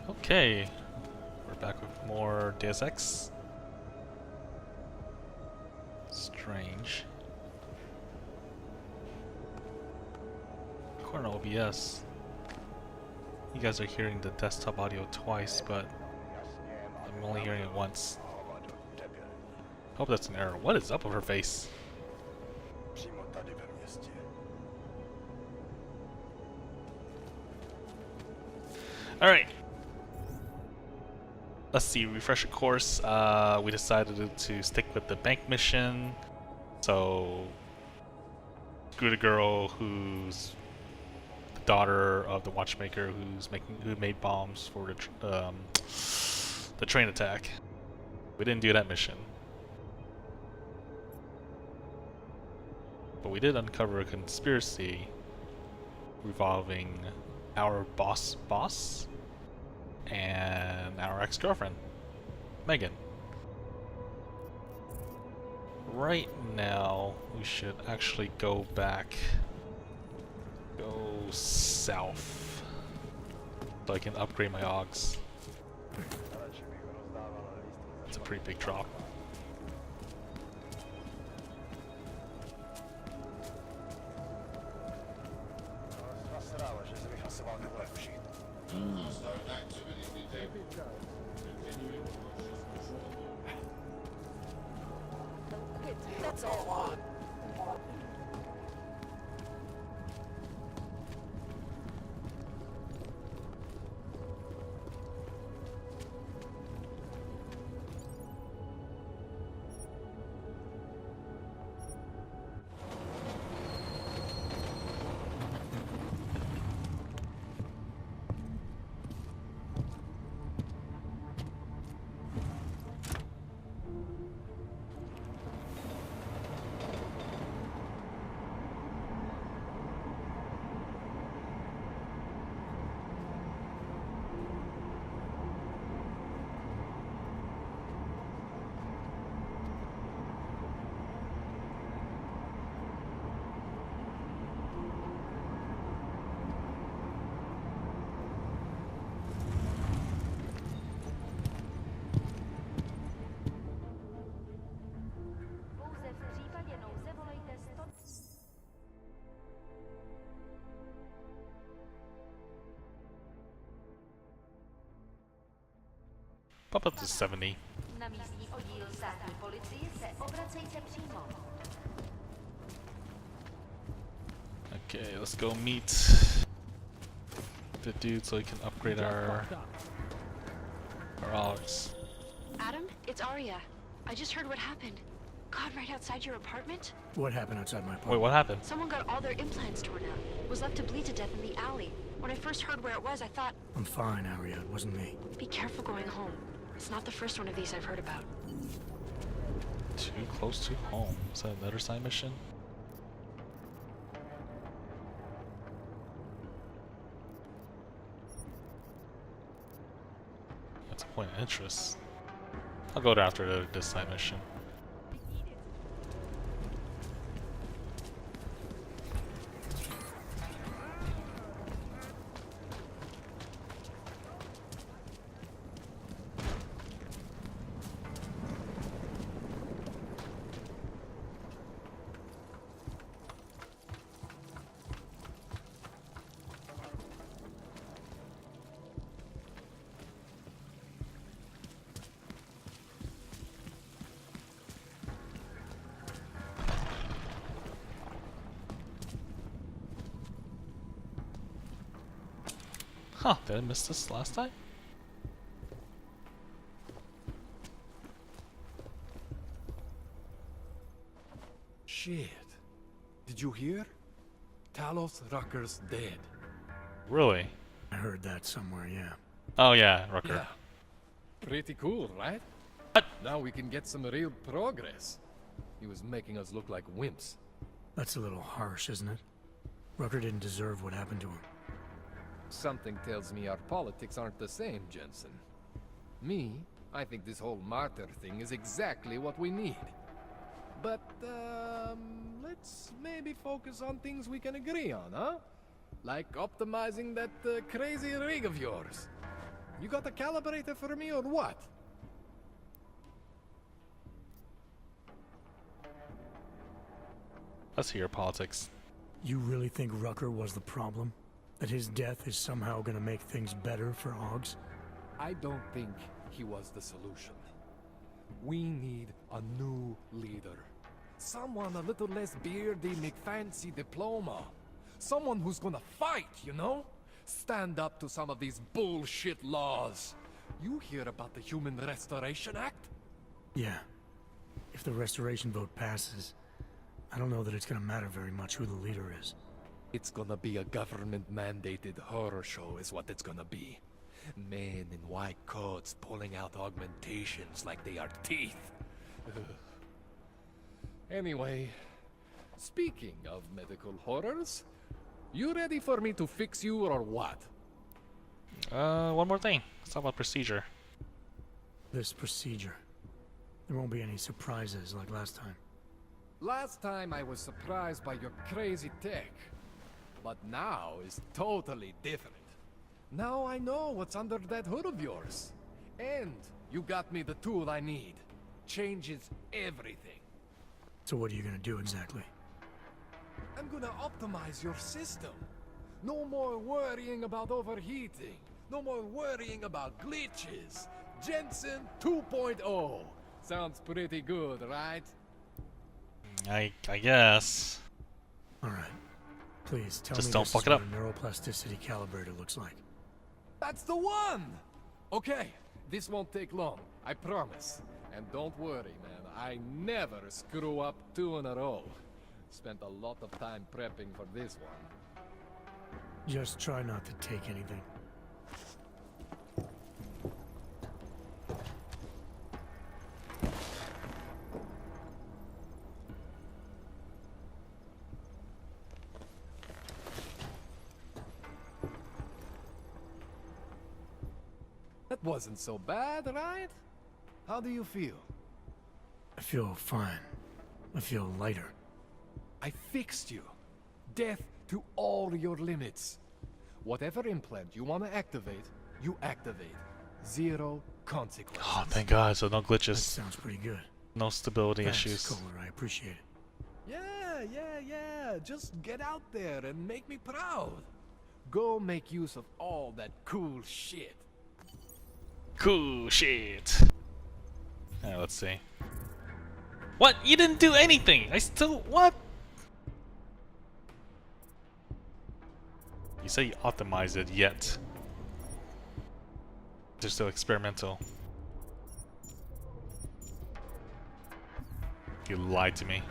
Okay, we're back with more Deus Ex. Strange. Corner OBS. You guys are hearing the desktop audio twice, but I'm only hearing it once. Hope that's an error. What is up with her face? Alright. Let's see, refresher course. We decided to stick with the bank mission. So, screw the girl who's the daughter of the watchmaker who made bombs for the train attack. We didn't do that mission, but we did uncover a conspiracy revolving our boss and our ex-girlfriend, Megan. Right now, we should actually go south, so I can upgrade my AUGs. It's a pretty big drop. That's all. Pop up to 70. Na místní oddíl státní policie se obracejte přímo. Okay, let's go meet the dude so we can upgrade our AUGs. Adam, it's Arya. I just heard what happened. God, right outside your apartment? What happened outside my apartment? Wait, what happened? Someone got all their implants torn out. Was left to bleed to death in the alley. When I first heard where it was, I thought... I'm fine, Arya. It wasn't me. Be careful going home. It's not the first one of these I've heard about. Too close to home. Is that another side mission? That's a point of interest. I'll go there after this side mission. Huh, did I miss this last time? Shit. Did you hear? Talos Rucker's dead. Really? I heard that somewhere, yeah. Oh yeah, Rucker. Yeah. Pretty cool, right? What? Now we can get some real progress. He was making us look like wimps. That's a little harsh, isn't it? Rucker didn't deserve what happened to him. Something tells me our politics aren't the same, Jensen. Me, I think this whole martyr thing is exactly what we need. But, let's maybe focus on things we can agree on, huh? Like optimizing that crazy rig of yours. You got a calibrator for me or what? Let's hear your politics. You really think Rucker was the problem? That his death is somehow gonna make things better for Hogs? I don't think he was the solution. We need a new leader. Someone a little less beardy, McFancy diploma. Someone who's gonna fight, you know? Stand up to some of these bullshit laws. You hear about the Human Restoration Act? Yeah. If the restoration vote passes, I don't know that it's gonna matter very much who the leader is. It's gonna be a government-mandated horror show is what it's gonna be. Men in white coats pulling out augmentations like they are teeth. Ugh. Anyway, speaking of medical horrors, you ready for me to fix you or what? One more thing. Let's talk about procedure. This procedure. There won't be any surprises like last time. Last time I was surprised by your crazy tech, but now is totally different. Now I know what's under that hood of yours. And you got me the tool I need. Changes everything. So what are you gonna do exactly? I'm gonna optimize your system. No more worrying about overheating. No more worrying about glitches. Jensen 2.0. Sounds pretty good, right? I guess. Alright. Please tell Just me don't this fuck is it what up. a neuroplasticity calibrator looks like. That's the one! Okay, this won't take long, I promise. And don't worry, man, I never screw up 2 in a row. Spent a lot of time prepping for this one. Just try not to take anything. That wasn't so bad, right? How do you feel? I feel fine. I feel lighter. I fixed you. Death to all your limits. Whatever implant you want to activate, you activate. Zero consequences. Oh, thank God. So no That glitches, sounds pretty good. no stability Thanks, issues. Kohler, I appreciate it. Yeah. Just get out there and make me proud. Go make use of all that cool shit. Cool shit. Let's see. What? You didn't do anything. I still what? You say you optimized it yet. They're still experimental. You lied to me.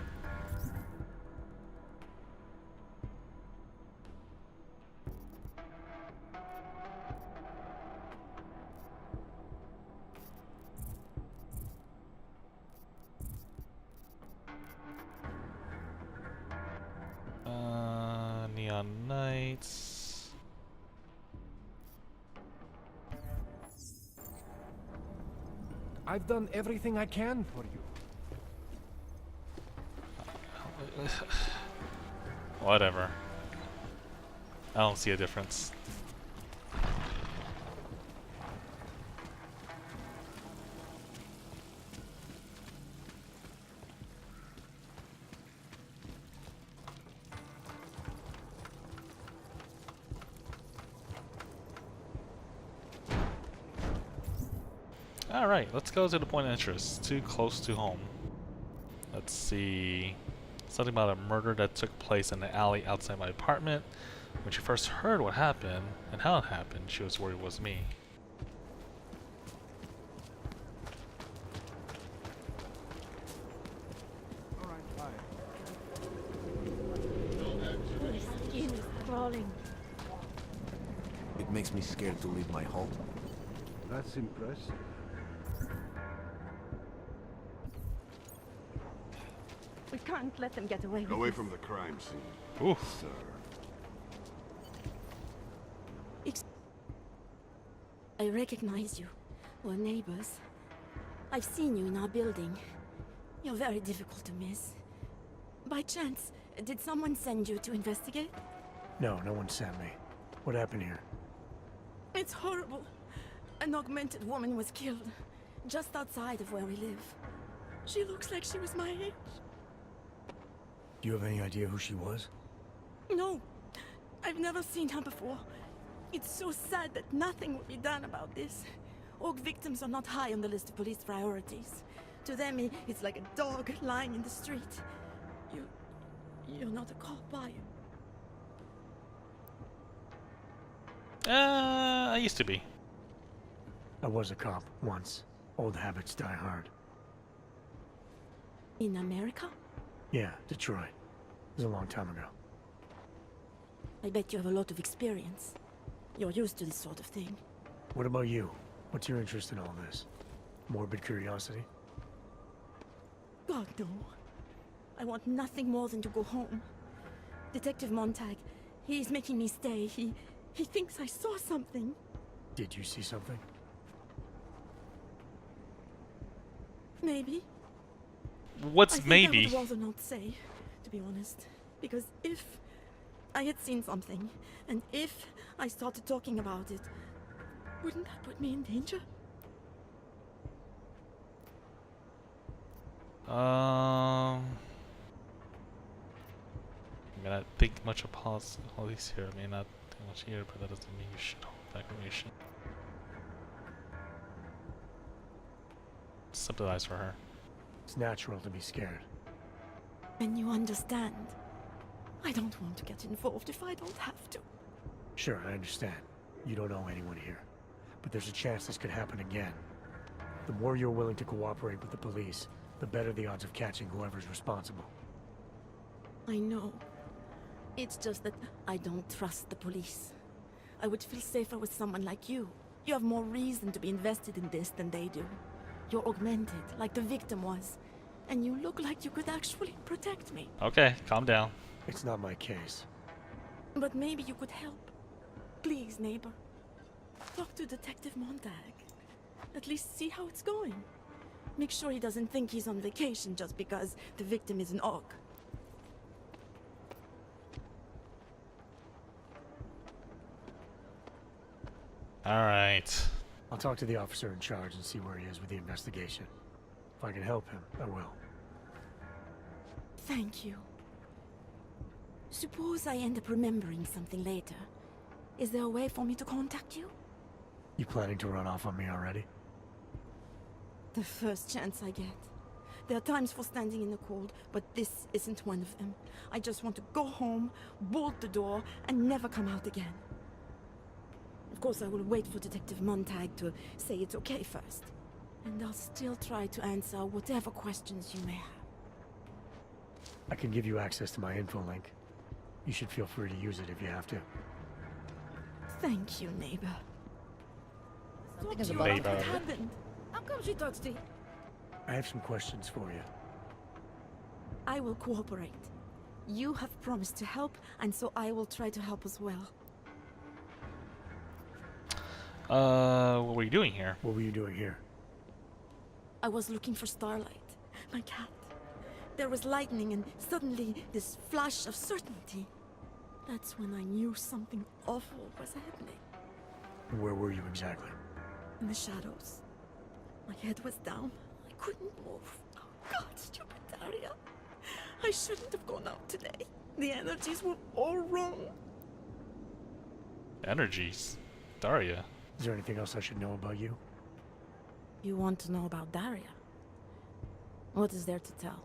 Neon Knights. I've done everything I can for you. Whatever. I don't see a difference. Alright, let's go to the point of interest. Too close to home. Let's see. Something about a murder that took place in the alley outside my apartment. When she first heard what happened and how it happened, she was worried it was me. My skin is crawling. It makes me scared to leave my home. That's impressive. We can't let them get away with Away this. from the crime scene, Oof. sir. I recognize you. We're neighbors. I've seen you in our building. You're very difficult to miss. By chance, did someone send you to investigate? No, no one sent me. What happened here? It's horrible. An augmented woman was killed, just outside of where we live. She looks like she was my age. Do you have any idea who she was? No, I've never seen her before. It's so sad that nothing will be done about this. Org victims are not high on the list of police priorities. To them, it's like a dog lying in the street. You're not a cop, are you? I used to be. I was a cop once. Old habits die hard. In America? Yeah, Detroit. It was a long time ago. I bet you have a lot of experience. You're used to this sort of thing. What about you? What's your interest in all this? Morbid curiosity? God, no. I want nothing more than to go home. Detective Montag, he's making me stay. He thinks I saw something. Did you see something? Maybe. What's I think maybe? I would rather not say, to be honest. Because if I had seen something, and if I started talking about it, wouldn't that put me in danger? I'm gonna think much of all these here. I may not think much here, but that doesn't mean you should hold that information. Sympathize for her. It's natural to be scared. And you understand. I don't want to get involved if I don't have to. Sure, I understand. You don't know anyone here. But there's a chance this could happen again. The more you're willing to cooperate with the police, the better the odds of catching whoever's responsible. I know. It's just that I don't trust the police. I would feel safer with someone like you. You have more reason to be invested in this than they do. You're augmented, like the victim was. And you look like you could actually protect me. Okay, calm down. It's not my case. But maybe you could help. Please, neighbor. Talk to Detective Montag. At least see how it's going. Make sure he doesn't think he's on vacation just because the victim is an AUG. Alright. I'll talk to the officer in charge and see where he is with the investigation. If I can help him, I will. Thank you. Suppose I end up remembering something later. Is there a way for me to contact you? You planning to run off on me already? The first chance I get. There are times for standing in the cold, but this isn't one of them. I just want to go home, bolt the door, and never come out again. Of course, I will wait for Detective Montag to say it's okay first. And I'll still try to answer whatever questions you may have. I can give you access to my info link. You should feel free to use it if you have to. Thank you, neighbor. Something Talk is to you about about what Neighbor. happened. How come she touched it? I have some questions for you. I will cooperate. You have promised to help, and so I will try to help as well. What were you doing here? What were you doing here? I was looking for Starlight, my cat. There was lightning and suddenly this flash of certainty. That's when I knew something awful was happening. Where were you exactly? In the shadows. My head was down. I couldn't move. Oh God, stupid Daria. I shouldn't have gone out today. The energies were all wrong. Energies. Daria. Is there anything else I should know about you? You want to know about Daria? What is there to tell?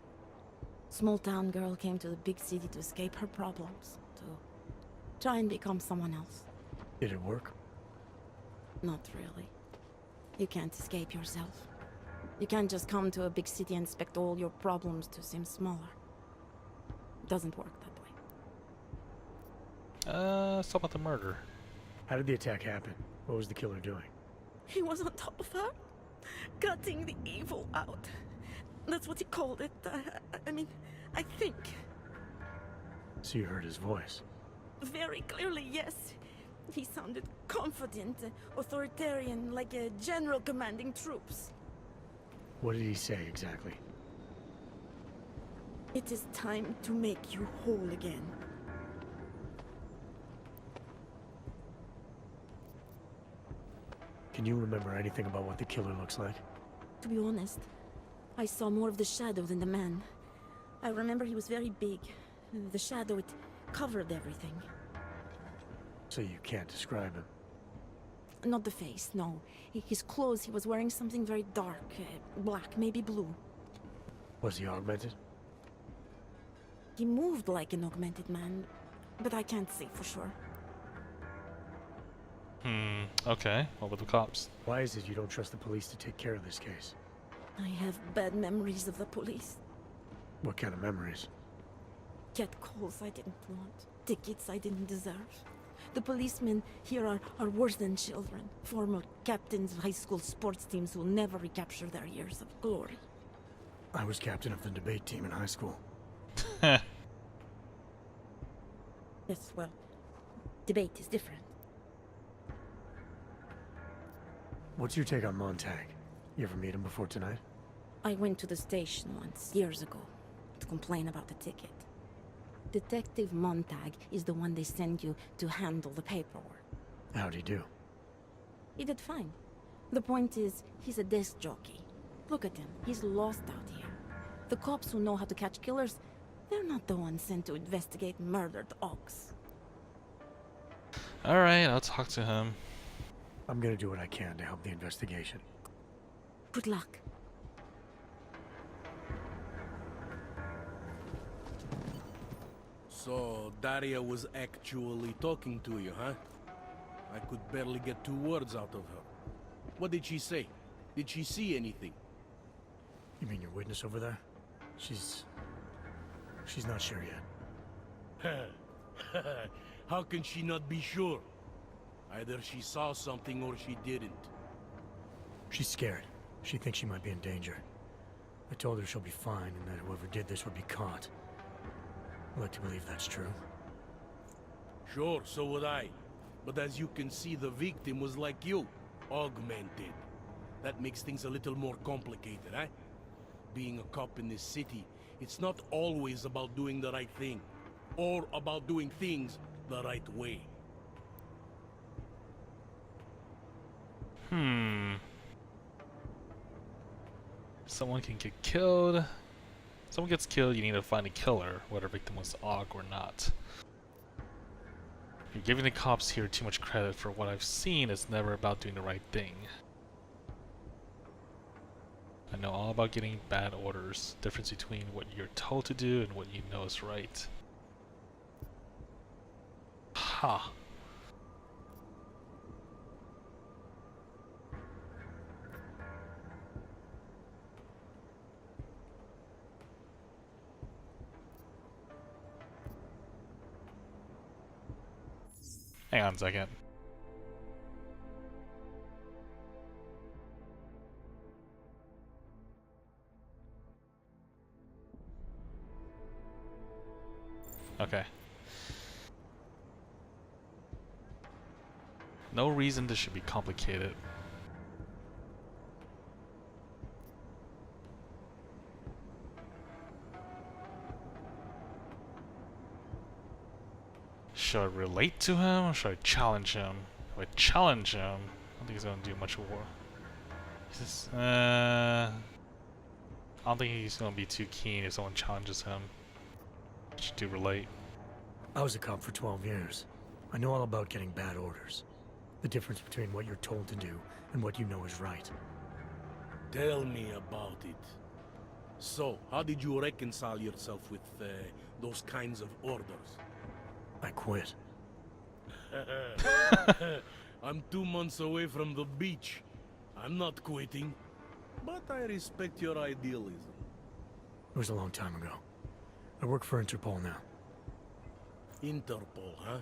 Small town girl came to the big city to escape her problems, to try and become someone else. Did it work? Not really. You can't escape yourself. You can't just come to a big city and expect all your problems to seem smaller. It doesn't work that way. Let's talk about the murder. How did the attack happen? What was the killer doing? He was on top of her, cutting the evil out. That's what he called it. I mean, I think. So you heard his voice. Very clearly, yes. He sounded confident, authoritarian, like a general commanding troops. What did he say exactly? It is time to make you whole again. Can you remember anything about what the killer looks like? To be honest, I saw more of the shadow than the man. I remember he was very big. The shadow, it covered everything. So you can't describe him. Not the face, no. His clothes, he was wearing something very dark, black, maybe blue. Was he augmented? He moved like an augmented man, but I can't say for sure. Okay. What about the cops? Why is it you don't trust the police to take care of this case? I have bad memories of the police. What kind of memories? Get calls I didn't want, tickets I didn't deserve. The policemen here are worse than children. Former captains of high school sports teams who will never recapture their years of glory. I was captain of the debate team in high school. Yes, well, debate is different. What's your take on Montag? You ever meet him before tonight? I went to the station once, years ago, to complain about the ticket. Detective Montag is the one they send you to handle the paperwork. How'd he do? He did fine. The point is, he's a desk jockey. Look at him, he's lost out here. The cops who know how to catch killers, they're not the ones sent to investigate murdered ox. Alright, I'll talk to him. I'm gonna do what I can to help the investigation. Good luck. So, Daria was actually talking to you, huh? I could barely get 2 words out of her. What did she say? Did she see anything? You mean your witness over there? She's not sure yet. How can she not be sure? Either she saw something or she didn't. She's scared. She thinks she might be in danger. I told her she'll be fine and that whoever did this would be caught. I like to believe that's true. Sure, so would I. But as you can see, the victim was like you, augmented. That makes things a little more complicated, eh? Being a cop in this city, it's not always about doing the right thing, or about doing things the right way. Someone can get killed. Someone gets killed, you need to find a killer, whether victim was AUG or not. You're giving the cops here too much credit for what I've seen. It's never about doing the right thing. I know all about getting bad orders. Difference between what you're told to do and what you know is right. Ha! Hang on a second. Okay. No reason this should be complicated. Should I relate to him or should I challenge him? If I challenge him, I don't think he's gonna do much war. I don't think he's gonna be too keen if someone challenges him. Should do relate. I was a cop for 12 years. I know all about getting bad orders. The difference between what you're told to do and what you know is right. Tell me about it. So, how did you reconcile yourself with those kinds of orders? I quit. I'm 2 months away from the beach. I'm not quitting. But I respect your idealism. It was a long time ago. I work for Interpol now. Interpol, huh?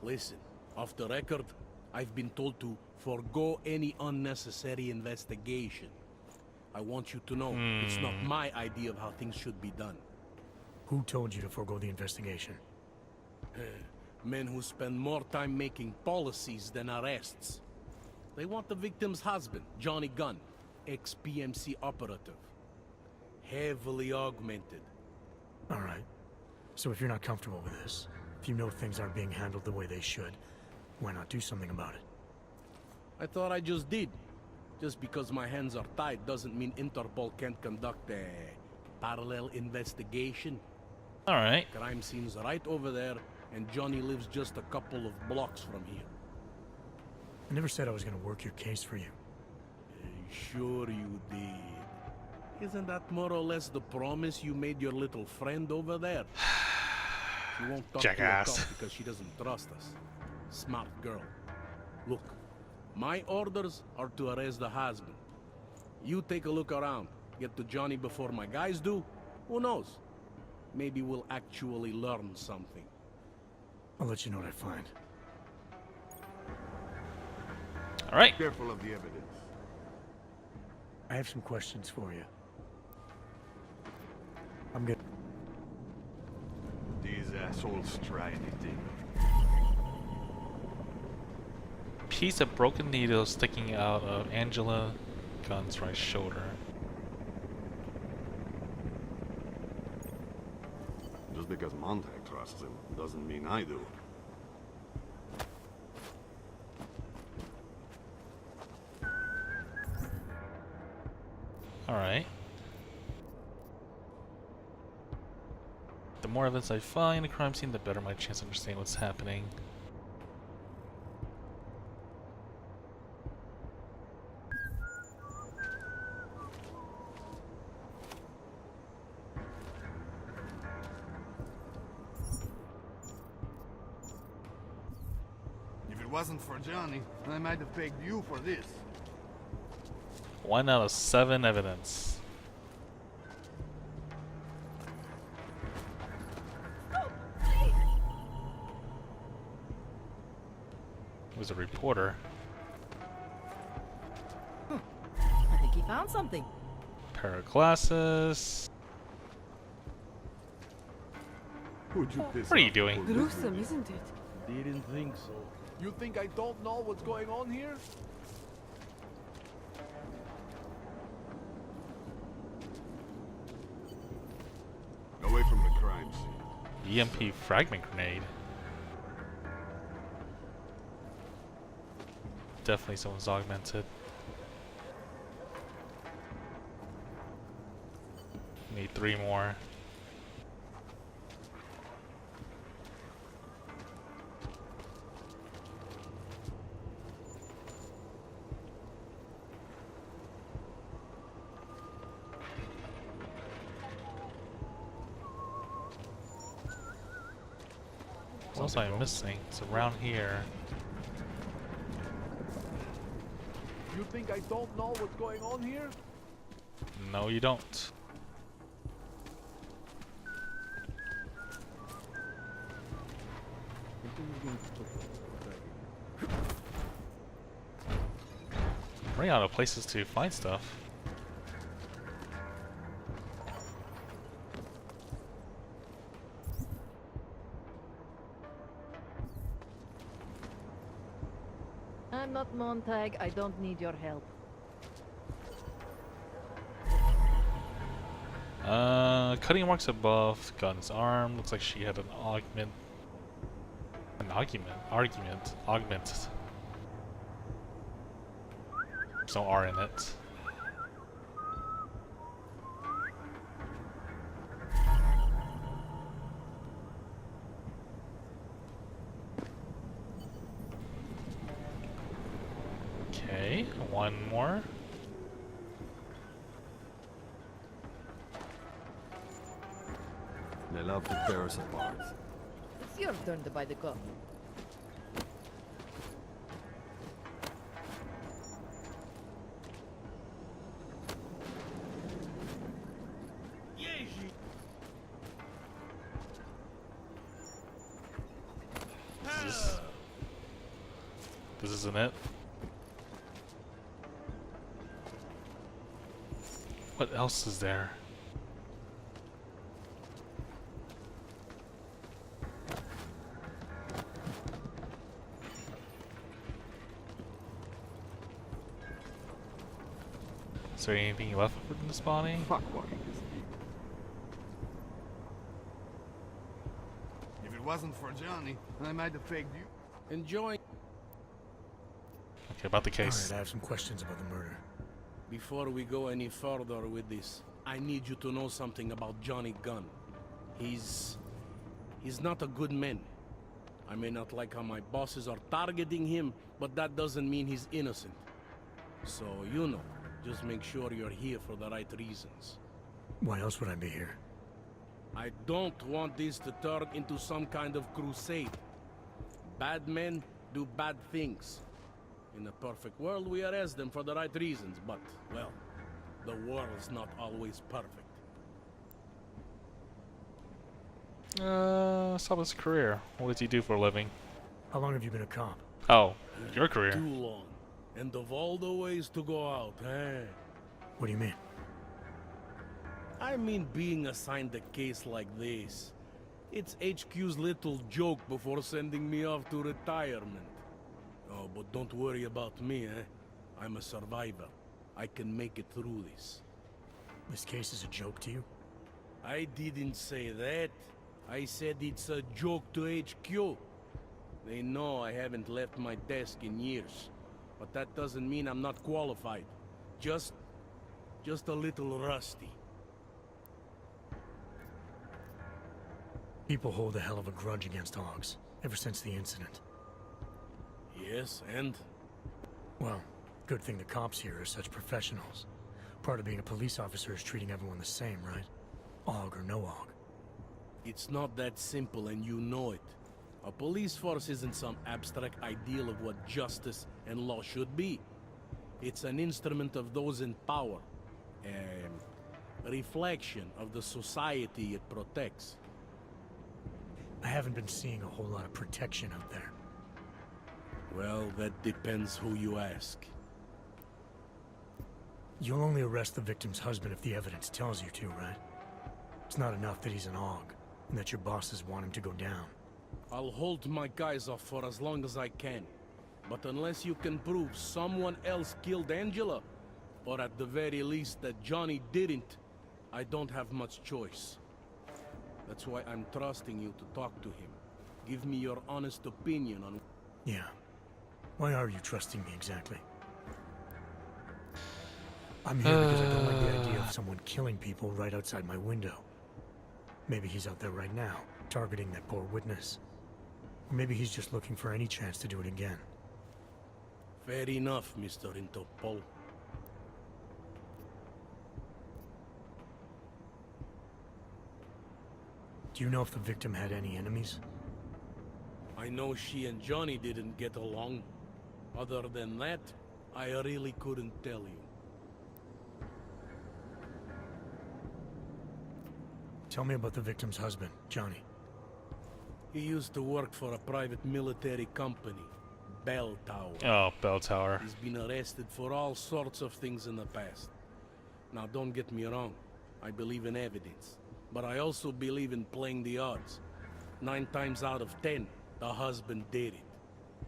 Listen, off the record, I've been told to forego any unnecessary investigation. I want you to know, it's not my idea of how things should be done. Who told you to forego the investigation? Men who spend more time making policies than arrests. They want the victim's husband, Johnny Gunn, ex-PMC operative. Heavily augmented. All right. So if you're not comfortable with this, if you know things aren't being handled the way they should, why not do something about it? I thought I just did. Just because my hands are tied doesn't mean Interpol can't conduct a parallel investigation. Alright. Crime scene's right over there, and Johnny lives just a couple of blocks from here. I never said I was gonna work your case for you. Sure you did. Isn't that more or less the promise you made your little friend over there? She won't talk Jackass. to a cop because she doesn't trust us. Smart girl. Look, my orders are to arrest the husband. You take a look around. Get to Johnny before my guys do. Who knows? Maybe we'll actually learn something. I'll let you know what I find. Alright. Careful of the evidence. I have some questions for you. I'm good. These assholes try anything. Piece of broken needle sticking out of Angela Gunn's right shoulder. Just because Montag trusts him doesn't mean I do. Alright. The more evidence I find in a crime scene, the better my chance of understanding what's happening. If it wasn't for Johnny, I might have pegged you for this. 1 out of 7 evidence. It was a reporter. I think he found something. Pair of glasses. Who'd you piss What are you off doing? for Gruesome, isn't it? Didn't think so. You think I don't know what's going on here? Away from the crime scene. EMP fragment grenade. Definitely someone's augmented. Need 3 more. What else am I missing? It's around here. You think I don't know what's going on here? No, you don't. Running out of places to find stuff. I'm not Montag. I don't need your help. Cutting marks above Gunn's arm. Looks like she had an augment. Augment. There's no R in it. Okay, 1 more. They love to tear us apart. It's your turn to buy the cup. This isn't it. What else is there? Is there anything left in this body? Fuck walking this deep. If it wasn't for Johnny, I might have faked you. Enjoy. Okay, about the case. Alright, I have some questions about the murder. Before we go any further with this, I need you to know something about Johnny Gunn. He's not a good man. I may not like how my bosses are targeting him, but that doesn't mean he's innocent. So, you know, just make sure you're here for the right reasons. Why else would I be here? I don't want this to turn into some kind of crusade. Bad men do bad things. In a perfect world, we arrest them for the right reasons, but, well, the world's not always perfect. Let's his career. What does he do for a living? How long have you been a cop? Oh, your career. Too long. And of all the ways to go out, eh? What do you mean? I mean being assigned a case like this. It's HQ's little joke before sending me off to retirement. Oh, but don't worry about me, eh? I'm a survivor. I can make it through this. This case is a joke to you? I didn't say that. I said it's a joke to HQ. They know I haven't left my desk in years. But that doesn't mean I'm not qualified. Just a little rusty. People hold a hell of a grudge against Hogs, ever since the incident. Yes, and? Well, good thing the cops here are such professionals. Part of being a police officer is treating everyone the same, right? Og or no Og. It's not that simple, and you know it. A police force isn't some abstract ideal of what justice and law should be. It's an instrument of those in power. A reflection of the society it protects. I haven't been seeing a whole lot of protection out there. Well, that depends who you ask. You'll only arrest the victim's husband if the evidence tells you to, right? It's not enough that he's an Og, and that your bosses want him to go down. I'll hold my guys off for as long as I can. But unless you can prove someone else killed Angela, or at the very least that Johnny didn't, I don't have much choice. That's why I'm trusting you to talk to him. Give me your honest opinion on... Yeah. Why are you trusting me exactly? I'm here because I don't like the idea of someone killing people right outside my window. Maybe he's out there right now, targeting that poor witness. Or maybe he's just looking for any chance to do it again. Fair enough, Mr. Interpol. Do you know if the victim had any enemies? I know she and Johnny didn't get along. Other than that, I really couldn't tell you. Tell me about the victim's husband, Johnny. He used to work for a private military company, Bell Tower. Oh, Bell Tower. He's been arrested for all sorts of things in the past. Now, don't get me wrong. I believe in evidence. But I also believe in playing the odds. 9 times out of 10, the husband did it.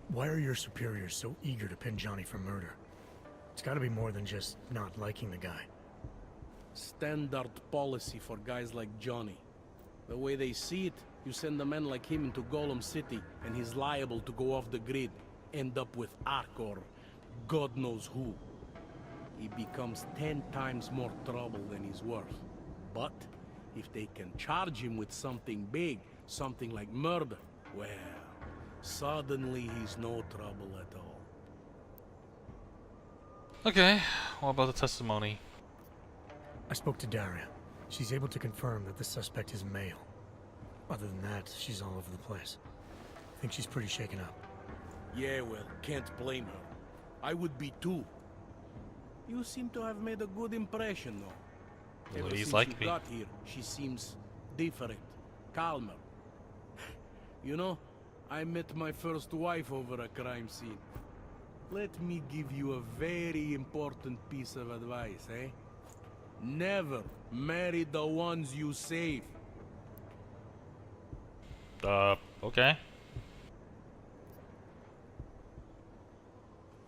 Why are your superiors so eager to pin Johnny for murder? It's gotta be more than just not liking the guy. Standard policy for guys like Johnny. The way they see it, you send a man like him into Golem City, and he's liable to go off the grid, end up with Ark or God knows who. He becomes 10 times more trouble than he's worth. But if they can charge him with something big, something like murder, well, suddenly he's no trouble at all. Okay, what about the testimony? I spoke to Daria. She's able to confirm that the suspect is male. Other than that, she's all over the place. I think she's pretty shaken up. Yeah, well, can't blame her. I would be too. You seem to have made a good impression, though. Ever Ladies since like you me. got here, she seems different, calmer. You know, I met my first wife over a crime scene. Let me give you a very important piece of advice, eh? Never marry the ones you save. Okay.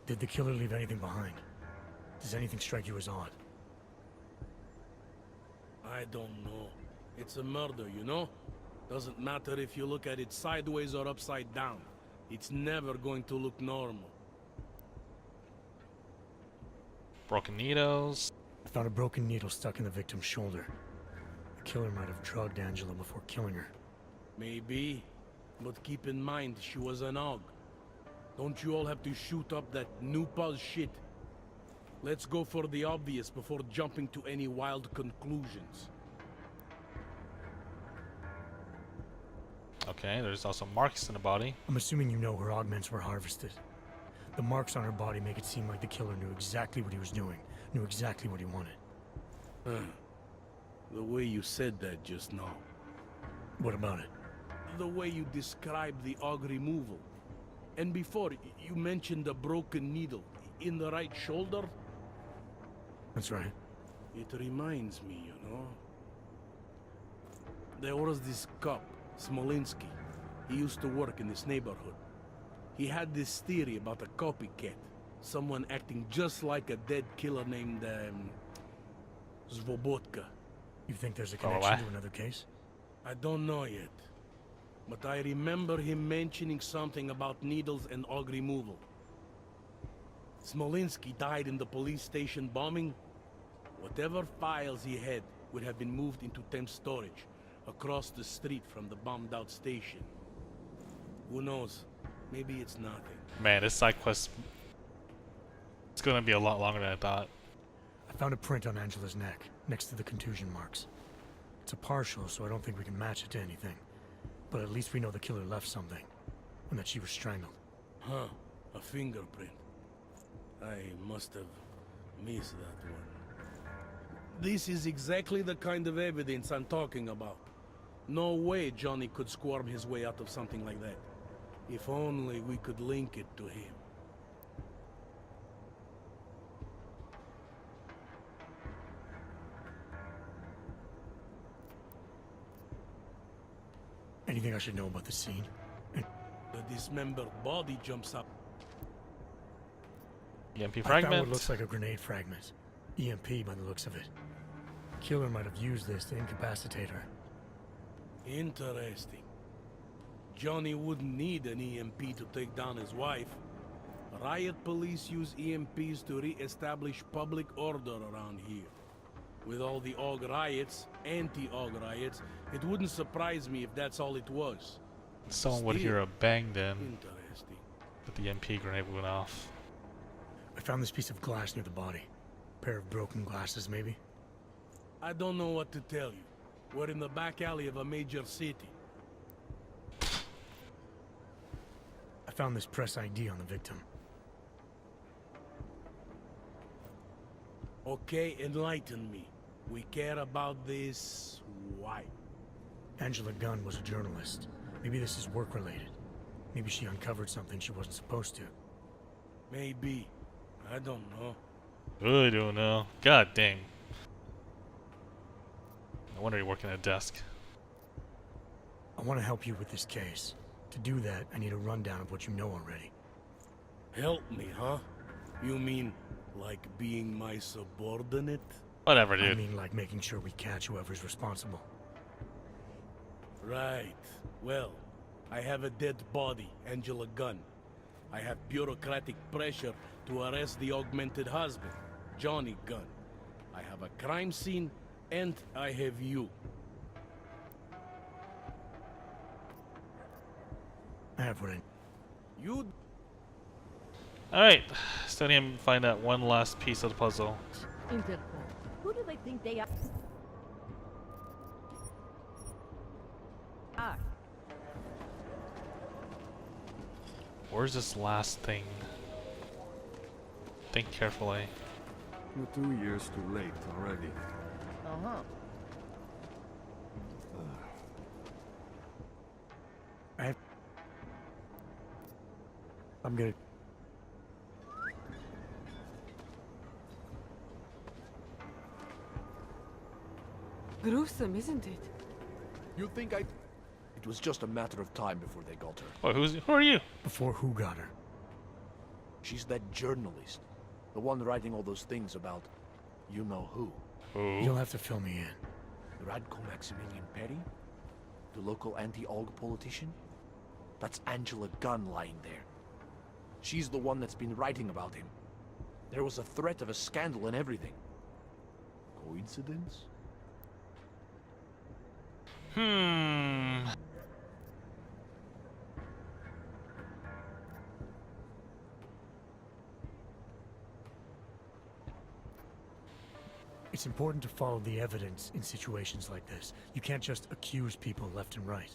Did the killer leave anything behind? Does anything strike you as odd? I don't know. It's a murder, you know? Doesn't matter if you look at it sideways or upside down. It's never going to look normal. Broken needles. I found a broken needle stuck in the victim's shoulder. The killer might have drugged Angela before killing her. Maybe. But keep in mind, she was an AUG. Don't you all have to shoot up that new puzz shit? Let's go for the obvious before jumping to any wild conclusions. Okay, there's also marks in the body. I'm assuming you know her augments were harvested. The marks on her body make it seem like the killer knew exactly what he was doing, knew exactly what he wanted. The way you said that just now. What about it? The way you described the AUG removal. And before, you mentioned a broken needle in the right shoulder. That's right. It reminds me, you know. There was this cop, Smolinski. He used to work in this neighborhood. He had this theory about a copycat. Someone acting just like a dead killer named, Svobotka. You think there's a connection to another case? I don't know yet. But I remember him mentioning something about needles and AUG removal. Smolinski died in the police station bombing. Whatever files he had would have been moved into temp storage across the street from the bombed out station. Who knows? Maybe it's nothing. Man, this side quest, it's gonna be a lot longer than I thought. I found a print on Angela's neck, next to the contusion marks. It's a partial, so I don't think we can match it to anything. But at least we know the killer left something, and that she was strangled. Huh, a fingerprint. I must have missed that one. This is exactly the kind of evidence I'm talking about. No way Johnny could squirm his way out of something like that. If only we could link it to him. Anything I should know about the scene? The dismembered body jumps up. EMP I found fragment. what looks like a grenade fragment. EMP by the looks of it. Killer might have used this to incapacitate her. Interesting. Johnny wouldn't need an EMP to take down his wife. Riot police use EMPs to re-establish public order around here. With all the AUG riots, anti-AUG riots, it wouldn't surprise me if that's all it was. Someone would hear a bang then, Interesting. but the EMP grenade went off. I found this piece of glass near the body. Pair of broken glasses, maybe? I don't know what to tell you. We're in the back alley of a major city. I found this press ID on the victim. Okay, enlighten me. We care about this... why? Angela Gunn was a journalist. Maybe this is work-related. Maybe she uncovered something she wasn't supposed to. Maybe. I don't know. Really don't know. God dang. No wonder you're working at a desk. I want to help you with this case. To do that, I need a rundown of what you know already. Help me, huh? You mean, like being my subordinate? Whatever, dude. I mean, like making sure we catch whoever's responsible. Right. Well, I have a dead body, Angela Gunn. I have bureaucratic pressure to arrest the augmented husband, Johnny Gunn. I have a crime scene, and I have you. I have what I... You... Alright, still need to find that one last piece of the puzzle. Interpol. Who do they think they are? Where's this last thing? Think carefully. You're 2 years too late already. Uh-huh. I'm gonna... Gruesome, isn't it? You think I... It was just a matter of time before they got her. Oh, who are you? Before who got her? She's that journalist. The one writing all those things about... you know who. Who? You'll have to fill me in. Radko Maximilian Perry? The local anti-AUG politician? That's Angela Gunn lying there. She's the one that's been writing about him. There was a threat of a scandal and everything. Coincidence? It's important to follow the evidence in situations like this. You can't just accuse people left and right.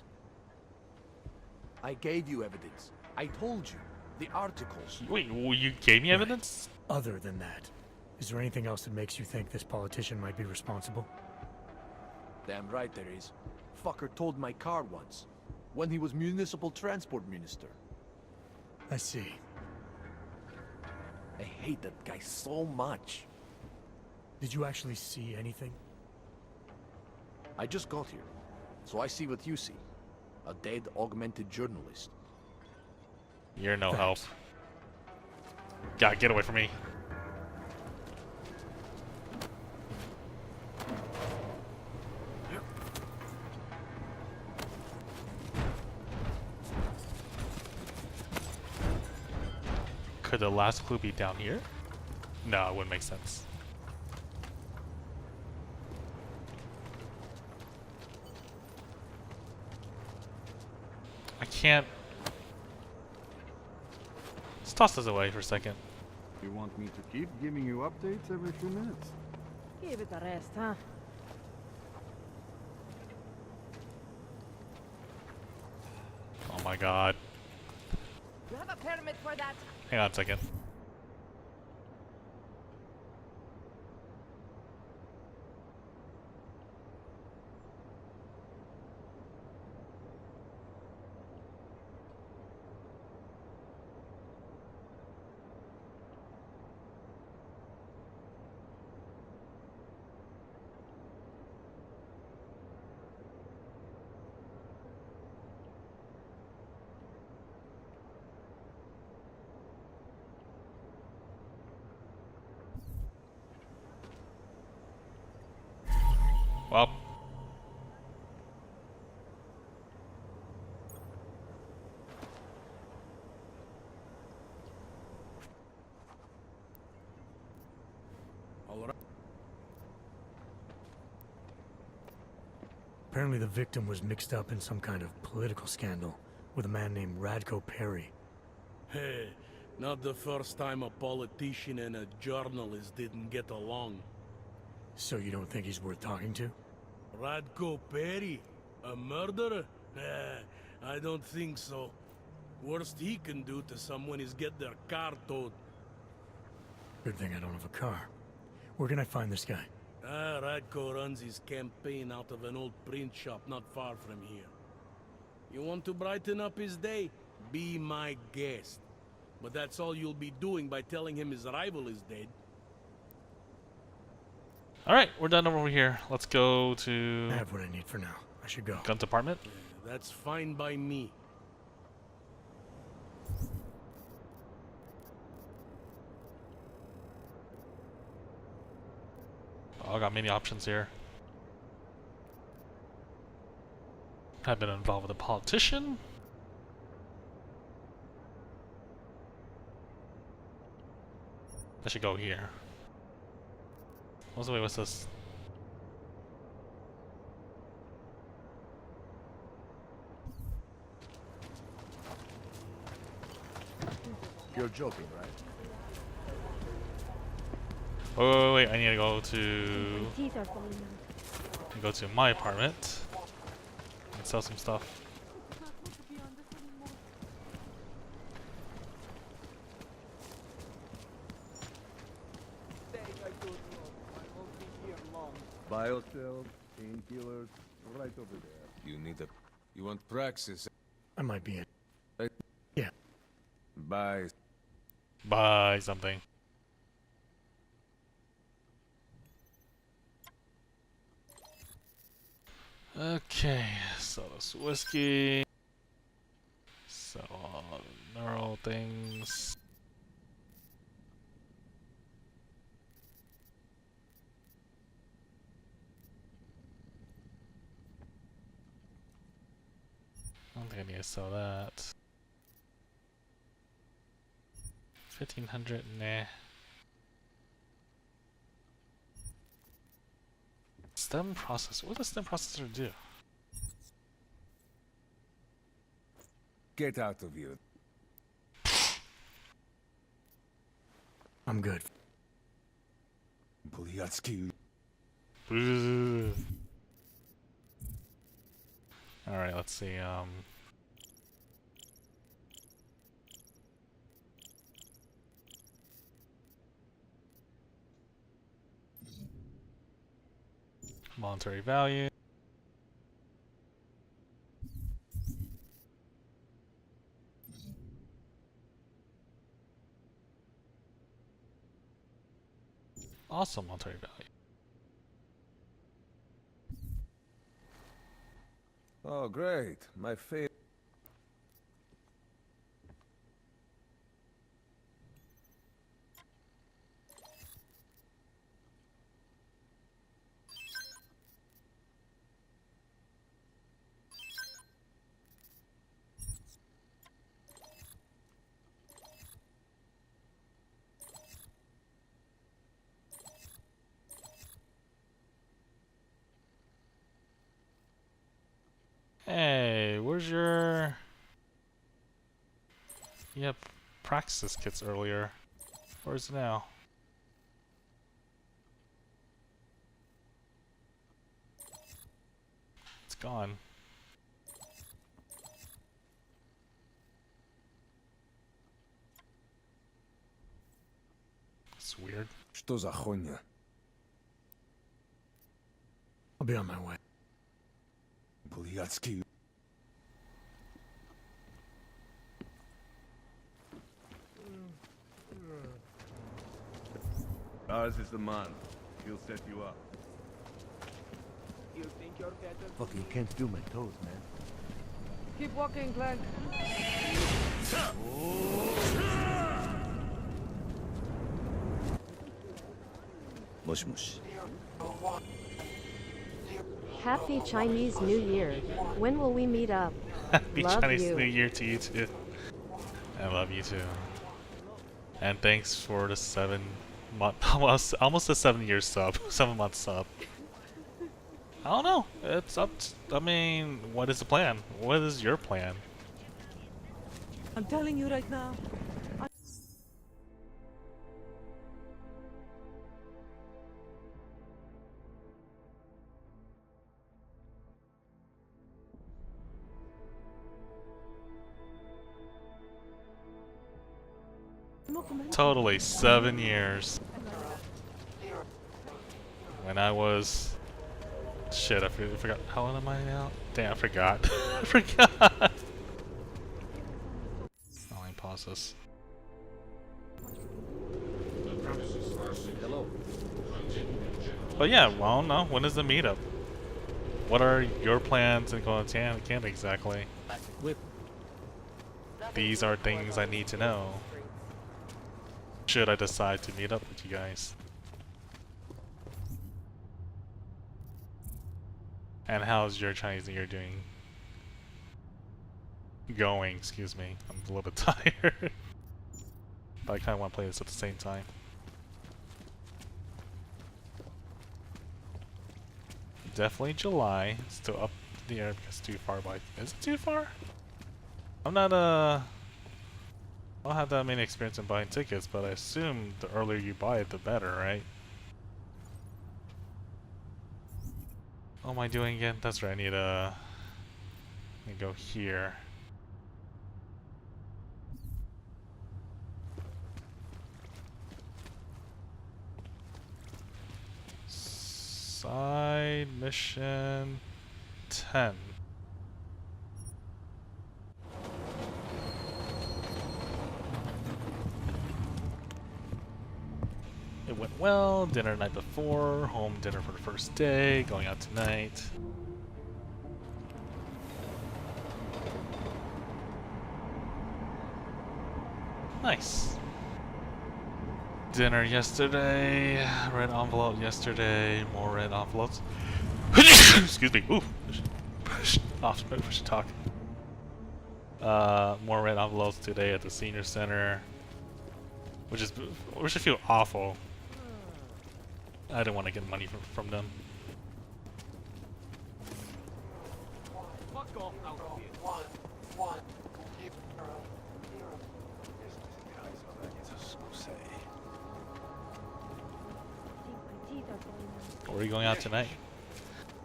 I gave you evidence. I told you. The articles. Wait, you gave me evidence? Other than that, is there anything else that makes you think this politician might be responsible? Damn right there is. Fucker told my car once. When he was municipal transport minister. I see. I hate that guy so much. Did you actually see anything? I just got here, so I see what you see. A dead, augmented journalist. You're no help. God, get away from me. Could the last clue be down here? No, it wouldn't make sense. I can't. Let's toss this away for a second. You want me to keep giving you updates every few minutes? Give it a rest, huh? Oh my god. You have a permit for that? Hang on a second. Well. All right. Apparently the victim was mixed up in some kind of political scandal with a man named Radko Perry. Hey, not the first time a politician and a journalist didn't get along. So you don't think he's worth talking to? Radko Perry? A murderer? I don't think so. Worst he can do to someone is get their car towed. Good thing I don't have a car. Where can I find this guy? Radko runs his campaign out of an old print shop not far from here. You want to brighten up his day? Be my guest. But that's all you'll be doing by telling him his rival is dead. Alright, we're done over here. Let's go to I have what I need for now. I should go. Gun's apartment. That's fine by me. Oh, I got many options here. I've been involved with a politician. I should go here. What's this? You're joking, right? Wait, I need to go to my apartment and sell some stuff. Biocells, painkillers, right over there. You need a... You want praxis? I might be it. Yeah. Buy... Buy something. Okay, so this whiskey. So all the neural things. think I need to sell that. 1500, nah. Stem processor. What does stem processor do? Get out of here. I'm good. Bulyatsky. Alright, let's see, monetary value. Awesome monetary value. Oh, great. My favorite. Hey, where's your... Yep, practice kits earlier. Where's it now? It's gone. It's weird. Что за хуйня? I'll be on my way. Bulyatsky. Ours is the man. He'll set you up. You think you're better? Fucking can't feel my toes, man. Keep walking, Clank. Mush mush. Happy Chinese New Year. When will we meet up? Happy Love Chinese you. New Year to you too. I love you too. And thanks for the 7 month, almost a 7-year sub, 7-month sub. I don't know. It's up. I mean, what is the plan? What is your plan? I'm telling you right now. Totally 7 years. When I was... Shit, I forgot. How old am I now? Damn, I forgot. I forgot! Oh, let me pause this. Hello. But yeah, well, no. When is the meetup? What are your plans in going to Canada exactly? These are things I need to know. Should I decide to meet up with you guys? And how's your Chinese New Year doing? Going, excuse me. I'm a little bit tired. But I kind of want to play this at the same time. Definitely July. It's still up in the air because it's too far by. Is it too far? I'm not, I don't have that many experience in buying tickets, but I assume the earlier you buy it, the better, right? What am I doing again? That's right, I need to go here. Side mission 10. It went well, dinner the night before, home dinner for the first day, going out tonight. Nice. Dinner yesterday, red envelope yesterday, more red envelopes. Excuse me, ooh. Off, we should talk. more red envelopes today at the senior center, which I feel awful. I didn't want to get money from them. Where are you going out tonight?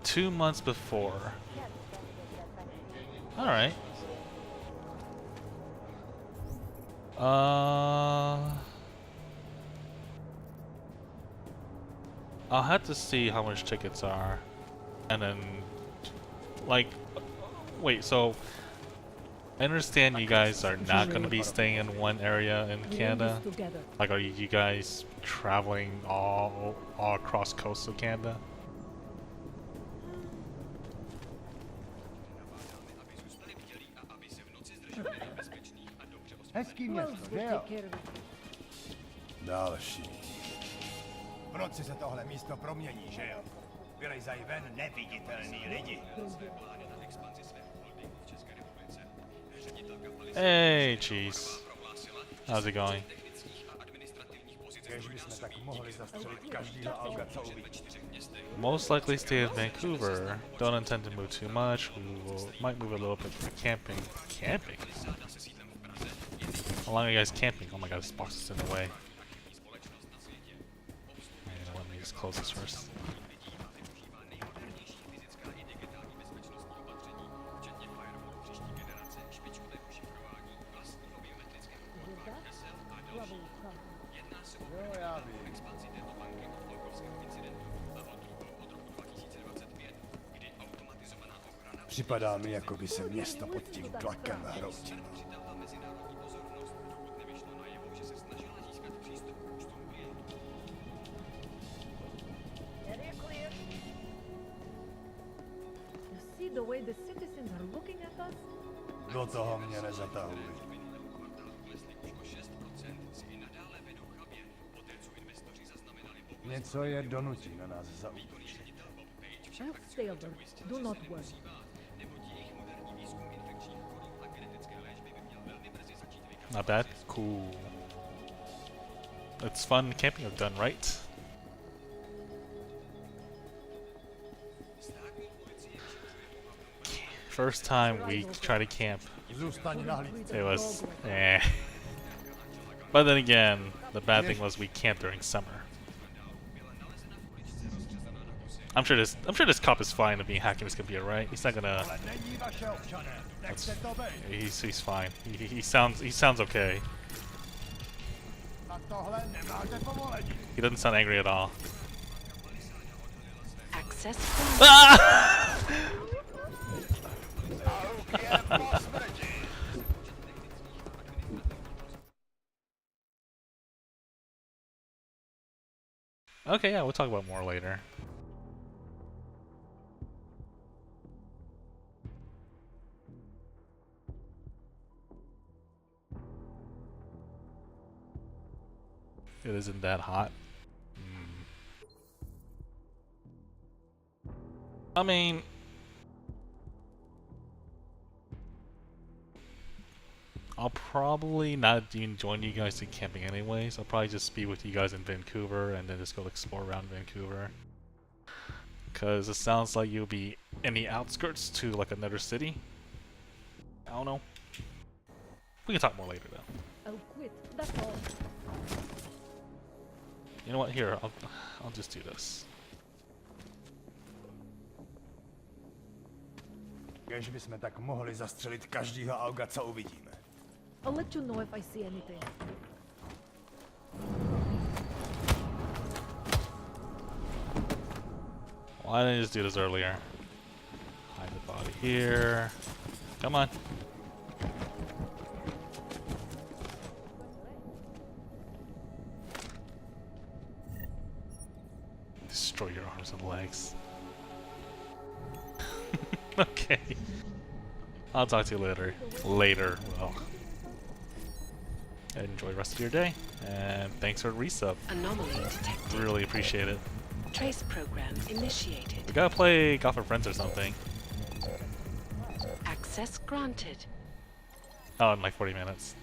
2 months before. Alright. I'll have to see how much tickets are. And then, like, wait, so I understand you guys are not going to be staying in one area in Canada. Like, are you guys traveling all across coastal Canada? Hezký město, že jo? Další. V noci se tohle místo promění, že jo? Vylezají ven neviditelní lidi. Hey, jeez. How's it going? Kéž bychom tak mohli zastřelit každýho auga, co uvidí. Most likely stay in Vancouver. Don't intend to move too much. Might move a little bit for camping. Camping? How long are you guys camping? Oh my god, this box is in the way. Let me just close this first. Připadá mi, jako by se město pod tím tlakem hroutilo. The way the citizens are looking at us? Do toho mě nezatahuj. Něco je donutí na nás zaútočit. I'll stay alert. Do not worry. Not bad. Cool. It's fun camping I've done, right? First time we tried to camp, it was eh. But then again, the bad thing was we camped during summer. I'm sure this cop is fine to be hacking this computer, right? He's not gonna. He's fine. He sounds okay. He doesn't sound angry at all. Access. Ah! Okay, yeah, we'll talk about more later. It isn't that hot. I mean, I'll probably not even join you guys in camping anyways. I'll probably just be with you guys in Vancouver and then just go explore around Vancouver. Cause it sounds like you'll be in the outskirts to like another city. I don't know. We can talk more later though. I'll quit. That's all. You know what? Here, I'll just do this. Kéž bychom tak mohli zastřelit každýho auga, co uvidíme. I'll let you know if I see anything. Why didn't I just do this earlier? Hide the body here. Come on. Destroy your arms and legs. Okay. I'll talk to you later. Well. Enjoy the rest of your day. And thanks for the resub. Anomaly detected. Really appreciate it. Trace program initiated. We gotta play Golf with Friends or something. Access granted. Oh, in like 40 minutes.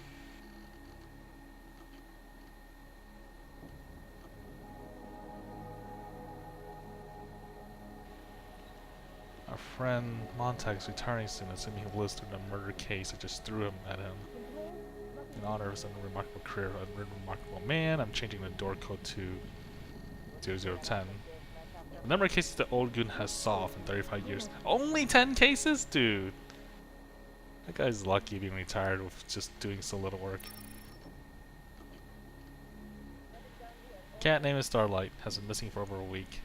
Our friend Montag's returning soon, assuming he lives through the murder case. I just threw him at him. In honor of his unremarkable career, unremarkable man, I'm changing the door code to 0010. The number of cases the old goon has solved in 35 years. Only 10 cases? Dude. That guy's lucky being retired with just doing so little work. Cat name is Starlight. Has been missing for over a week.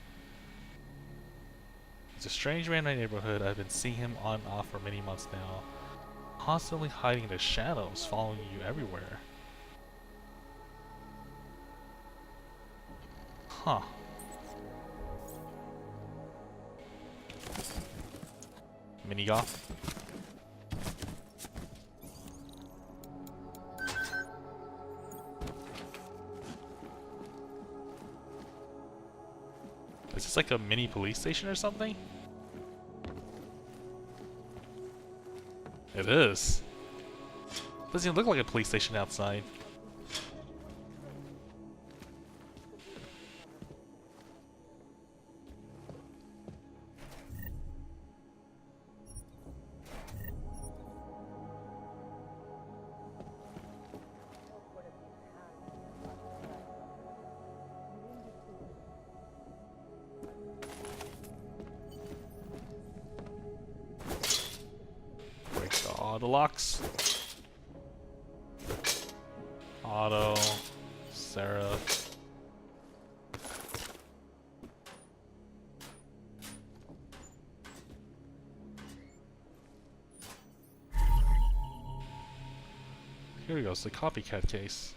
He's a strange man in my neighborhood. I've been seeing him on and off for many months now. Constantly hiding in the shadows, following you everywhere. Huh. Mini golf. Is this like a mini police station or something? It is. Doesn't even look like a police station outside. Auto locks. Auto. Sarah. Here goes the copycat case.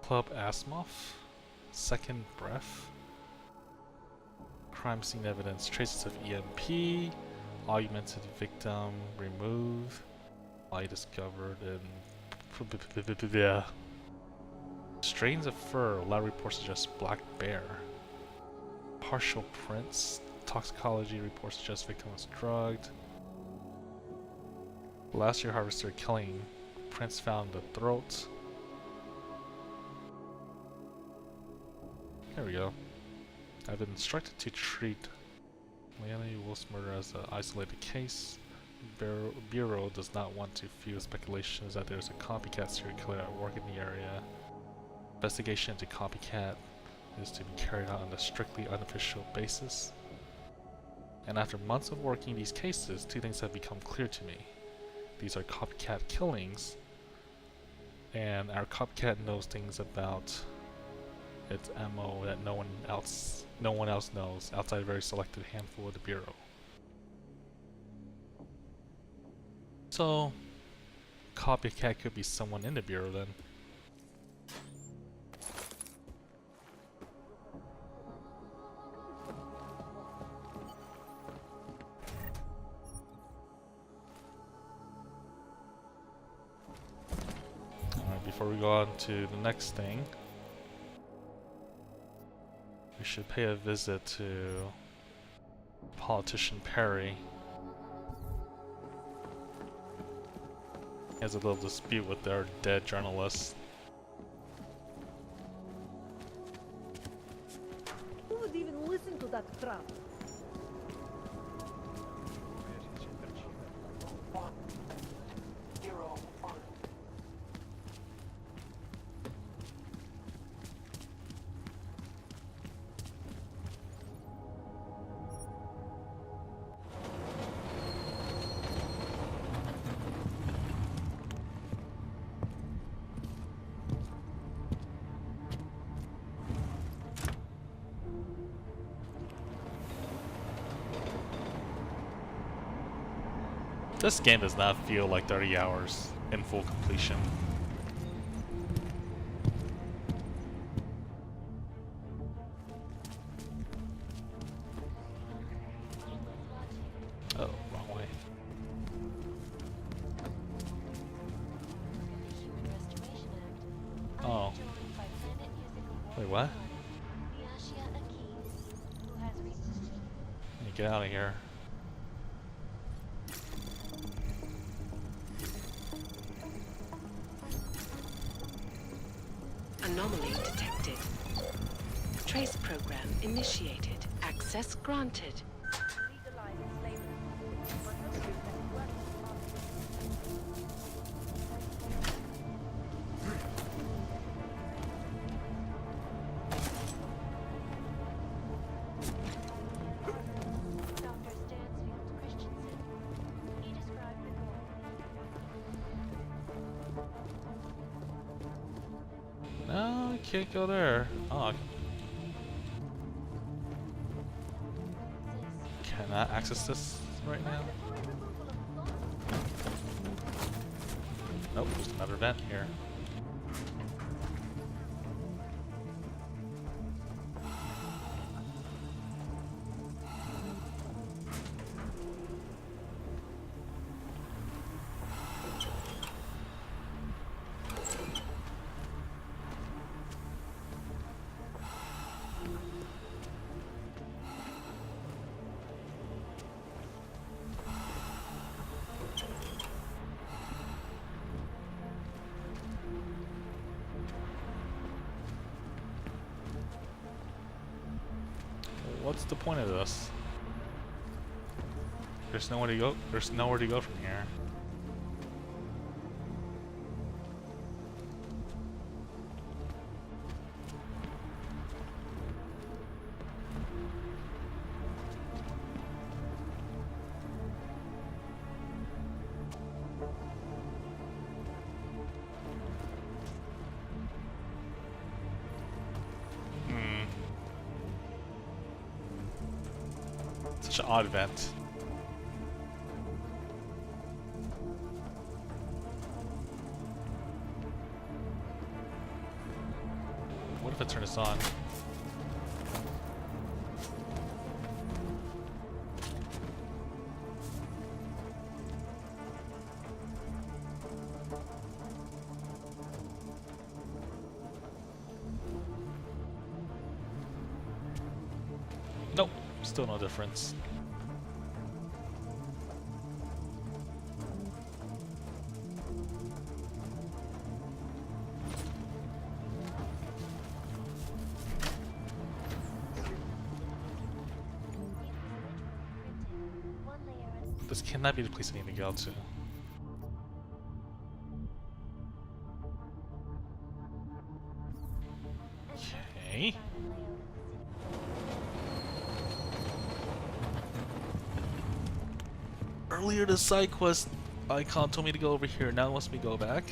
Club Asimov. Second breath. Crime scene evidence, traces of EMP, augmented victim removed, lie discovered, and strains of fur, lab report suggests black bear. Partial prints, toxicology report suggests victim was drugged. Last year harvester killing, prints found in the throat. There we go. I've been instructed to treat Leonie Wolf's murder as an isolated case. Bureau does not want to fuel speculations that there's a copycat serial killer at work in the area. Investigation into copycat is to be carried out on a strictly unofficial basis. And after months of working these cases, two things have become clear to me. These are copycat killings, and our copycat knows things about its MO that no one else knows outside a very selected handful of the Bureau. So, copycat could be someone in the Bureau then. Alright, before we go on to the next thing, we should pay a visit to politician Perry. He has a little dispute with our dead journalist. Who would even listen to that crap? This game does not feel like 30 hours in full completion. Oh, wrong way. Oh. Wait, what? Let me get out of here. Anomaly detected. Trace program initiated. Access granted. No, I can't go there. Oh. Cannot access this right now. Nope, there's another vent here. What's the point of this? There's nowhere to go. There's nowhere to go from here. Such an odd vent. What if I turn this on? Nope, still no difference. This cannot be the place I need to go to. Okay. Earlier the side quest icon told me to go over here, now it wants me to go back.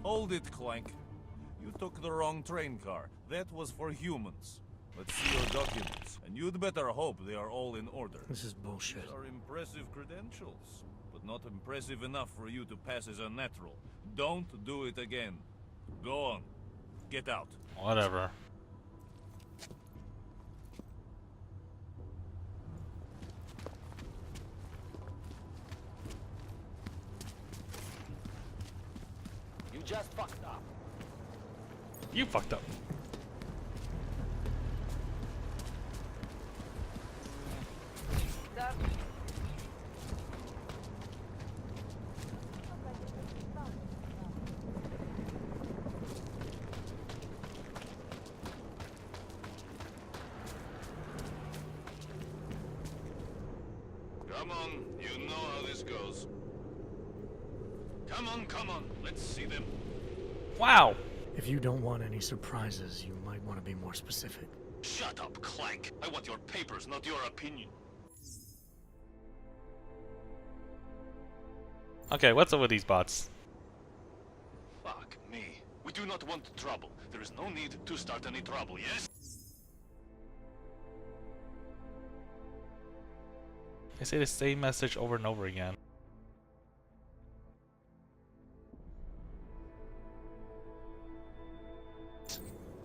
Hold it, Clank. You took the wrong train car. That was for humans. Let's see your documents, and you'd better hope they are all in order. This is bullshit. These are impressive credentials, but not impressive enough for you to pass as a natural. Don't do it again. Go on. Get out. Whatever. You just fucked up. You fucked up. Come on, you know how this goes. Come on, let's see them. Wow! If you don't want any surprises, you might want to be more specific. Shut up, Clank. I want your papers, not your opinion. Okay, what's up with these bots? Fuck me. We do not want trouble. There is no need to start any trouble, yes? They say the same message over and over again.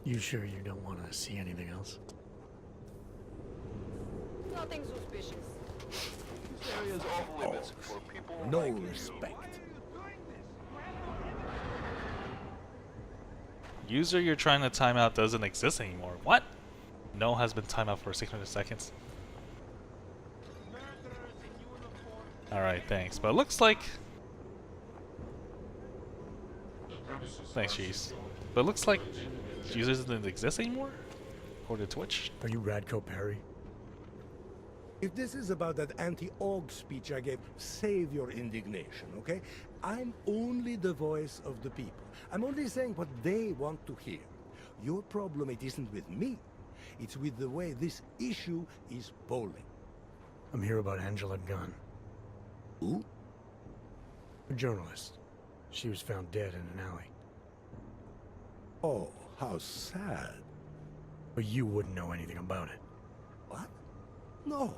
You sure you don't want to see anything else? Nothing suspicious. This area is off limits for people No like you. respect. User you're trying to time out doesn't exist anymore. What? No has been timed out for 600 seconds. Alright, thanks. But it looks like... Thanks, Cheese. But it looks like users doesn't exist anymore? According to Twitch. Are you Radko Perry? If this is about that anti-AUG speech I gave, save your indignation, okay? I'm only the voice of the people. I'm only saying what they want to hear. Your problem, it isn't with me. It's with the way this issue is polling. I'm here about Angela Gunn. Who? A journalist. She was found dead in an alley. Oh, how sad. But you wouldn't know anything about it. What? No.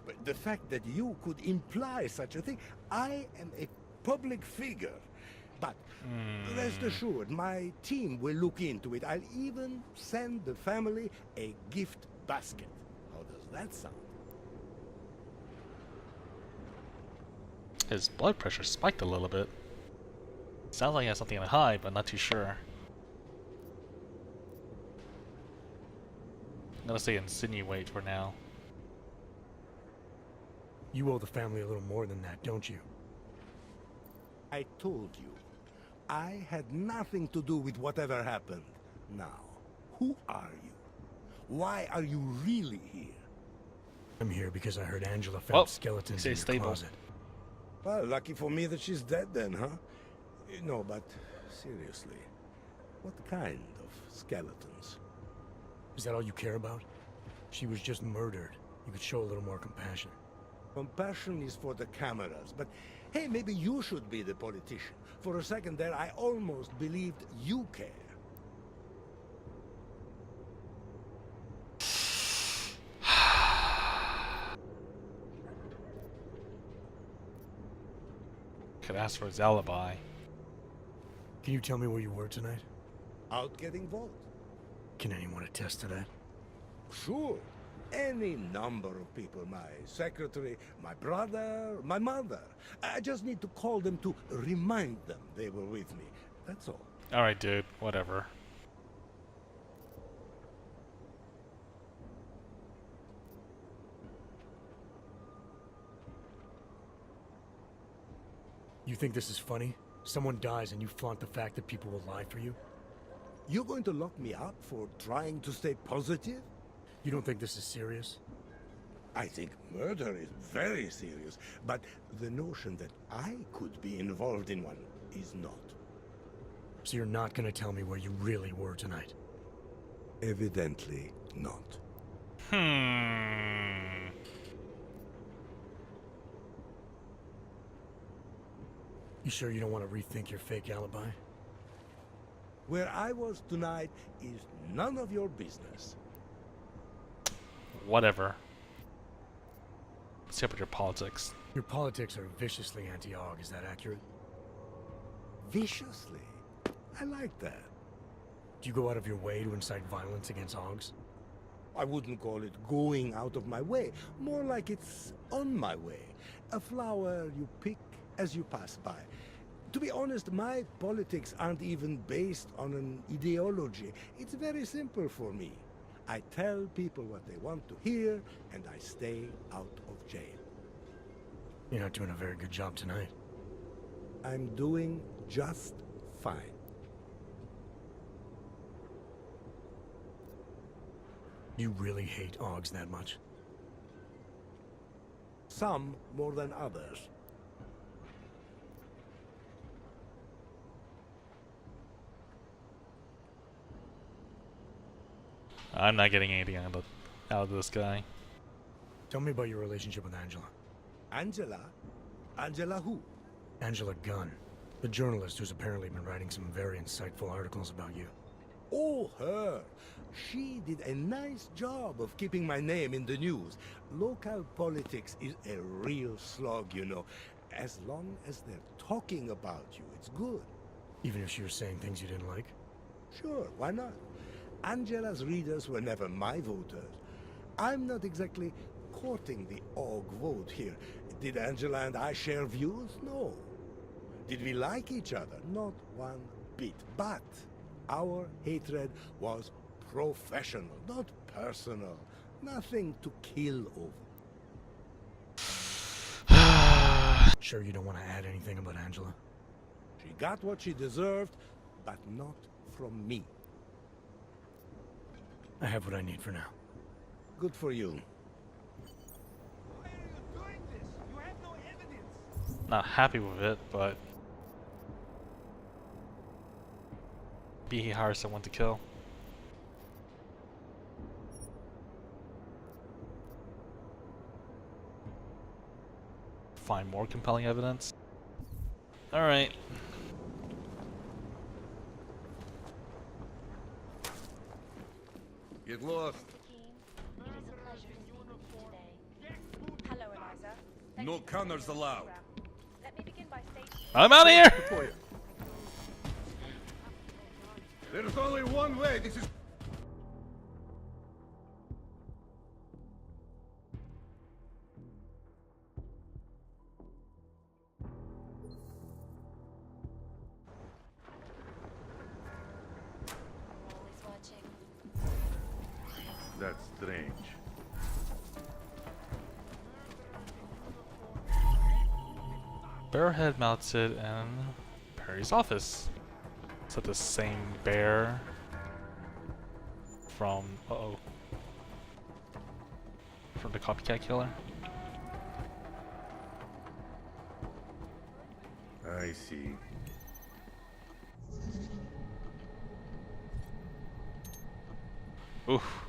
But the fact that you could imply such a thing, I am a public figure. But rest assured, my team will look into it. I'll even send the family a gift basket. How does that sound? His blood pressure spiked a little bit. Sounds like he has something to hide, but not too sure. I'm gonna say insinuate for now. You owe the family a little more than that, don't you? I told you. I had nothing to do with whatever happened. Now, who are you? Why are you really here? I'm here because I heard Angela found skeletons in your closet. Well, lucky for me that she's dead then, huh? No, but seriously, what kind of skeletons? Is that all you care about? She was just murdered. You could show a little more compassion. Compassion is for the cameras, but hey, maybe you should be the politician. For a second there, I almost believed you care. Could ask for his alibi. Can you tell me where you were tonight? Out getting votes. Can anyone attest to that? Sure. Any number of people. My secretary, my brother, my mother. I just need to call them to remind them they were with me. That's all. Alright, dude. Whatever. You think this is funny? Someone dies and you flaunt the fact that people will lie for you? You're going to lock me up for trying to stay positive? You don't think this is serious? I think murder is very serious, but the notion that I could be involved in one is not. So you're not gonna tell me where you really were tonight? Evidently not. You sure you don't want to rethink your fake alibi? Where I was tonight is none of your business. Whatever. Let's up with your politics. Your politics are viciously anti-AUG, is that accurate? Viciously? I like that. Do you go out of your way to incite violence against AUGs? I wouldn't call it going out of my way. More like it's on my way. A flower you pick as you pass by. To be honest, my politics aren't even based on an ideology. It's very simple for me. I tell people what they want to hear, and I stay out of jail. You're not doing a very good job tonight. I'm doing just fine. You really hate AUGs that much? Some more than others. I'm not getting anything out of this guy. Tell me about your relationship with Angela. Angela? Angela who? Angela Gunn, the journalist who's apparently been writing some very insightful articles about you. Oh, her. She did a nice job of keeping my name in the news. Local politics is a real slog, you know. As long as they're talking about you, it's good. Even if she was saying things you didn't like? Sure, why not? Angela's readers were never my voters. I'm not exactly courting the AUG vote here. Did Angela and I share views? No. Did we like each other? Not one bit. But Our hatred was professional, not personal. Nothing to kill over. Sure you don't want to add anything about Angela? She got what she deserved, but not from me. I have what I need for now. Good for you. Not happy with it, but maybe he hires someone to kill. Find more compelling evidence. Alright. Get lost. Hello, Eliza. No counters allowed. Let me begin by stating I'm out of here! There's only one way. This is. always watching. That's strange. Bear head mounted in Perry's office. Is that the same bear from from the copycat killer? I see. Oof.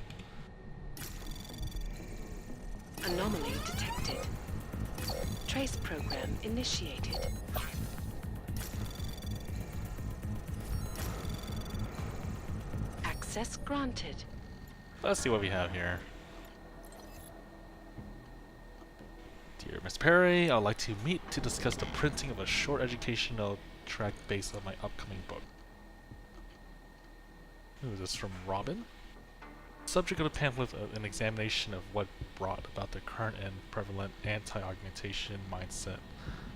Anomaly detected. Trace program initiated. Access granted. Let's see what we have here. Dear Mr. Perry, I would like to meet to discuss the printing of a short educational tract based on my upcoming book. Ooh, is this from Robin? Subject of the pamphlet, an examination of what brought about the current and prevalent anti-augmentation mindset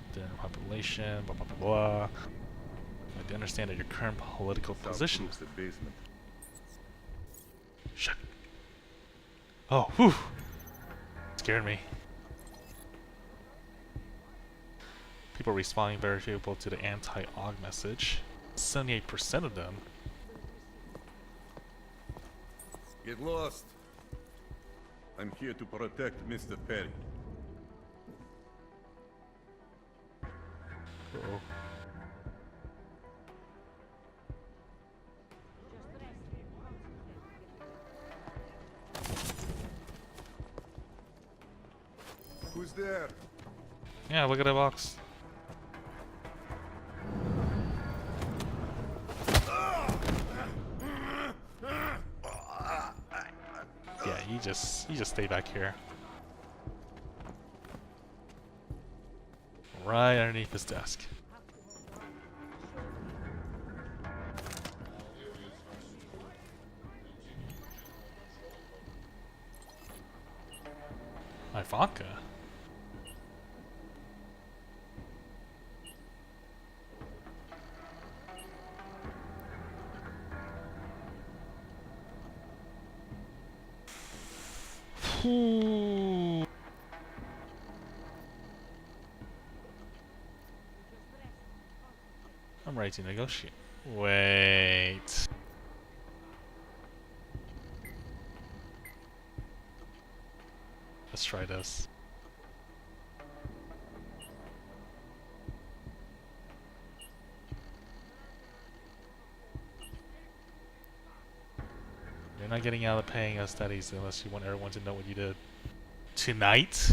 within the population, blah blah blah blah. I'd like to understand that your current political position. The basement. Shut. Oh, whew. Scared me. People responding very favorable to the anti-aug message. 78% of them. Get lost. I'm here to protect Mr. Perry. Uh-oh. Who's there? Yeah, look at that box. Yeah, you just stay back here. Right underneath his desk. Ivanka. Ooh. I'm ready to negotiate. Wait. Let's try this. You're not getting out of paying us studies unless you want everyone to know what you did. Tonight?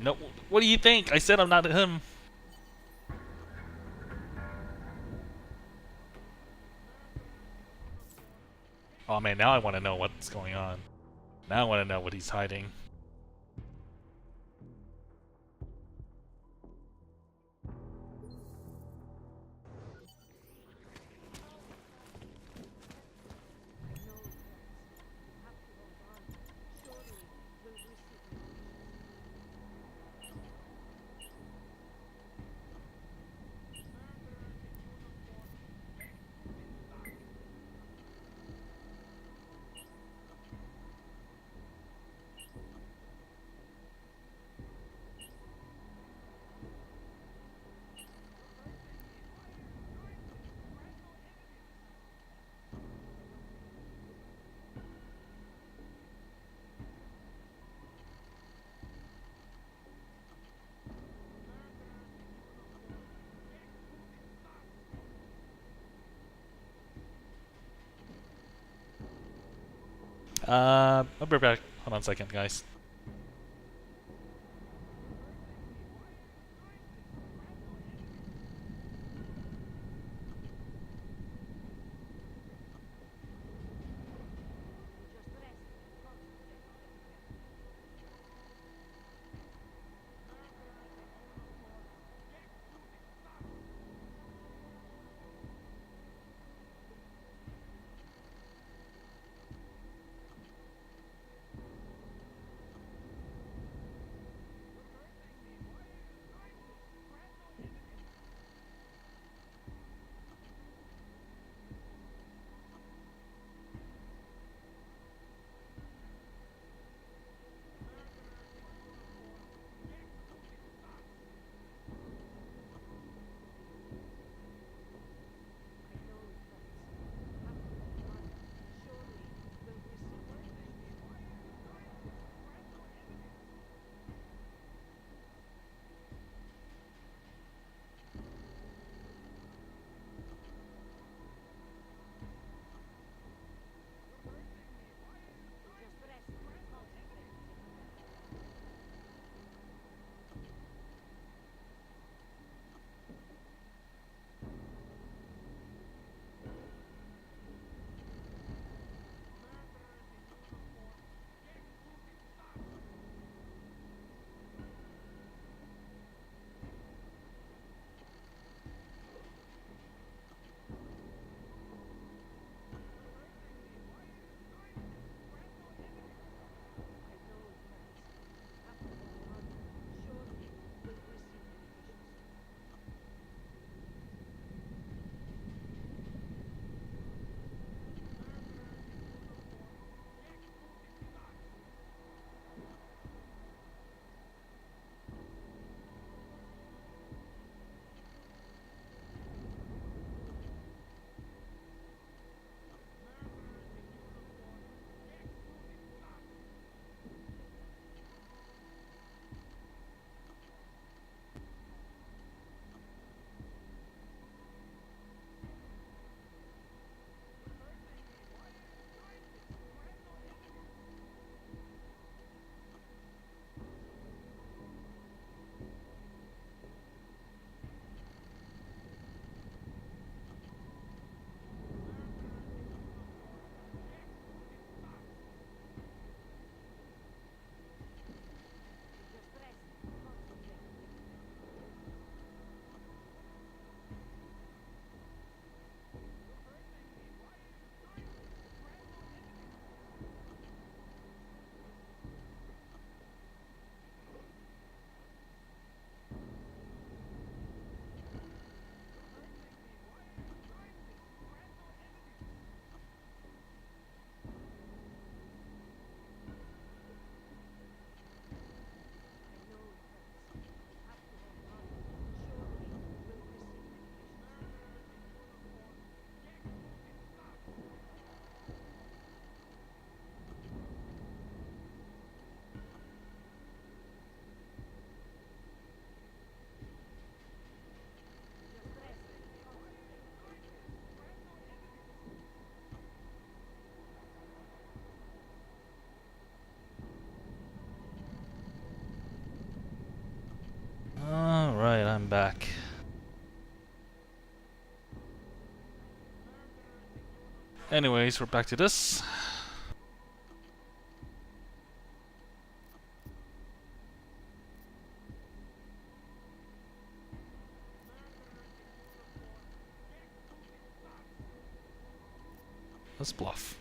No, what do you think? I said I'm not him. Oh man, now I want to know what's going on. Now I want to know what he's hiding. I'll be back. Hold on a second, guys. Alright, I'm back. Anyways, we're back to this. Let's bluff.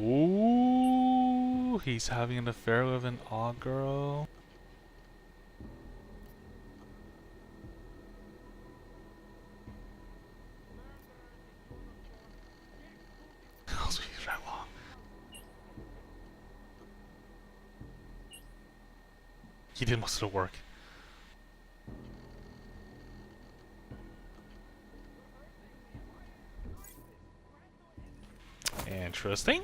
Ooh, he's having an affair with an odd girl. He did most of the work. Interesting.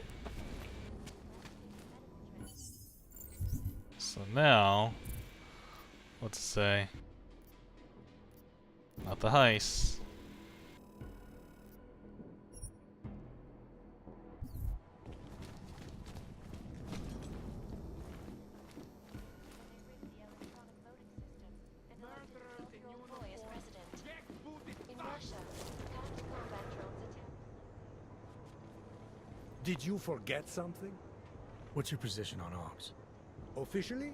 So now, what to say? Not the heist. Did you forget something? What's your position on Ogs? Officially?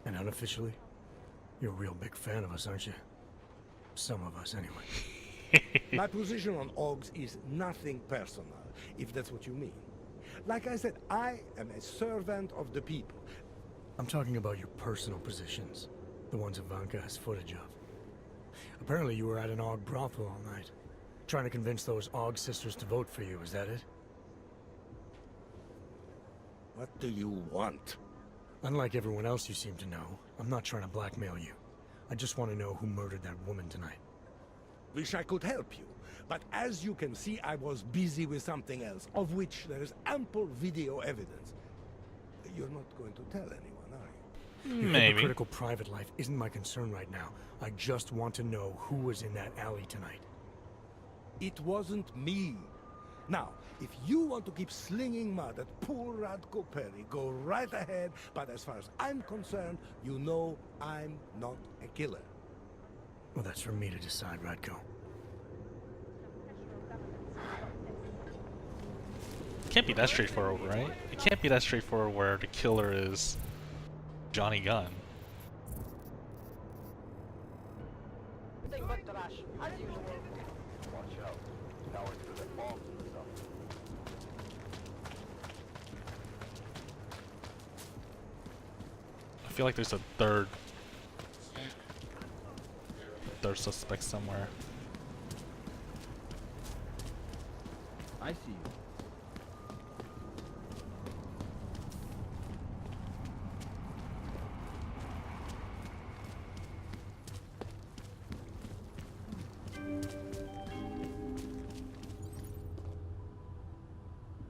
And unofficially? You're a real big fan of us, aren't you? Some of us, anyway. My position on Ogs is nothing personal, if that's what you mean. Like I said, I am a servant of the people. I'm talking about your personal positions. The ones Ivanka has footage of. Apparently you were at an Og brothel all night. Trying to convince those Og sisters to vote for you, is that it? What do you want? Unlike everyone else you seem to know, I'm not trying to blackmail you. I just want to know who murdered that woman tonight. Wish I could help you, but as you can see, I was busy with something else, of which there is ample video evidence. You're not going to tell anyone, are you? Your Maybe. hypocritical private life isn't my concern right now. I just want to know who was in that alley tonight. It wasn't me. Now, if you want to keep slinging mud at poor Radko Perry, go right ahead, but as far as I'm concerned, you know I'm not a killer. Well, that's for me to decide, Radko. It can't be that straightforward, right? It can't be that straightforward where the killer is Johnny Gunn. I feel like there's a third suspect somewhere. I see you.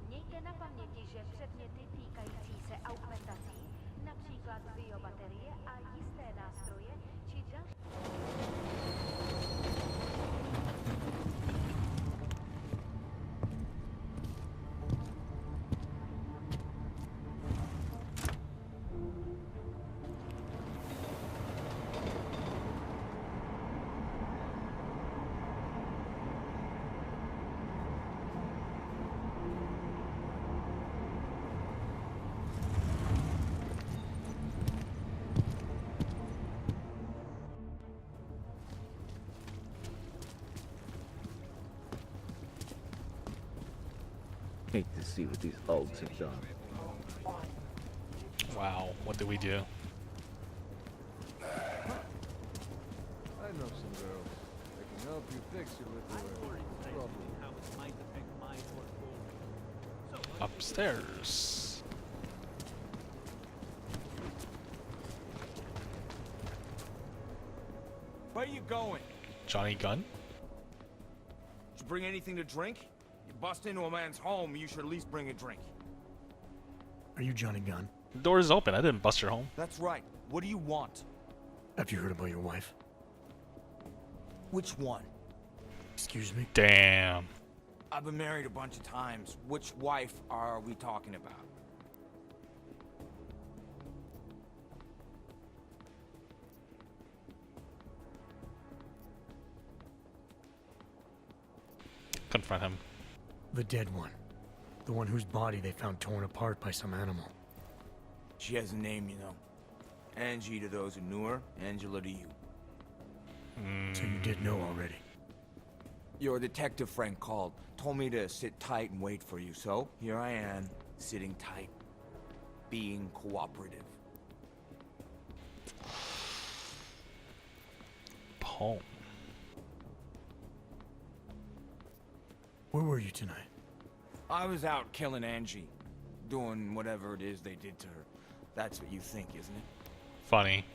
Mějte na paměti, že předměty týkající se augmentací, například biobaterie a jisté nástroje, či další. Hate to see what these Ogs have done. Wow, what did we do? I know some girls that can help you fix your little problem. Upstairs. Where you going? Johnny Gunn? Did you bring anything to drink? You bust into a man's home, you should at least bring a drink. Are you Johnny Gunn? The door is open. I didn't bust your home. That's right. What do you want? Have you heard about your wife? Which one? Excuse me? Damn. I've been married a bunch of times. Which wife are we talking about? Confront him. The dead one. The one whose body they found torn apart by some animal. She has a name, you know. Angie to those who knew her, Angela to you. So you did know already? Your detective friend called, told me to sit tight and wait for you, so here I am, sitting tight, being cooperative. Poem. Where were you tonight? I was out killing Angie, doing whatever it is they did to her. That's what you think, isn't it? Funny.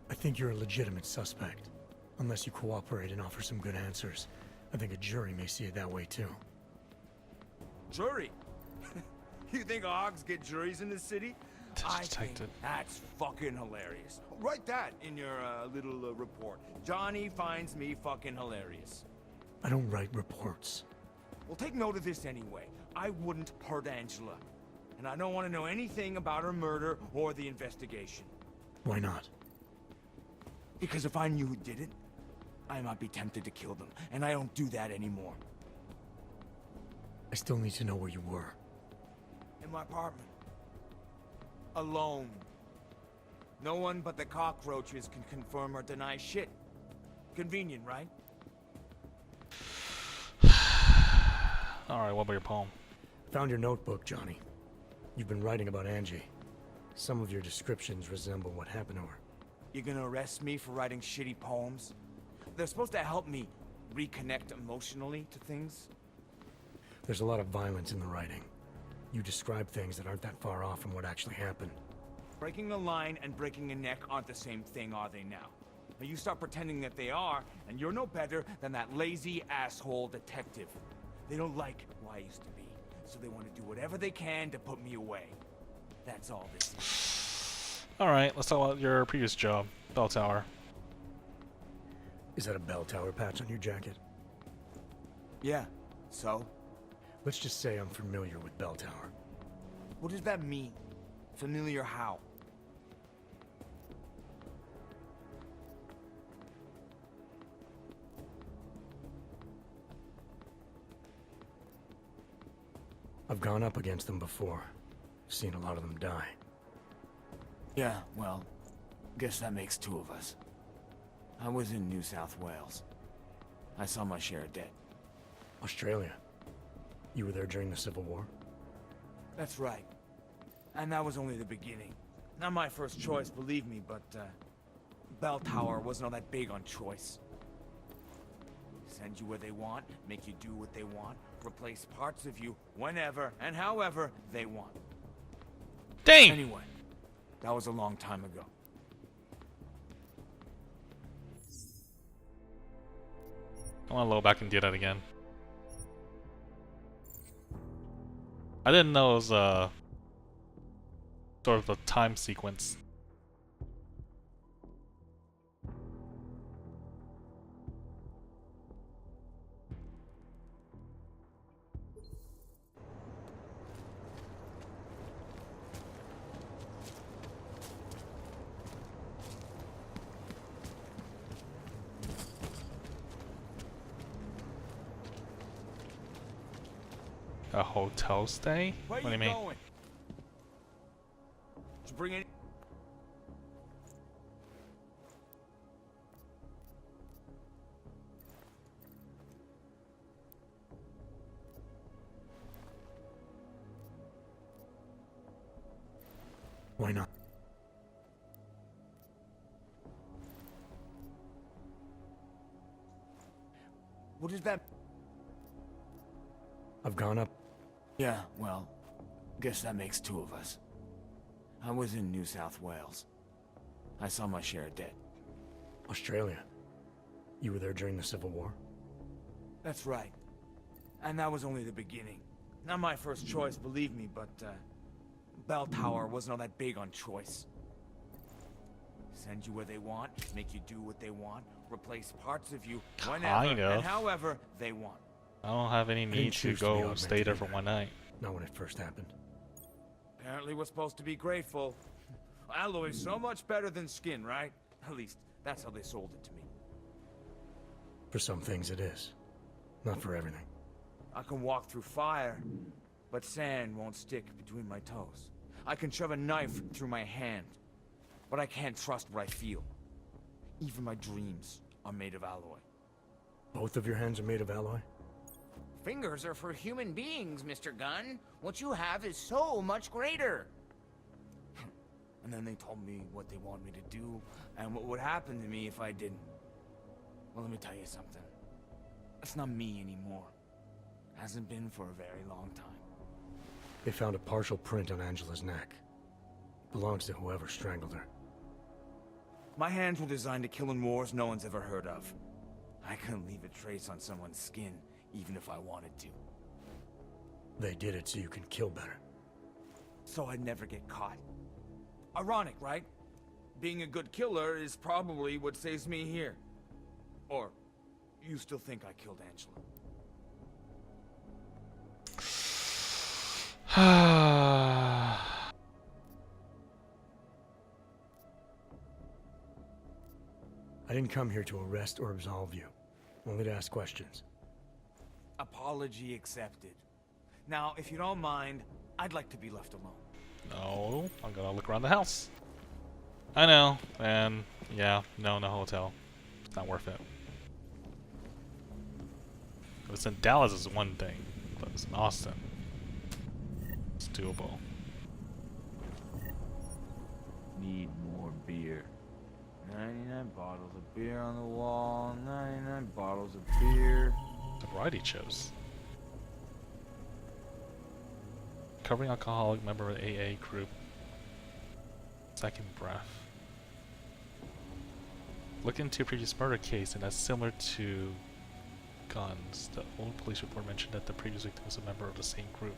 I think you're a legitimate suspect. Unless you cooperate and offer some good answers. I think a jury may see it that way too. Jury? You think hogs get juries in this city? I think that's fucking hilarious. Write that in your little report. Johnny finds me fucking hilarious. I don't write reports. Well, take note of this anyway. I wouldn't hurt Angela. And I don't want to know anything about her murder or the investigation. Why not? Because if I knew who did it, I might be tempted to kill them. And I don't do that anymore. I still need to know where you were. In my apartment. Alone. No one but the cockroaches can confirm or deny shit. Convenient, right? Alright, what about your poem? Found your notebook, Johnny. You've been writing about Angie. Some of your descriptions resemble what happened to her. You gonna arrest me for writing shitty poems? They're supposed to help me reconnect emotionally to things. There's a lot of violence in the writing. You describe things that aren't that far off from what actually happened. Breaking a line and breaking a neck aren't the same thing, are they now? Now you start pretending that they are, and you're no better than that lazy asshole detective. They don't like who I used to be, so they want to do whatever they can to put me away. That's all this is. Alright, let's talk about your previous job, Bell Tower. Is that a bell tower patch on your jacket? Yeah, so? Let's just say I'm familiar with Bell Tower. What does that mean? Familiar how? I've gone up against them before. Seen a lot of them die. Yeah, well, guess that makes two of us. I was in New South Wales. I saw my share of dead. Australia. You were there during the Civil War? That's right. And that was only the beginning. Not my first choice, believe me, but, Bell Tower wasn't all that big on choice. Send you where they want, make you do what they want, replace parts of you whenever and however they want. Dang! Anyway, that was a long time ago. I want to go back and do that again. I didn't know it was sort of a time sequence. A hotel stay? Where What do you mean? Going? Did you bring any? Why not? What is that? I've gone up. Yeah, well, guess that makes two of us. I was in New South Wales. I saw my share of dead. Australia. You were there during the Civil War? That's right. And that was only the beginning. Not my first choice, believe me, but, Bell Tower wasn't all that big on choice. Send you where they want, make you do what they want, replace parts of you whenever and however they want. I don't have any need to go stay there for one night. Not when it first happened. Apparently we're supposed to be grateful. Alloy's so much better than skin, right? At least, that's how they sold it to me. For some things it is. Not for everything. I can walk through fire, but sand won't stick between my toes. I can shove a knife through my hand, but I can't trust what I feel. Even my dreams are made of alloy. Both of your hands are made of alloy? Fingers are for human beings, Mr. Gunn. What you have is so much greater. And then they told me what they want me to do, and what would happen to me if I didn't. Well, let me tell you something. That's not me anymore. Hasn't been for a very long time. They found a partial print on Angela's neck. Belongs to whoever strangled her. My hands were designed to kill in wars no one's ever heard of. I couldn't leave a trace on someone's skin, even if I wanted to. They did it so you can kill better. So I'd never get caught. Ironic, right? Being a good killer is probably what saves me here. Or, you still think I killed Angela? I didn't come here to arrest or absolve you. Only to ask questions. Apology accepted. Now, if you don't mind, I'd like to be left alone. No, I'm gonna look around the house. I know, and yeah, no, no hotel. It's not worth it. If it's in Dallas is one thing, but it's in Austin. It's doable. Need more beer. 99 bottles of beer on the wall, 99 bottles of beer. The variety shows. Recovering alcoholic member of the AA group. Second breath. Look into a previous murder case, and that's similar to guns. The old police report mentioned that the previous victim was a member of the same group.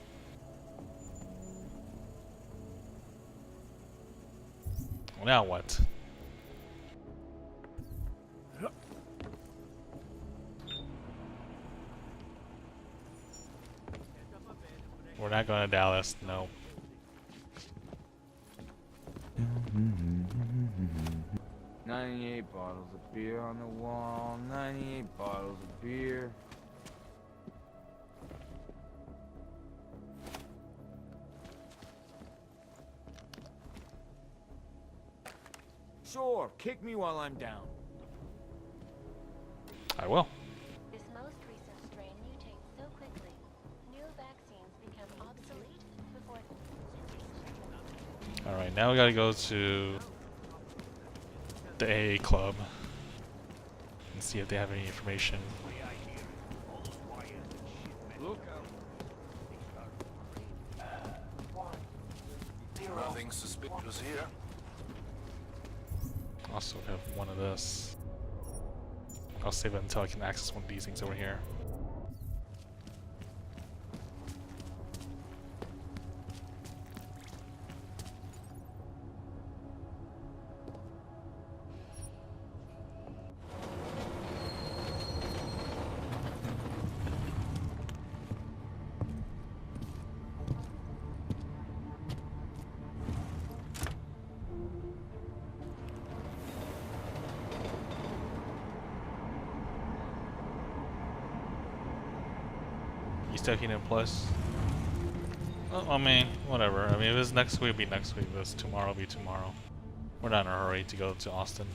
Well, now what? We're not going to Dallas, no. 98 bottles of beer on the wall, 98 bottles of beer. Sure, kick me while I'm down. I will. This most recent strain mutates so quickly. New vaccines become obsolete before... Alright, now we gotta go to the AA club and see if they have any information. Nothing suspicious here. Also have one of this. I'll save it until I can access one of these things over here. Taking in plus. Well, I mean, whatever. I mean, if it's next week, it'll be next week. If it's tomorrow, it'll be tomorrow. We're not in a hurry to go to Austin.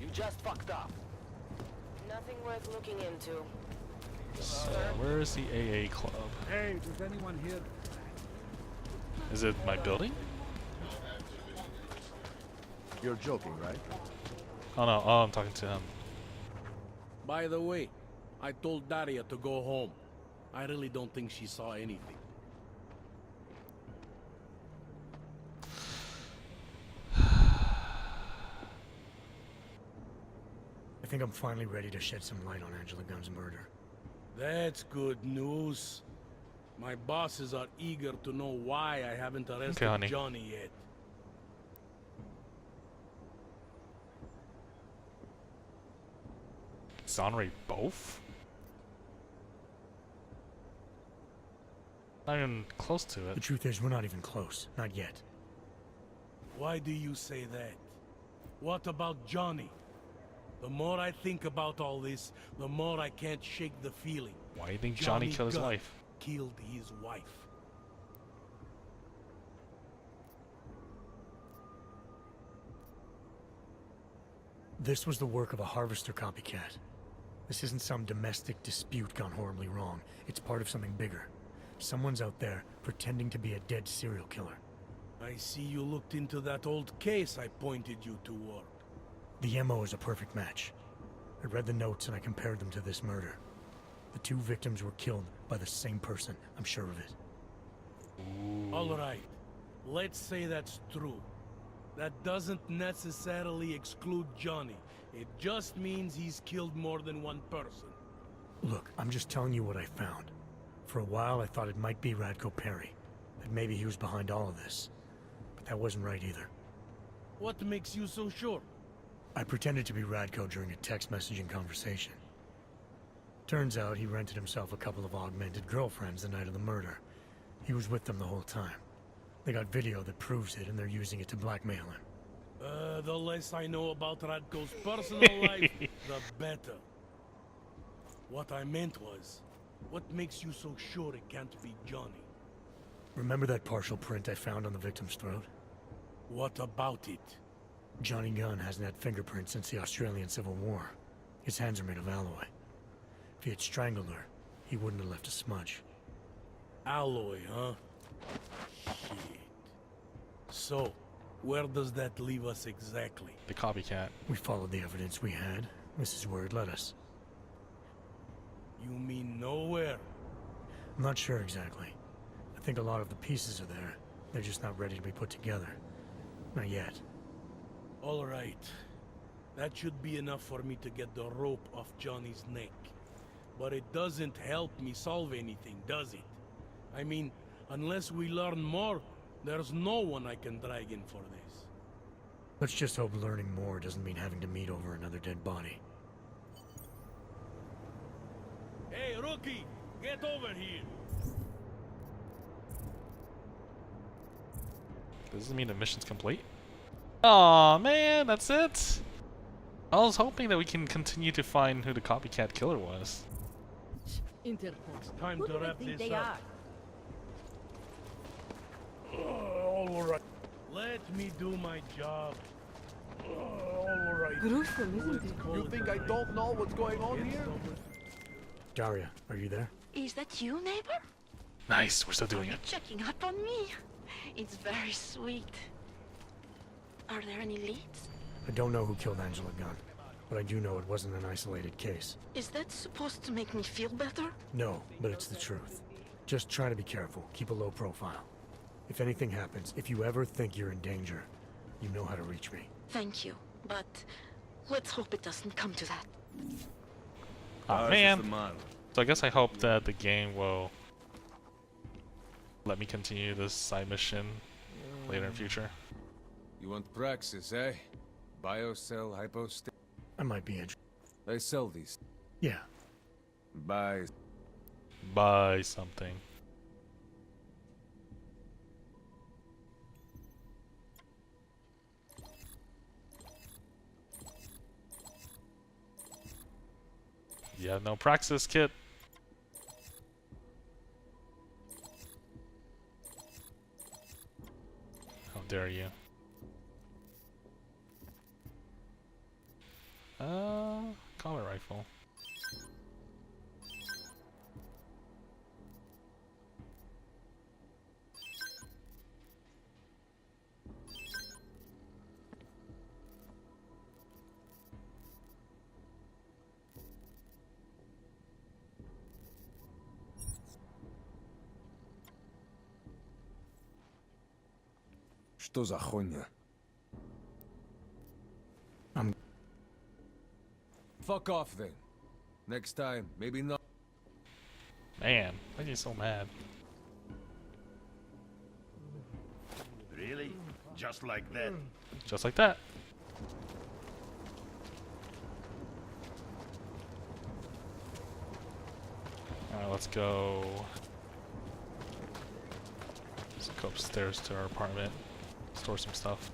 You just fucked up. Nothing worth looking into. So, where is the AA club? Hey, does anyone here? Is it my building? You're joking, right? Oh no, oh, I'm talking to him. By the way, I told Daria to go home. I really don't think she saw anything. I think I'm finally ready to shed some light on Angela Gunn's murder. That's good news. My bosses are eager to know why I haven't arrested Johnny yet. Exonerate both? Not even close to it. The truth is, we're not even close. Not yet. Why do you say that? What about Johnny? The more I think about all this, the more I can't shake the feeling. Why do you think Johnny killed his wife? Killed his wife. This was the work of a harvester copycat. This isn't some domestic dispute gone horribly wrong. It's part of something bigger. Someone's out there pretending to be a dead serial killer. I see you looked into that old case I pointed you toward. The MO is a perfect match. I read the notes and I compared them to this murder. The two victims were killed by the same person, I'm sure of it. All right. Let's say that's true. That doesn't necessarily exclude Johnny. It just means he's killed more than one person. Look, I'm just telling you what I found. For a while, I thought it might be Radko Perry. That maybe he was behind all of this. But that wasn't right either. What makes you so sure? I pretended to be Radko during a text messaging conversation. Turns out he rented himself a couple of augmented girlfriends the night of the murder. He was with them the whole time. They got video that proves it, and they're using it to blackmail him. The less I know about Radko's personal life, the better. What I meant was, what makes you so sure it can't be Johnny? Remember that partial print I found on the victim's throat? What about it? Johnny Gunn hasn't had fingerprints since the Australian Civil War. His hands are made of alloy. If he had strangled her, he wouldn't have left a smudge. Alloy, huh? Shit. So, where does that leave us exactly? The copycat. We followed the evidence we had. This is where it led us. You mean nowhere? I'm not sure exactly. I think a lot of the pieces are there. They're just not ready to be put together. Not yet. All right. That should be enough for me to get the rope off Johnny's neck. But it doesn't help me solve anything, does it? I mean, unless we learn more, there's no one I can drag in for this. Let's just hope learning more doesn't mean having to meet over another dead body. Hey, rookie! Get over here! Does this mean the mission's complete? Aw, man, that's it? I was hoping that we can continue to find who the copycat killer was. Interpol. Time Who to do they wrap think this they up. All right. Let me do my job. All right. Gruesome, isn't it? You think I don't know what's going on here? Daria, are you there? Is that you, neighbor? Nice, we're still doing it. Checking up on me. It's very sweet. Are there any leads? I don't know who killed Angela Gunn, but I do know it wasn't an isolated case. Is that supposed to make me feel better? No, but it's the truth. Just try to be careful. Keep a low profile. If anything happens, if you ever think you're in danger, you know how to reach me. Thank you, but let's hope it doesn't come to that. Oh man. So I guess I hope that the game will let me continue this side mission later in future. You want Praxis, eh? Biocell hypostat. I might be interested. They sell these. Yeah. Buy. Buy something. You have no Praxis kit. How dare you? Combat rifle. Что за хуйня? Fuck off then. Next time, maybe not. Man, why are you so mad? Really? Just like that? Just like that. Alright, let's go. Let's go upstairs to our apartment. Store some stuff.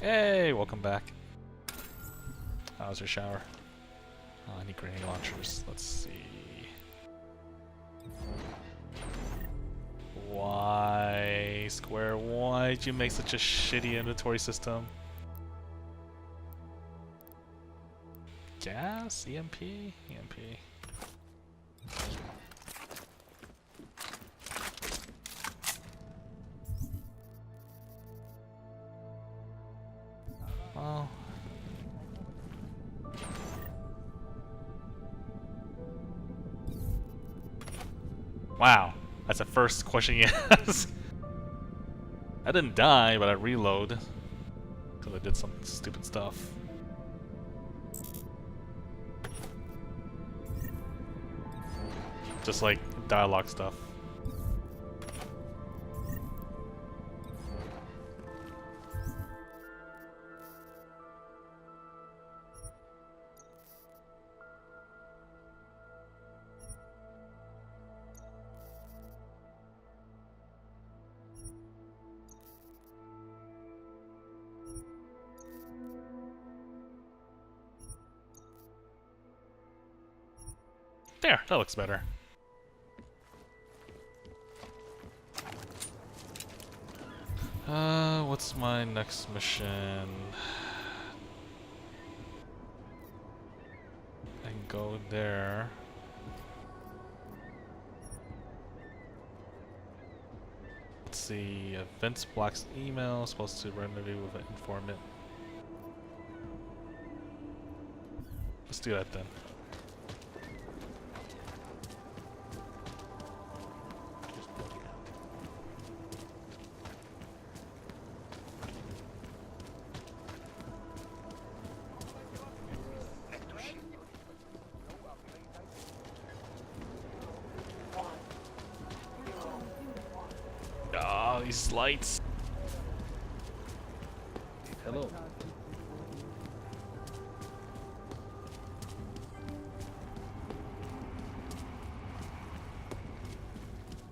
Hey, welcome back. How was your shower? Oh, I need grenade launchers. Let's see. Why, Square? Why'd you make such a shitty inventory system? Gas? EMP? EMP. Well. Wow, that's the first question you ask. I didn't die, but I reload. Because I did some stupid stuff. Just like dialogue stuff. There, that looks better. What's my next mission? I can go there. Let's see, Vince Black's email, supposed to rendezvous with an informant. Let's do that then. These lights. Hello.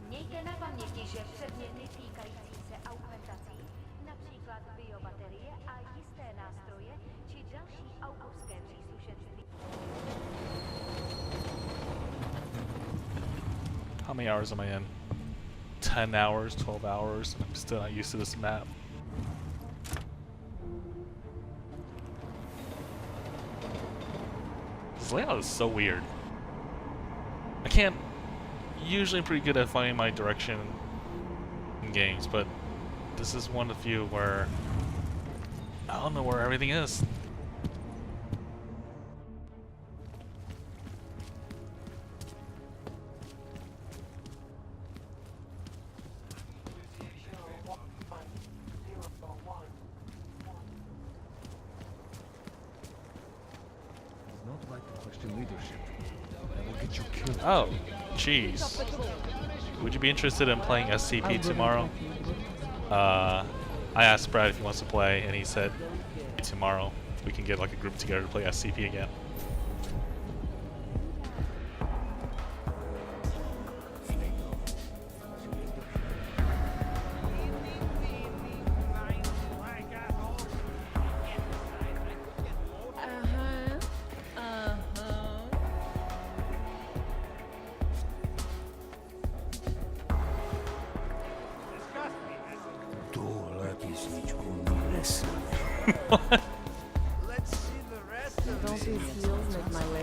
Mějte na paměti, že předměty týkající se augmentací, například biobaterie a jisté nástroje, či další autorské příslušenství. How many hours am I in? 10 hours, 12 hours. I'm still not used to this map. This layout is so weird. I can't. Usually I'm pretty good at finding my direction in games, but this is one of the few where I don't know where everything is. Oh, jeez. Would you be interested in playing SCP tomorrow? I asked Brad if he wants to play, and he said tomorrow we can get like a group together to play SCP again.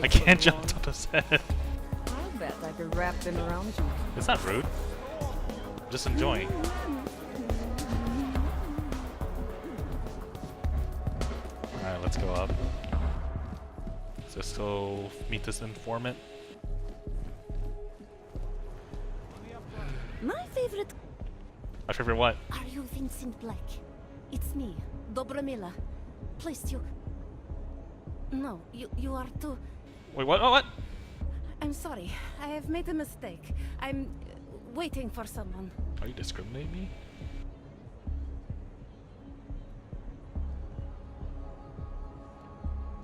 I can't jump on top of his head. I bet I could wrap them around you. It's not rude. Just enjoying. Alright, let's go up. Let's go meet this informant. My favorite. My favorite what? Are you Vincent Black? It's me, Dobramila. Placed you. No, you are too. Wait, what? What? I'm sorry. I have made a mistake. I'm waiting for someone. Are you discriminating me?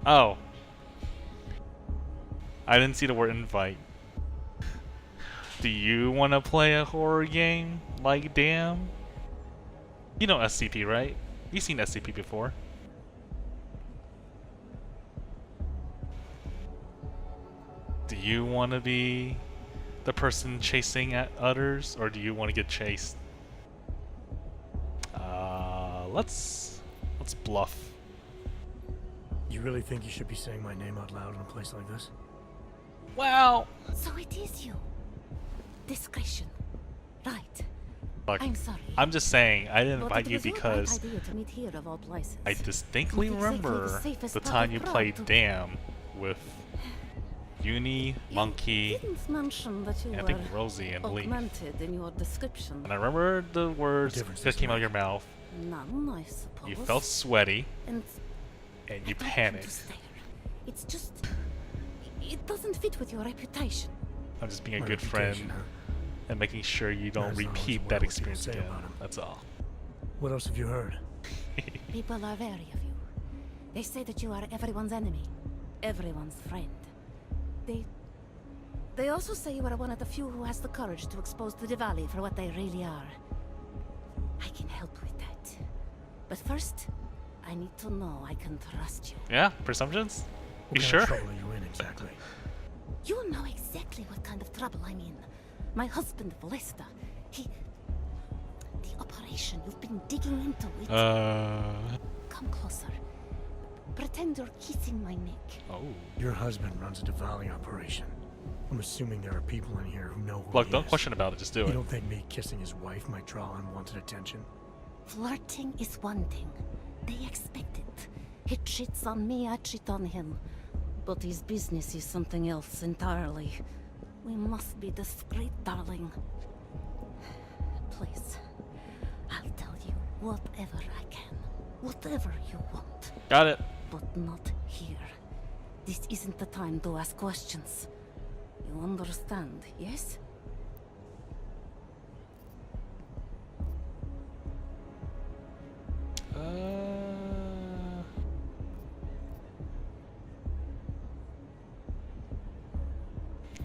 Oh. I didn't see the word invite. Do you want to play a horror game like Damn? You know SCP, right? You've seen SCP before. Do you want to be the person chasing at others, or do you want to get chased? Let's bluff. You really think you should be saying my name out loud in a place like this? Well, So it is you. Discretion. Right. look, I'm sorry. I'm just saying I didn't But invite it you was your because right idea to meet here of all places. I distinctly Not exactly the remember safest the part time of you Prague played to- Damn with Uni, Monkey, Didn't mention that you and I were think Rosie and Lee. augmented in your description. And I remember the words difference that does it came out of make? your mouth. None, I suppose. You felt sweaty, And and I you don't want to panicked. stare. It's just... It doesn't fit with your reputation. I'm just being a My good friend reputation, huh? and making sure you don't Might as well always repeat aware that what people experience say again. about him. That's all. What else have you heard? People are wary of you. They say that you are everyone's enemy. Everyone's friend. They also say you are one of the few who has the courage to expose the Diwali for what they really are. I can help with that. But first, I need to know I can trust you. Yeah, presumptions? What You kind sure? of trouble are you in exactly? You know exactly what kind of trouble I'm in. My husband, Lester, he... The operation you've been digging into, it... Come closer. Pretend you're kissing my neck. Oh. Your husband runs a Diwali operation. I'm assuming there are people in here who know who Look, he don't is. question about it, just do You it. don't think me kissing his wife might draw unwanted attention? Flirting is one thing. They expect it. He cheats on me, I cheat on him. But his business is something else entirely. We must be discreet, darling. Please, I'll tell you whatever I can. Whatever you want. Got it. But not here. This isn't the time to ask questions. You understand, yes?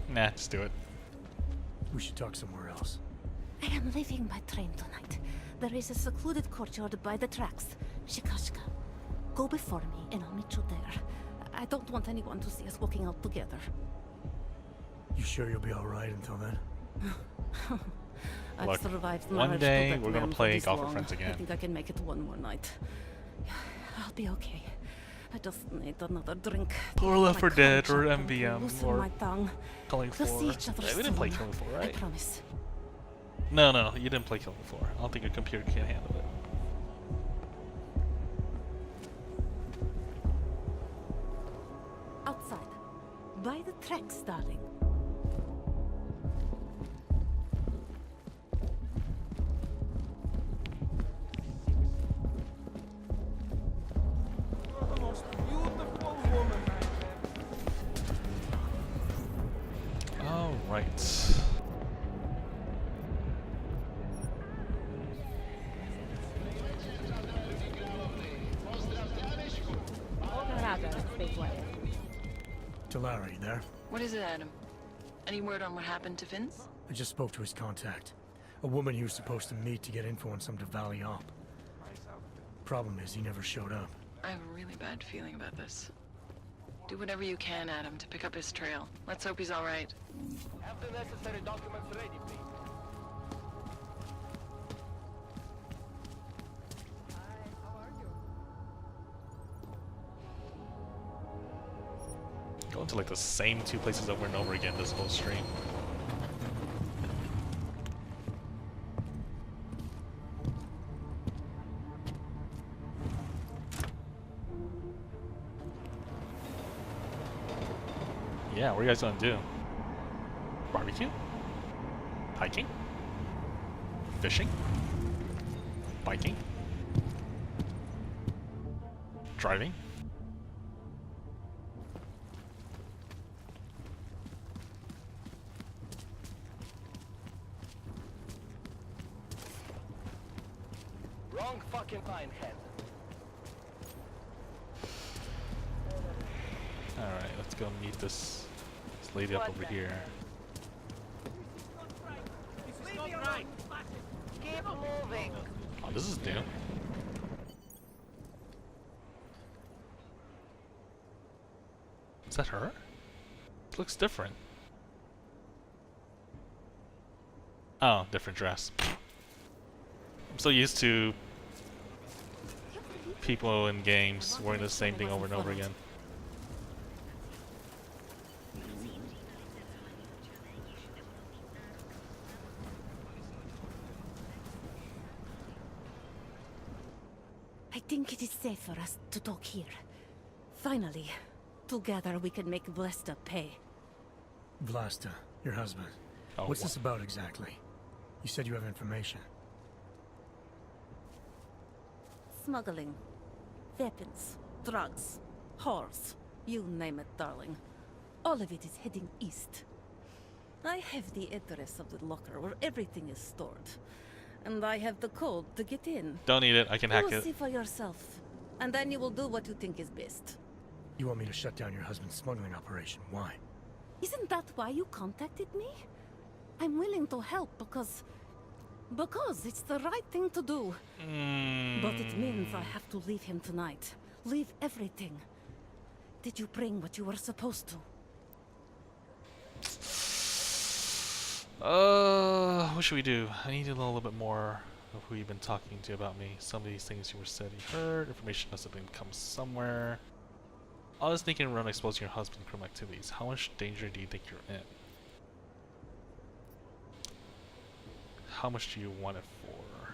Nah, just do it. We should talk somewhere else. I am leaving by train tonight. There is a secluded courtyard by the tracks. Shikashka. Go before me and I'll meet you there. I don't want anyone to see us walking out together. You sure you'll be alright until then? I've Look, survived one marriage day to that we're gonna man for play this Golf with long. Friends again. I think I can make it one more night. I'll be okay. I just need another drink. Or Left 4 My Dead or conscience will MVM loosen or my tongue. Killing We'll Floor. see each other Yeah, we didn't play soon. Killing Floor, I right? promise. No, you didn't play Killing Floor. I don't think your computer can handle it. Outside. By the tracks, darling. The most beautiful woman All right. Larry, there? What is it, Adam? Any word on what happened to Vince? I just spoke to his contact. A woman he was supposed to meet to get info on some Diwali op. Problem is, he never showed up. I have a really bad feeling about this. Do whatever you can, Adam, to pick up his trail. Let's hope he's all right. Have the necessary documents ready, please. Going to like the same two places over and over again this whole stream. Yeah, what are you guys gonna do? Barbecue? Hiking? Fishing? Biking? Driving? Wrong fucking line, head. Alright, let's go meet this lady up over here. Keep moving. Oh, this is new. Is that her? Looks different. Oh, different dress. I'm so used to people in games wearing the same thing over and over again. I think it is safe for us to talk here. Finally, together we can make Vlasta pay. Vlasta, your husband. Oh, What's this about exactly? You said you have information. Smuggling. Weapons. Drugs. Whores. You name it, darling. All of it is heading east. I have the address of the locker where everything is stored. And I have the code to get in. Don't need it, I can hack You will it. see for yourself. And then you will do what you think is best. You want me to shut down your husband's smuggling operation? Why? Isn't that why you contacted me? I'm willing to help because it's the right thing to do. But it means I have to leave him tonight. Leave everything. Did you bring what you were supposed to? What should we do? I need to know a little bit more of who you've been talking to about me. Some of these things you were said you heard. Information must have been come somewhere. All this thinking around exposing your husband's criminal activities. How much danger do you think you're in? How much do you want it for?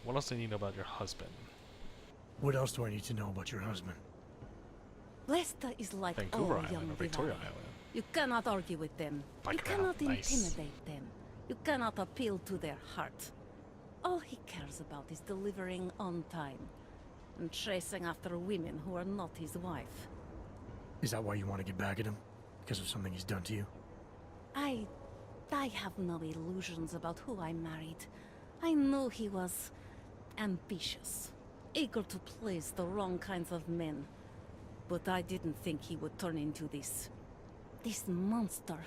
What else do you need to know about your husband? What else do I need to know about your husband? Lester is like Vancouver all Island young or Victoria Vivara. Island. You cannot argue with them. You cannot Nice. intimidate them. You cannot appeal to their heart. All he cares about is delivering on time and chasing after women who are not his wife. Is that why you want to get back at him? Because of something he's done to you? I have no illusions about who I married. I knew he was ambitious, eager to please the wrong kinds of men. But I didn't think he would turn into this monster.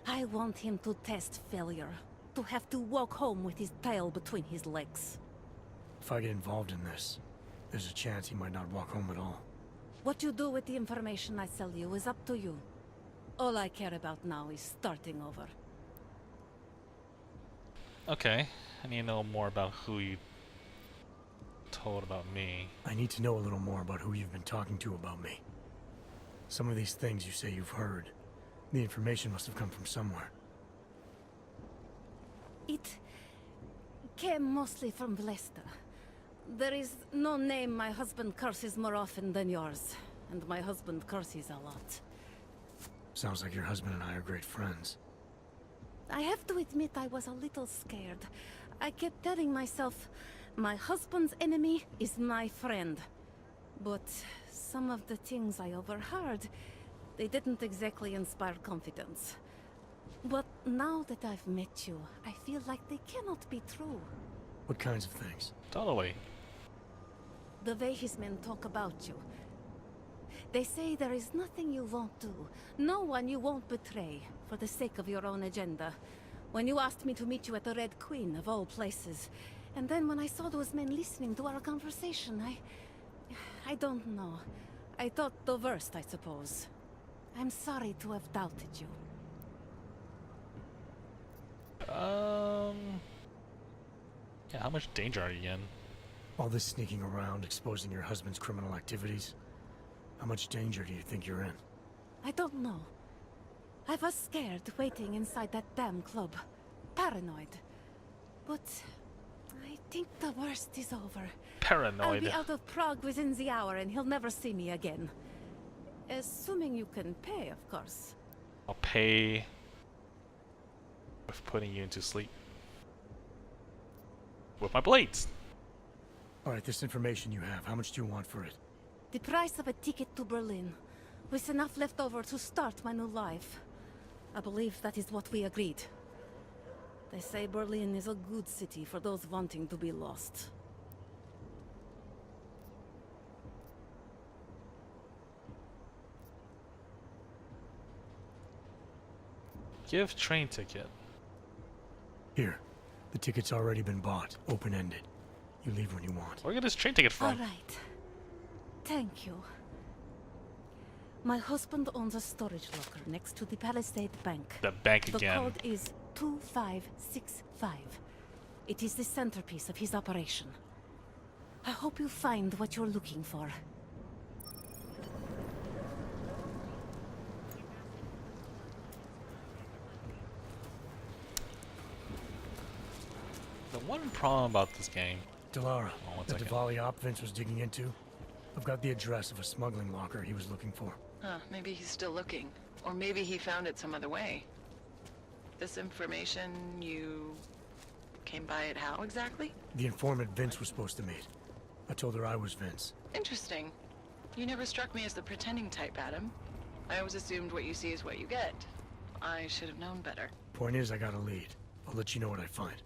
I want him to test failure, to have to walk home with his tail between his legs. If I get involved in this, there's a chance he might not walk home at all. What you do with the information I sell you is up to you. All I care about now is starting over. Okay, I need to know more about who you told about me. I need to know a little more about who you've been talking to about me. Some of these things you say you've heard, the information must have come from somewhere. It came mostly from Vlasta. There is no name my husband curses more often than yours, and my husband curses a lot. Sounds like your husband and I are great friends. I have to admit I was a little scared. I kept telling myself, my husband's enemy is my friend. But some of the things I overheard, they didn't exactly inspire confidence. But now that I've met you, I feel like they cannot be true. What kinds of things? Totally. The way his men talk about you. They say there is nothing you won't do, no one you won't betray, for the sake of your own agenda. When you asked me to meet you at the Red Queen, of all places, and then when I saw those men listening to our conversation, I don't know. I thought the worst, I suppose. I'm sorry to have doubted you. Yeah, how much danger are you in? All this sneaking around, exposing your husband's criminal activities. How much danger do you think you're in? I don't know. I was scared waiting inside that damn club. Paranoid. But I think the worst is over. Paranoid. I'll be out of Prague within the hour and he'll never see me again. Assuming you can pay, of course. I'll pay with putting you into sleep. With my blades. Alright, this information you have, how much do you want for it? The price of a ticket to Berlin, with enough left over to start my new life. I believe that is what we agreed. They say Berlin is a good city for those wanting to be lost. Give train ticket. Here. The ticket's already been bought, open-ended. You leave when you want. Where get this train ticket from? All right. Thank you. My husband owns a storage locker next to the Palisade Bank. The bank again. The code is 2565. It is the centerpiece of his operation. I hope you find what you're looking for. The one problem about this game... Delara, one the second. Diwali op Vince was digging into. I've got the address of a smuggling locker he was looking for. Huh, maybe he's still looking. Or maybe he found it some other way. This information, you came by it how exactly? The informant Vince was supposed to meet. I told her I was Vince. Interesting. You never struck me as the pretending type, Adam. I always assumed what you see is what you get. I should have known better. Point is, I got a lead. I'll let you know what I find.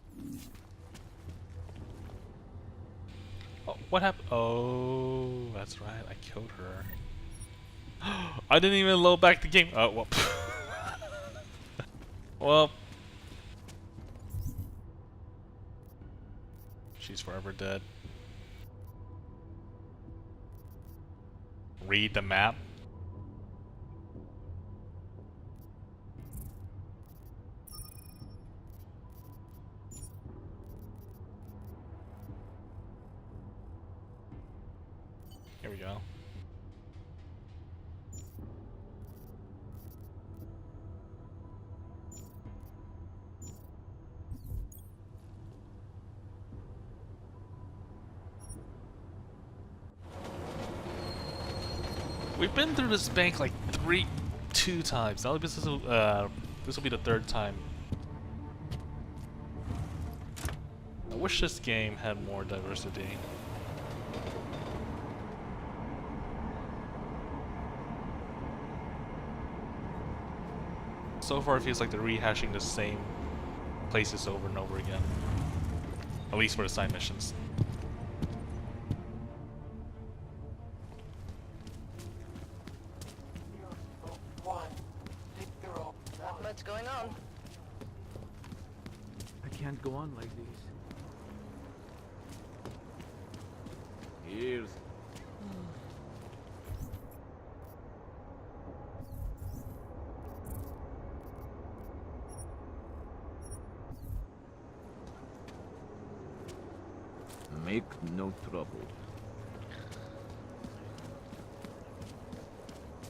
Oh, what happened? Oh, that's right. I killed her. I didn't even load back the game. Oh, well. Well. She's forever dead. Read the map. Here we go. We've been through this bank like two times. Now this will be the third time. I wish this game had more diversity. So far it feels like they're rehashing the same places over and over again. At least for the side missions. Not much going on. I can't go on like this. Here's... Make no trouble.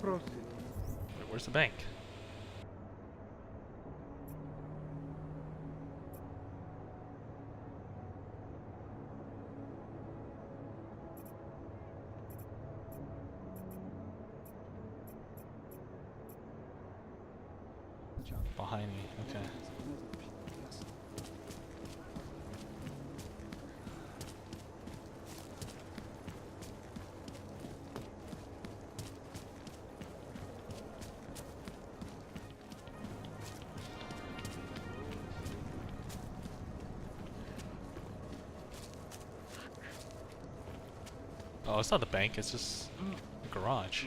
Proceed. Where's the bank? Behind me, okay. Oh, it's not the bank, it's just a garage.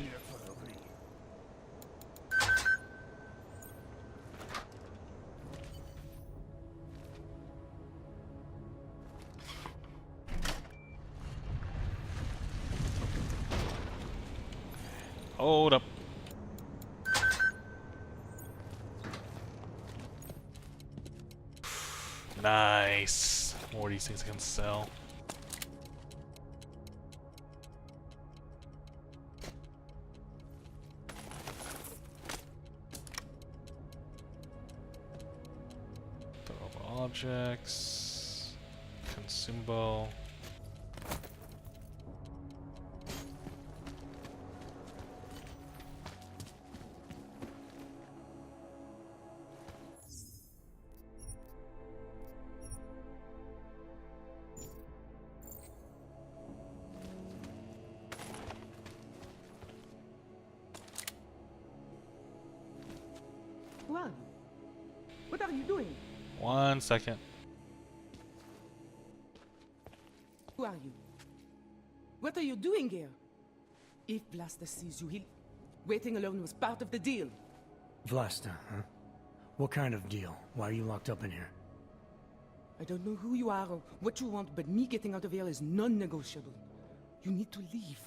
Hold up. Nice. More of these things I can sell. Throw objects. Consumable. Well, what are you doing? 1 second. Who are you? What are you doing here? If Blaster sees you, he'll... Waiting alone was part of the deal. Vlasta, huh? What kind of deal? Why are you locked up in here? I don't know who you are or what you want, but me getting out of here is non-negotiable. You need to leave.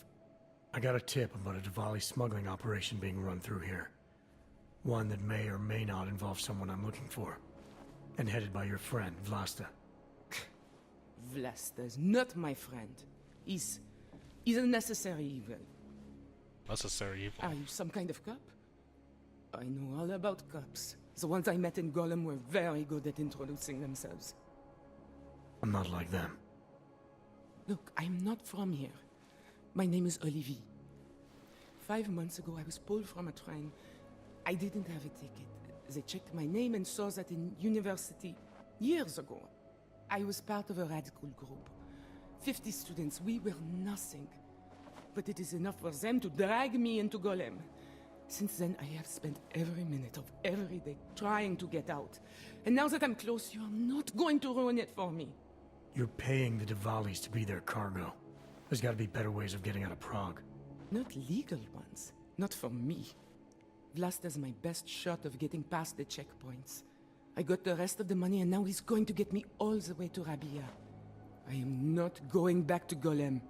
I got a tip about a Diwali smuggling operation being run through here. One that may or may not involve someone I'm looking for. And headed by your friend, Vlasta. Vlasta's not my friend. He's a necessary evil. Necessary evil. Are you some kind of cop? I know all about cops. The ones I met in Golem were very good at introducing themselves. I'm not like them. Look, I'm not from here. My name is Olivier. 5 months ago, I was pulled from a train. I didn't have a ticket. They checked my name and saw that in university years ago. I was part of a radical group. 50 students, we were nothing. But it is enough for them to drag me into Golem. Since then, I have spent every minute of every day trying to get out. And now that I'm close, you are not going to ruin it for me. You're paying the Diwalis to be their cargo. There's gotta be better ways of getting out of Prague. Not legal ones. Not for me. Vlasta's my best shot of getting past the checkpoints. I got the rest of the money and now he's going to get me all the way to Rabia. I am not going back to Golem.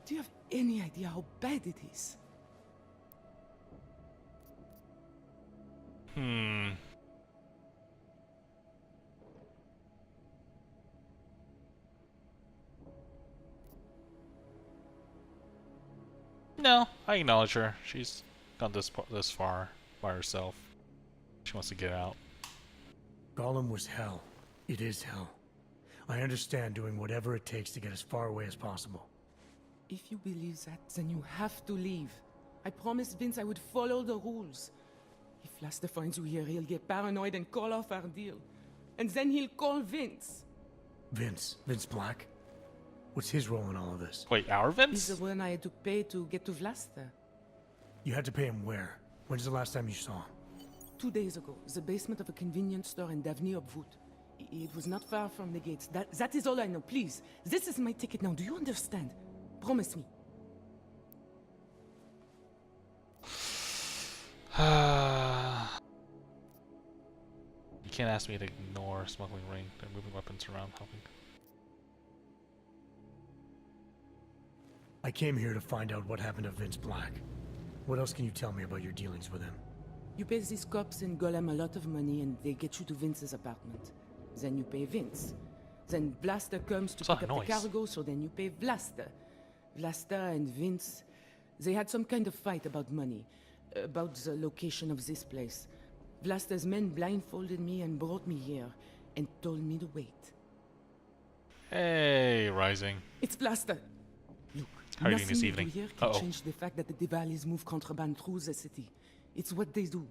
Do you have any idea how bad it is? No, I acknowledge her. She's gone this far by herself. She wants to get out. Golem was hell. It is hell. I understand doing whatever it takes to get as far away as possible. If you believe that, then you have to leave. I promised Vince I would follow the rules. If Vlasta finds you here, he'll get paranoid and call off our deal. And then he'll call Vince. Vince? Vince Black? What's his role in all of this? Wait, our Vince? He's the one I had to pay to get to Vlasta. You had to pay him where? When's the last time you saw him? 2 days ago, the basement of a convenience store in Davni Obvut. It was not far from the gates. That is all I know. Please, this is my ticket now. Do you understand? Promise me. You can't ask me to ignore smuggling ring. They're moving weapons around, helping. I came here to find out what happened to Vince Black. What else can you tell me about your dealings with him? You pay these cops in Golem a lot of money and they get you to Vince's apartment. Then you pay Vince. Then Vlasta comes to pick up the cargo, so then you pay Vlasta. Vlasta and Vince, they had some kind of fight about money, about the location of this place. Vlasta's men blindfolded me and brought me here, and told me to wait. Hey, Rising. It's Vlasta. Look, how are you doing this nothing evening? you do here can change the fact that the Diwalis move contraband through the city. It's what they do.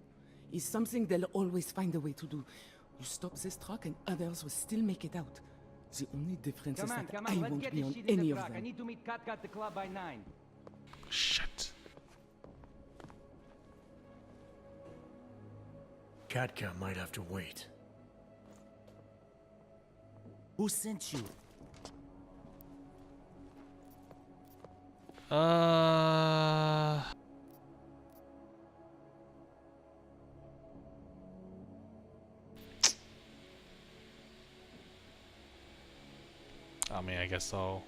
It's something they'll always find a way to do. You stop this truck and others will still make it out. The only difference is that I won't be on any of them. I need to meet Katka at the club by 9. Shit. Katka might have to wait. Who sent you? I mean, I guess I'll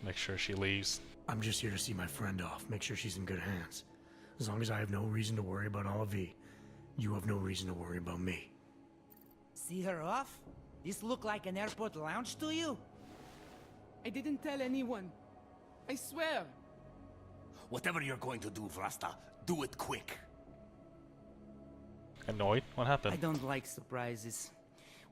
make sure she leaves. I'm just here to see my friend off, make sure she's in good hands. As long as I have no reason to worry about Olivier, you have no reason to worry about me. See her off? This look like an airport lounge to you? I didn't tell anyone. I swear. Whatever you're going to do, Vlasta, do it quick. Annoyed? What happened? I don't like surprises.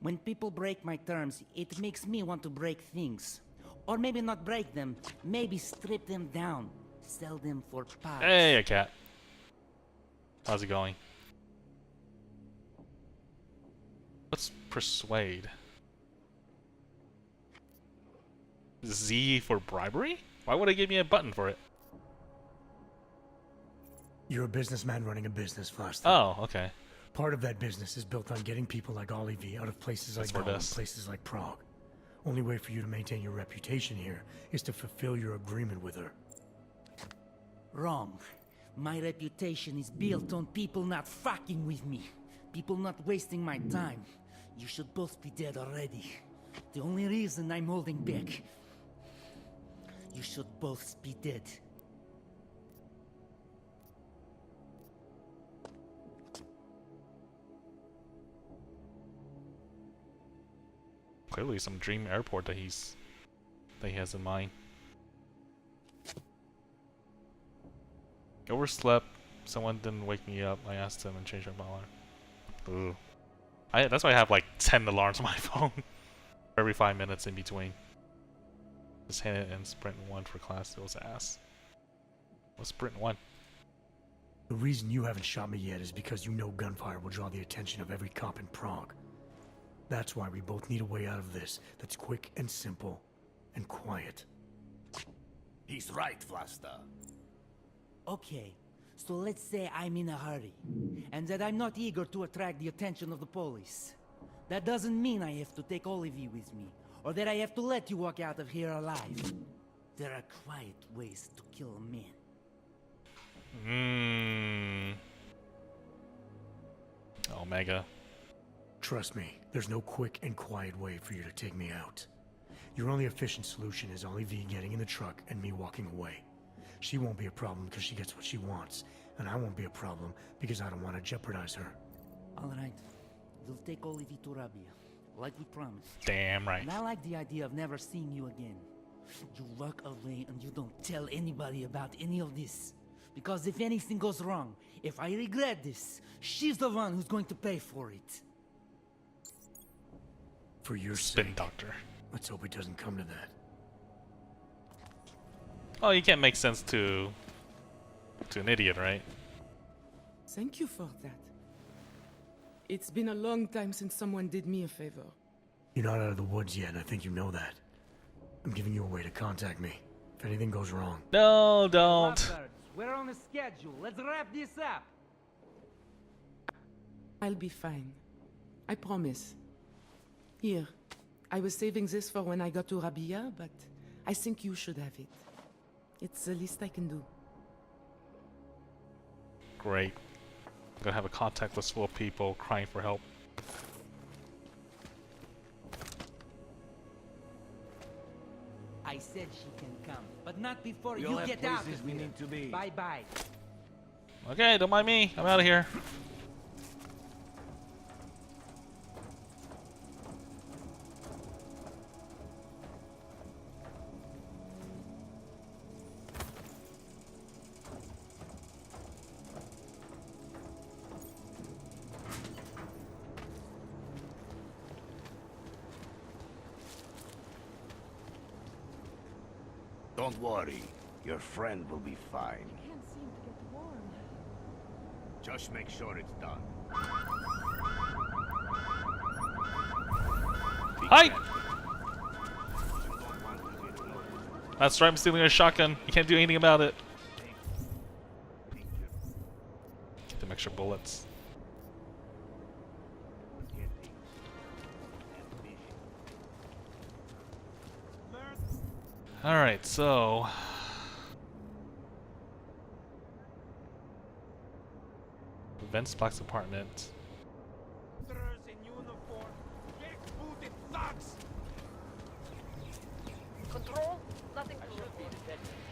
When people break my terms, it makes me want to break things. Or maybe not break them, maybe strip them down. Sell them for parts. Hey, a cat. How's it going? Let's persuade. Z for bribery? Why would I give me a button for it? You're a businessman running a business, Vlasta. Oh, okay. Part of that business is built on getting people like Olivier out of places like Golem and places like Prague. Only way for you to maintain your reputation here is to fulfill your agreement with her. Wrong. My reputation is built on people not fucking with me. People not wasting my time. You should both be dead already. The only reason I'm holding back. You should both be dead. clearly some dream airport that he has in mind. Overslept. Someone didn't wake me up. I asked him and changed my alarm. Ooh. That's why I have like 10 alarms on my phone. Every 5 minutes in between. Just hit it and sprint 1 for class. It was ass. What's sprint 1? The reason you haven't shot me yet is because you know gunfire will draw the attention of every cop in Prague. That's why we both need a way out of this that's quick and simple and quiet. He's right, Vlasta. Okay, so let's say I'm in a hurry, and that I'm not eager to attract the attention of the police. That doesn't mean I have to take Olivia with me, or that I have to let you walk out of here alive. There are quiet ways to kill a man. Omega. Trust me, there's no quick and quiet way for you to take me out. Your only efficient solution is Olivia getting in the truck and me walking away. She won't be a problem because she gets what she wants, and I won't be a problem because I don't want to jeopardize her. All right, we'll take Olivia to Rabia, like we promised. Damn right. And I like the idea of never seeing you again. You walk away and you don't tell anybody about any of this. Because if anything goes wrong, if I regret this, she's the one who's going to pay for it. For your Spin sake, doctor. Let's hope it doesn't come to that. Oh, you can't make sense to an idiot, right? Thank you for that. It's been a long time since someone did me a favor. You're not out of the woods yet, and I think you know that. I'm giving you a way to contact me if anything goes wrong. No, don't. Lovebirds, we're on a schedule. Let's wrap this up. I'll be fine. I promise. Here, I was saving this for when I got to Rabia, but I think you should have it. It's the least I can do. Great. I'm gonna have a contact list full of people crying for help. I said she can come, but not before We you all have get out places of we here. need to be. Bye-bye. Okay, don't mind me. I'm out of here. Don't worry. Your friend will be fine. Can't seem to get warm. Just make sure it's done. Hi! That's right, I'm stealing a shotgun. You can't do anything about it. Get them extra bullets. Alright, so... Vince Black's apartment. Control? Nothing to report.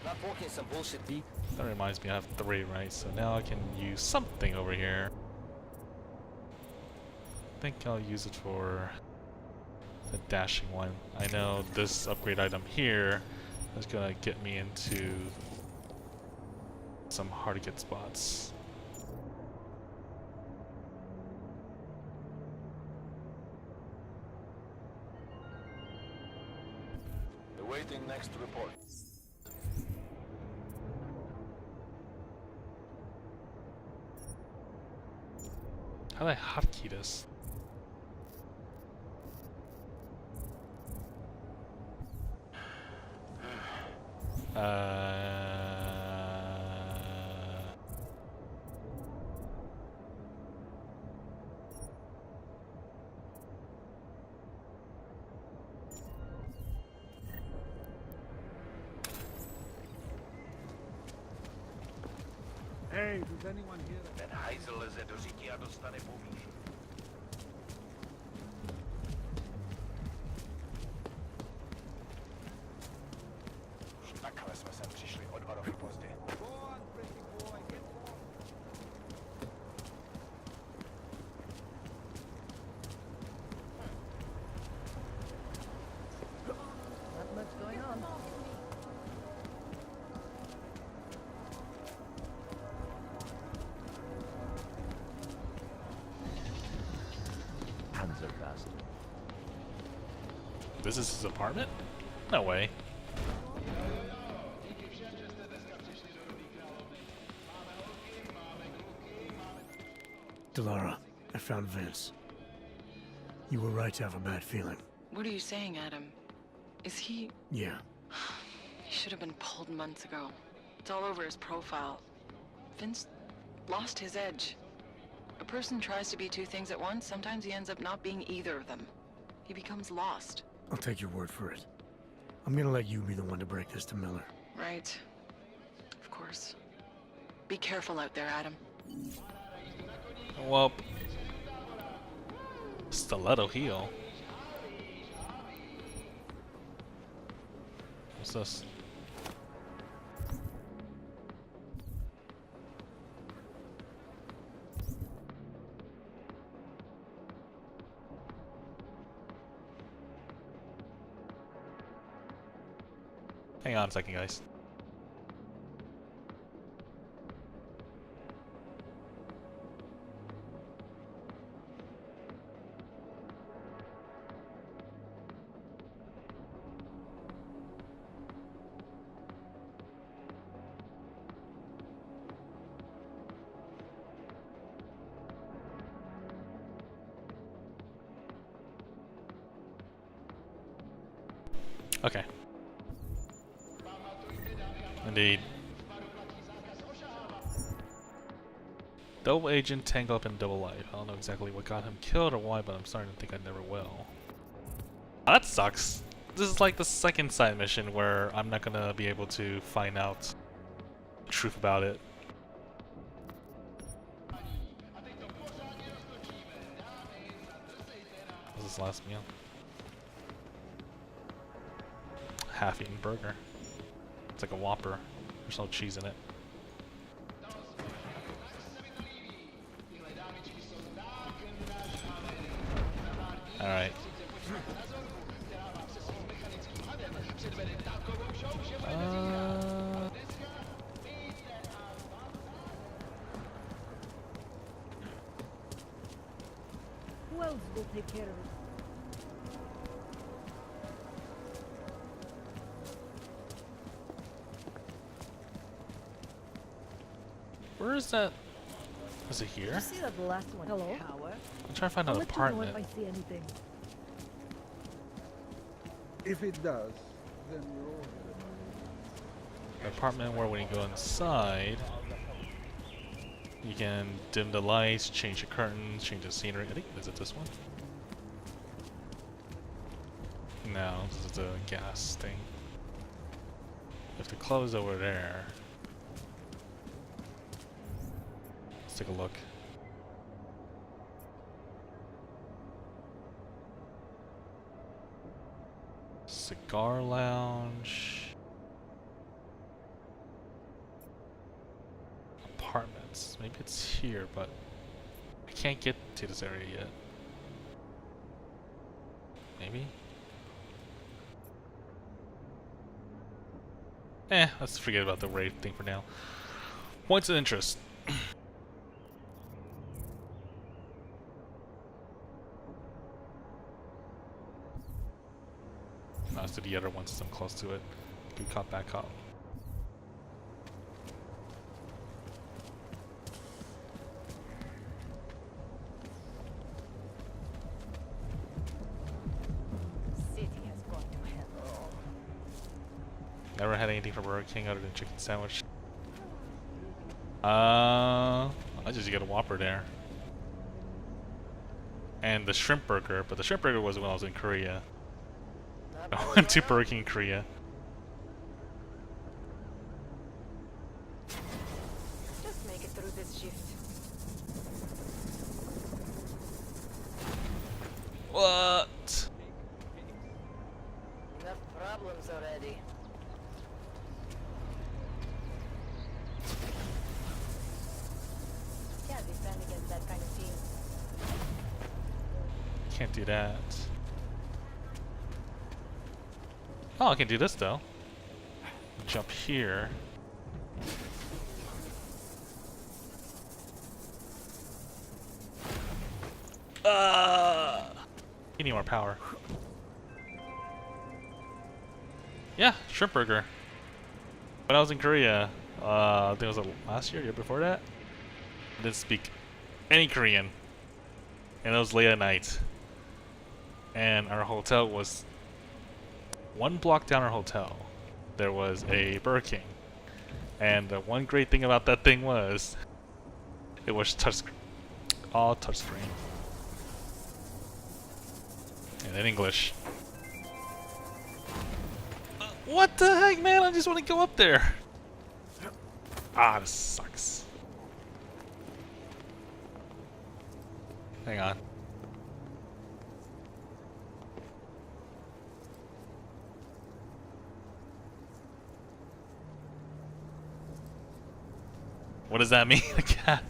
Not walking some bullshit beat. That reminds me, I have 3, right? So now I can use something over here. I think I'll use it for the dashing one. I know this upgrade item here is gonna get me into some hard to get spots. Awaiting next report. How do I hotkey this? Hey, does anyone hear that? Ten hajzel ze do życia dostane pomíš. Už takhle jsme sem přišli o 2 roky pozdě. This is his apartment? No way. Delara, I found Vince. You were right to have a bad feeling. What are you saying, Adam? Is he... Yeah. He should have been pulled months ago. It's all over his profile. Vince lost his edge. A person tries to be two things at once, sometimes he ends up not being either of them. He becomes lost. I'll take your word for it. I'm gonna let you be the one to break this to Miller. Right. Of course. Be careful out there, Adam. Well, stiletto heel. What's this? Hang on a second, guys. Okay. Indeed. Double agent, tank up, and double life. I don't know exactly what got him killed or why, but I'm starting to think I never will. That sucks. This is like the second side mission where I'm not gonna be able to find out the truth about it. This is last meal. Half-eaten burger. It's like a Whopper. There's no cheese in it. Alright. Who else will take care of it? Where is that? Is it here? Did you see that last one? Hello? I'm trying to find I'll an let you know apartment. if I see anything. If it does, then we're all An apartment where when you go inside, you can dim the lights, change the curtains, change the scenery. I think, is it this one? No, this is the gas thing. If the club is over there, let's take a look. Cigar lounge. Apartments. Maybe it's here, but I can't get to this area yet. Maybe? Let's forget about the raid thing for now. Points of interest. Let's do the other one since I'm close to it. Get caught back up. City has gone to hell. Never had anything from Burger King other than chicken sandwich. I just get a Whopper there. And the shrimp burger, but the shrimp burger was when I was in Korea. I went to Burger King in Korea. Just make it through this shift. What? Enough problems already. Can't defend against that kind of team. Can't do that. Oh, I can do this though. Jump here. You need more power. Yeah, shrimp burger. When I was in Korea, I think it was last year before that, I didn't speak any Korean. And it was late at night. And our hotel was 1 block down our hotel. There was a Burger King. And the one great thing about that thing was it was all touchscreen. And in English. What the heck, man? I just want to go up there. Ah, this sucks. Hang on. What does that mean? Again?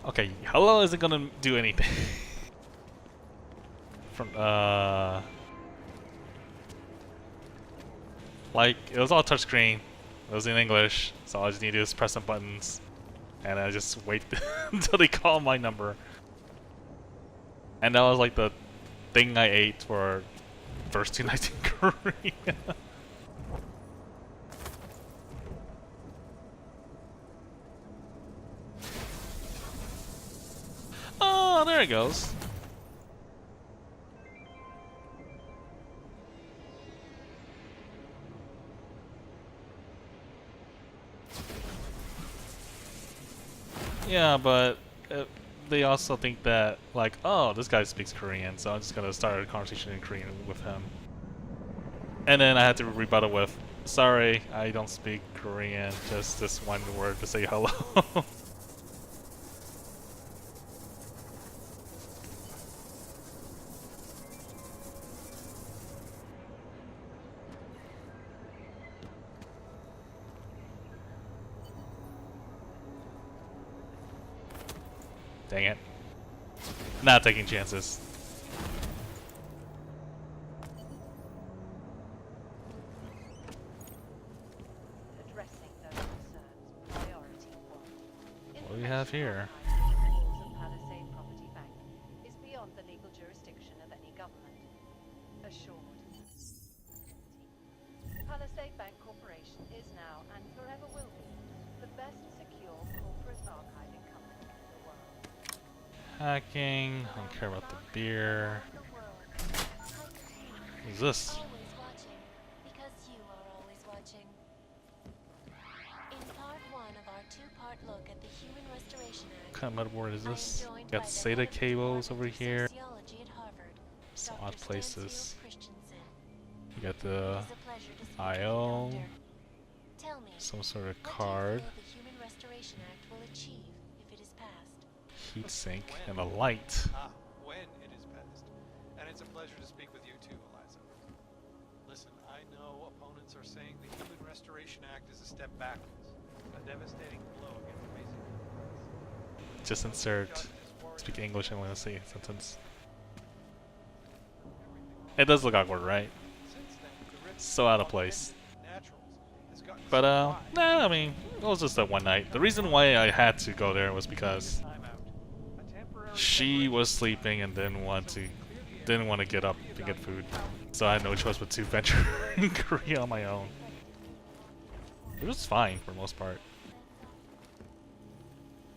Okay, hello isn't gonna do anything. From like it was all touchscreen. It was in English, so all I just need to do is press some buttons, and I just wait until they call my number. And that was like the thing I ate for first 2 nights in Korea. Oh, there it goes. Yeah, but they also think that, like, oh, this guy speaks Korean, so I'm just gonna start a conversation in Korean with him. And then I had to rebuttal with, sorry, I don't speak Korean, just this one word to say hello. Dang it. Not taking chances. Addressing those concerns, priority 1. What do we have here? Palisade Property Bank is beyond the legal jurisdiction of any government. Assured. Palisade Bank Corporation is now and forever will be the best secure corporate archiving company in the world. Hacking. I don't care about the beer. What's this? Always watching, because you are always watching. In part 1 of our 2-part look at the Human Restoration Act, What kind of motherboard is this? Got SATA cables over here. Sociology at Harvard, Some Dr. odd places. Stansfield Christensen. You got the It is a pleasure to speak IO. to you, Doctor. Tell me, Some sort of what do you card. feel the Human Restoration Act will achieve if it is passed? Heatsink and a light. Ah, when it is passed. And it's a pleasure to speak with you too, Eliza. Listen, I know opponents are saying the Human Restoration Act is a step backwards, a devastating blow against basic rights. Just insert speak English and want to say a sentence. It does look awkward, right? So out of place. But nah, I mean, it was just that one night. The reason why I had to go there was because she was sleeping and didn't want to get up to get food. So I had no choice but to venture in Korea on my own. It was fine for the most part.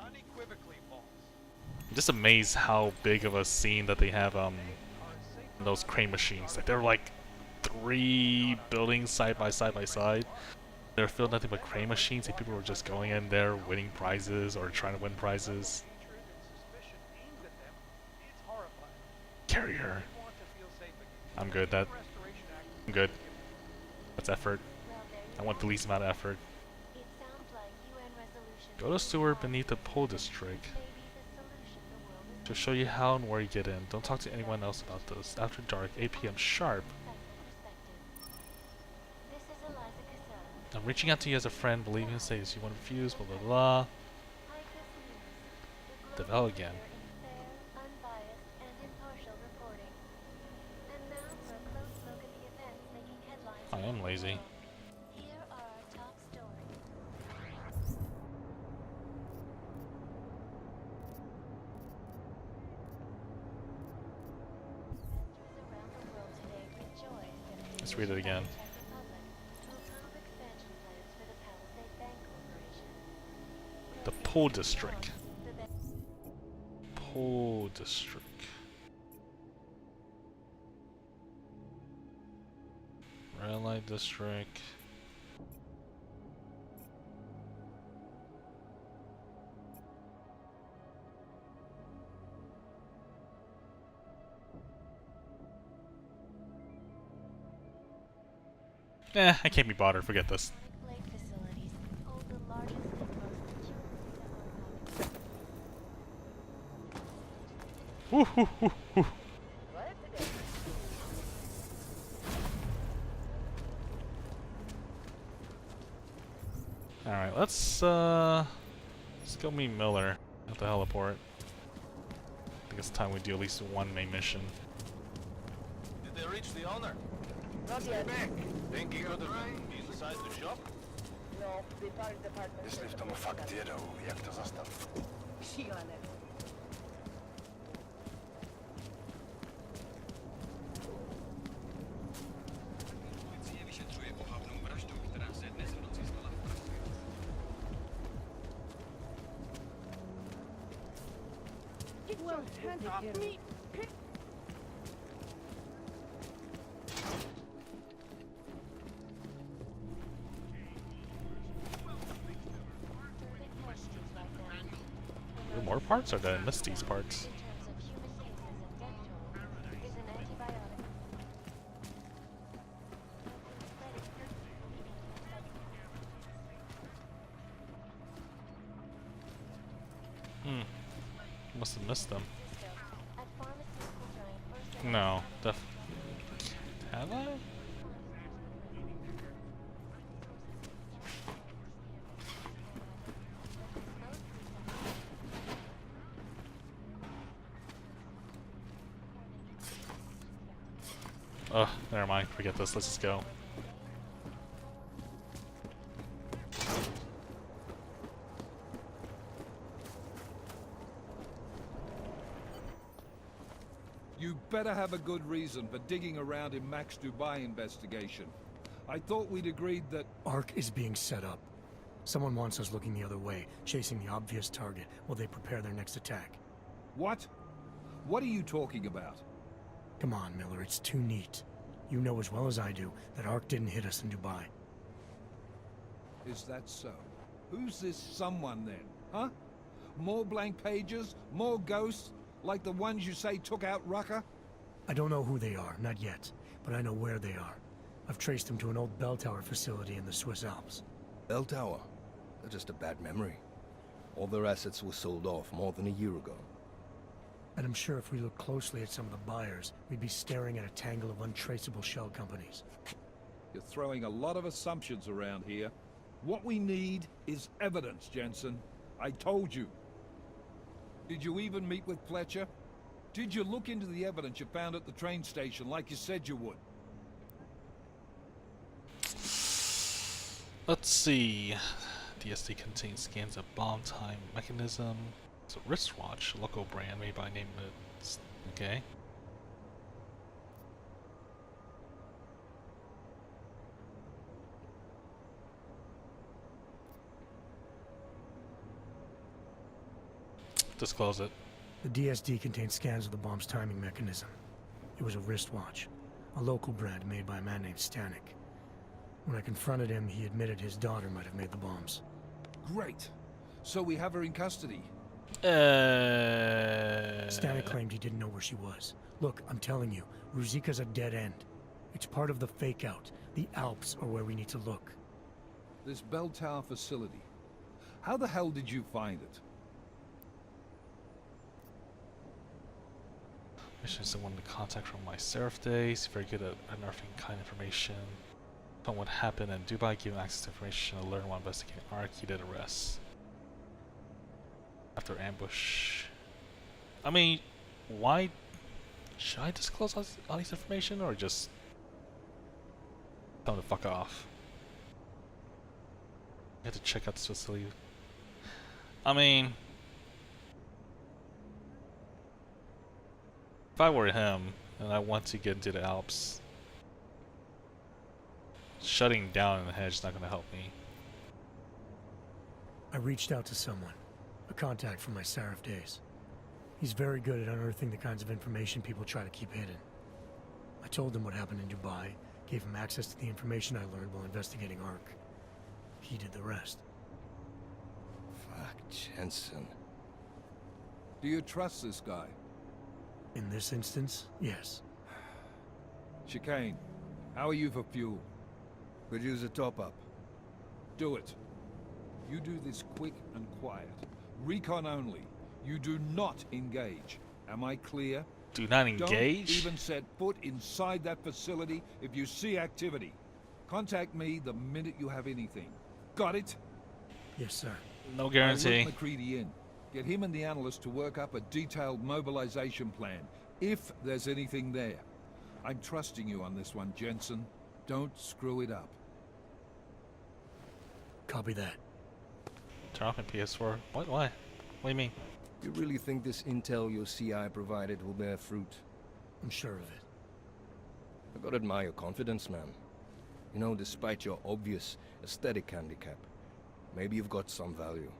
Unequivocally false. I'm just amazed how big of a scene that they have those crane machines. Like they're like 3 buildings side by side. They're filled nothing but crane machines, and people were just going in there winning prizes or trying to win prizes. Carry her. I'm good. I'm good. That's effort. I want the least amount of effort. Go to sewer beneath the pole district to show you how and where you get in. Don't talk to anyone else about this. After dark, 8 p.m. sharp. I'm reaching out to you as a friend. Believe me, says you want to fuse, blah blah blah. Develop again. I am lazy. Let's read it again. The Pole District. Pole District. Red Light District. I can't be bothered. Forget this. Woo hoo hoo hoo. Alright, let's go meet Miller at the heliport. I think it's time we do at least one main mission. Did they reach the owner? Not yet. Think he could have been inside the shop? No, the fire department... Jeśli w domu faktyru, jak to został? Szilane. Policja wyświadczuje pochopną wrażdą, która z jednej z nocy stała w pracy. Get your hands off me! Are there more parts, or did I miss these parts? Must have missed them. No, have I? Oh, never mind. Forget this. Let's just go. You better have a good reason for digging around in Max Dubai investigation. I thought we'd agreed that... Ark is being set up. Someone wants us looking the other way, chasing the obvious target while they prepare their next attack. What? What are you talking about? Come on, Miller, it's too neat. You know as well as I do that Ark didn't hit us in Dubai. Is that so? Who's this someone then, huh? More blank pages? More ghosts? Like the ones you say took out Rucker? I don't know who they are, not yet, but I know where they are. I've traced them to an old bell tower facility in the Swiss Alps. Bell tower? They're just a bad memory. All their assets were sold off more than a year ago. And I'm sure if we look closely at some of the buyers, we'd be staring at a tangle of untraceable shell companies. You're throwing a lot of assumptions around here. What we need is evidence, Jensen. I told you. Did you even meet with Fletcher? Did you look into the evidence you found at the train station like you said you would? Let's see. DSD contains scans of bomb time mechanism. It's a wristwatch, local brand made by name of... Okay. Disclose it. The DSD contained scans of the bomb's timing mechanism. It was a wristwatch, a local brand made by a man named Stanek. When I confronted him, he admitted his daughter might have made the bombs. Great. So we have her in custody. Stanek claimed he didn't know where she was. Look, I'm telling you, Ruzika's a dead end. It's part of the fake-out. The Alps are where we need to look. This bell tower facility. How the hell did you find it? Mission someone to contact from my Seraph days. Very good at unearthing kind information. Found what happened in Dubai, giving access to information to learn while investigating Ark. He did arrest. After ambush. I mean, why should I disclose all this information or just tell them to fuck off? You have to check out this facility. I mean, if I were him and I want to get into the Alps, shutting down in the hedge is not going to help me. I reached out to someone, a contact from my Seraph days. He's very good at unearthing the kinds of information people try to keep hidden. I told him what happened in Dubai, gave him access to the information I learned while investigating Ark. He did the rest. Fuck, Jensen. Do you trust this guy? In this instance, yes. Chicane, how are you for fuel? Could use a top-up. Do it. You do this quick and quiet. Recon only. You do not engage. Am I clear? Do not engage? Don't even set foot inside that facility if you see activity. Contact me the minute you have anything. Got it? Yes, sir. No guarantee. I let McCready in. Get him and the analyst to work up a detailed mobilization plan, if there's anything there. I'm trusting you on this one, Jensen. Don't screw it up. Copy that. Turn off my PS4. What? Why? What do you mean? You really think this intel your CI provided will bear fruit? I'm sure of it. I gotta admire your confidence, man. You know, despite your obvious aesthetic handicap, maybe you've got some value.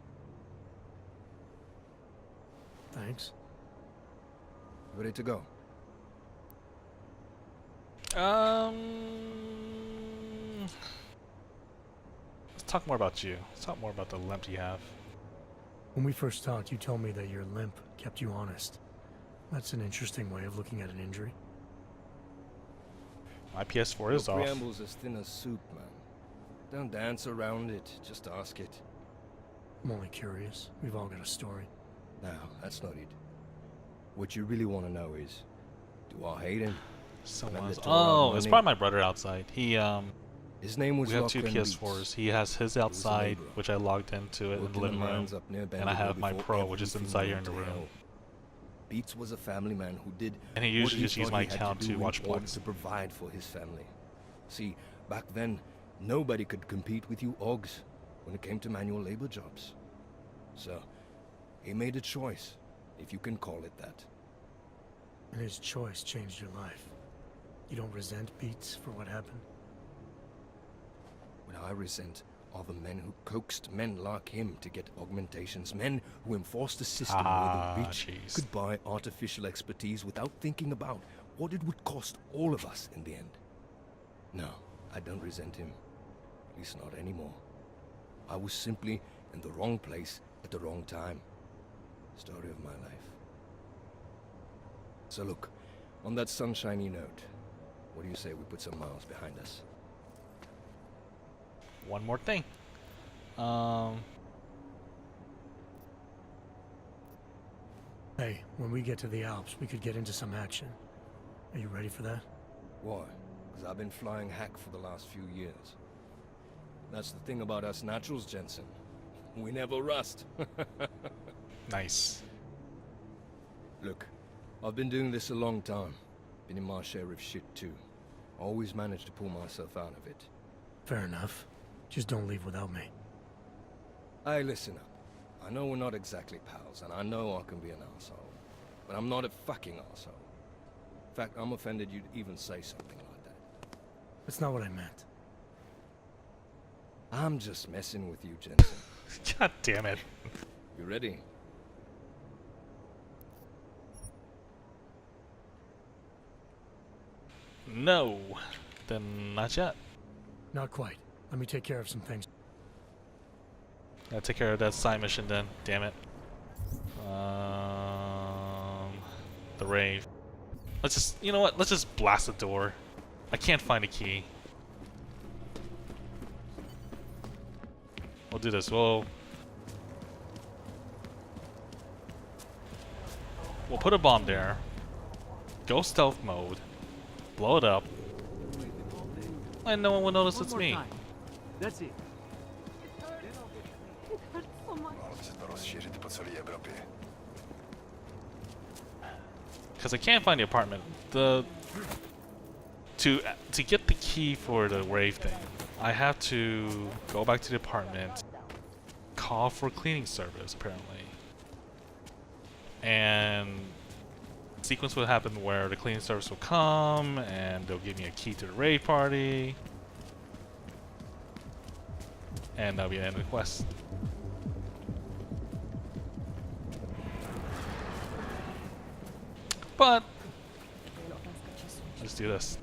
Thanks. Ready to go? Let's talk more about you. Let's talk more about the limp you have. When we first talked, you told me that your limp kept you honest. That's an interesting way of looking at an injury. My PS4 is Your off. preamble's as thin as soup, man. Don't dance around it, just ask it. I'm only curious. We've all got a story. No, that's not it. What you really want to know is, do I hate him? Someone's. Oh, it's probably my brother outside. He His name was we have two Lachlan PS4s. Beats. He has his outside, laborer. which I logged into it in the living room, and I have my Pro, which is inside here in the room. Beats was a family man who did And he what usually just thought used my he had account do to in watch order plugs. to provide for his family. See, back then, nobody could compete with you Ogs when it came to manual labor jobs. So, he made a choice, if you can call it that. And his choice changed your life. You don't resent Beats for what happened? What I resent are the men who coaxed men like him to get augmentations, men who enforced a system where the rich could buy artificial expertise without thinking about what it would cost all of us in the end. No, I don't resent him. At least not anymore. I was simply in the wrong place at the wrong time. Story of my life. So look, on that sunshiny note, what do you say we put some miles behind us? One more thing. Hey, when we get to the Alps, we could get into some action. Are you ready for that? Why? Because I've been flying hack for the last few years. That's the thing about us naturals, Jensen. We never rust. Nice. Look, I've been doing this a long time. Been in my share of shit too. Always managed to pull myself out of it. Fair enough. Just don't leave without me. Hey, listen up. I know we're not exactly pals, and I know I can be an asshole. But I'm not a fucking asshole. In fact, I'm offended you'd even say something like that. That's not what I meant. I'm just messing with you, Jensen. God damn it. You ready? No. Then not yet. Not quite. Let me take care of some things. Gotta take care of that side mission then. Damn it. The rave. Let's just, you know what? Let's just blast the door. I can't find a key. We'll do this. We'll put a bomb there. Go stealth mode. Blow it up. And no one will notice it's me. That's it. Because I can't find the apartment. To get the key for the rave thing, I have to go back to the apartment, call for cleaning service apparently, and sequence will happen where the cleaning service will come and they'll give me a key to the rave party, and that'll be the end of the quest. But let's do this.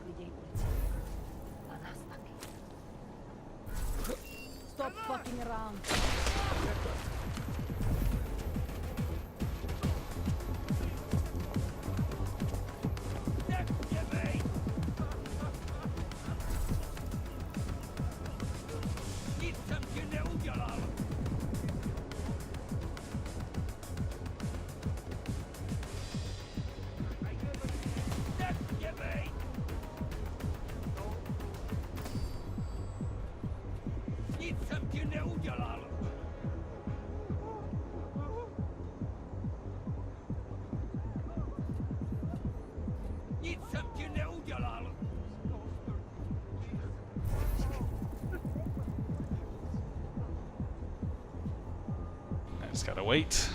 Stop fucking around. I just gotta wait.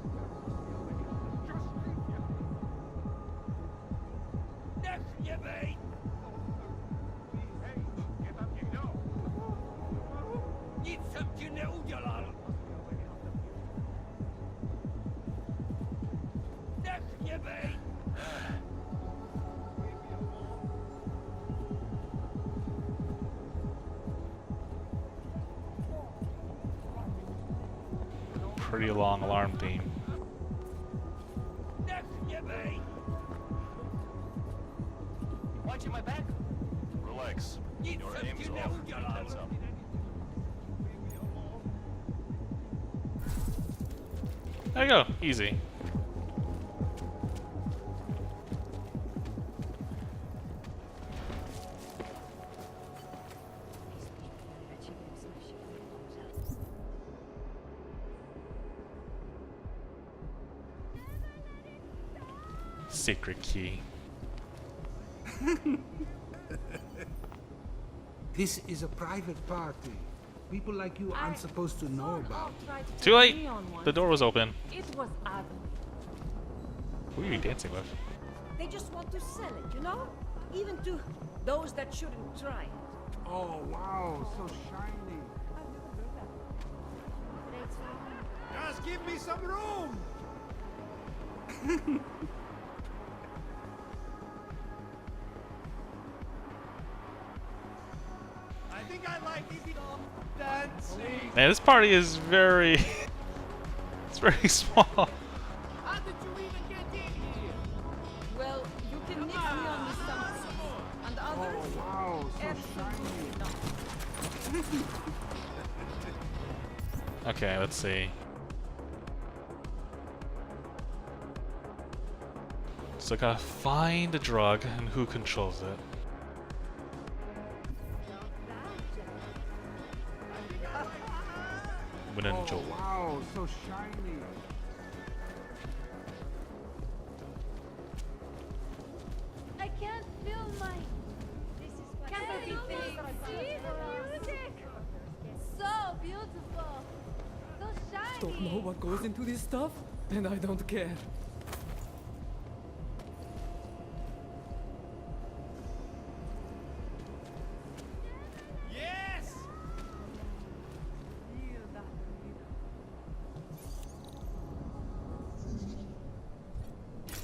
Pretty long alarm theme. Watching my back? Relax. Your aim is off. Heads up. There you go. Easy. Secret key. This is a private party. People like you aren't supposed to know about. Too late. The door was open. It was ugly. Who are you dancing with? They just want to sell it, you know? Even to those that shouldn't try. Oh wow, so shiny. Just give me some room! I think I like it dancing. Man, this party is very... it's very small. How did you even get in here? Well, you can nick me on the something. And others? Oh wow, so shiny. Okay, let's see. So I gotta find the drug and who controls it. Oh wow, so shiny. I can't feel my... This is what can't be see the music! So beautiful! So shiny! Don't know what goes into this stuff, and I don't care. Yes!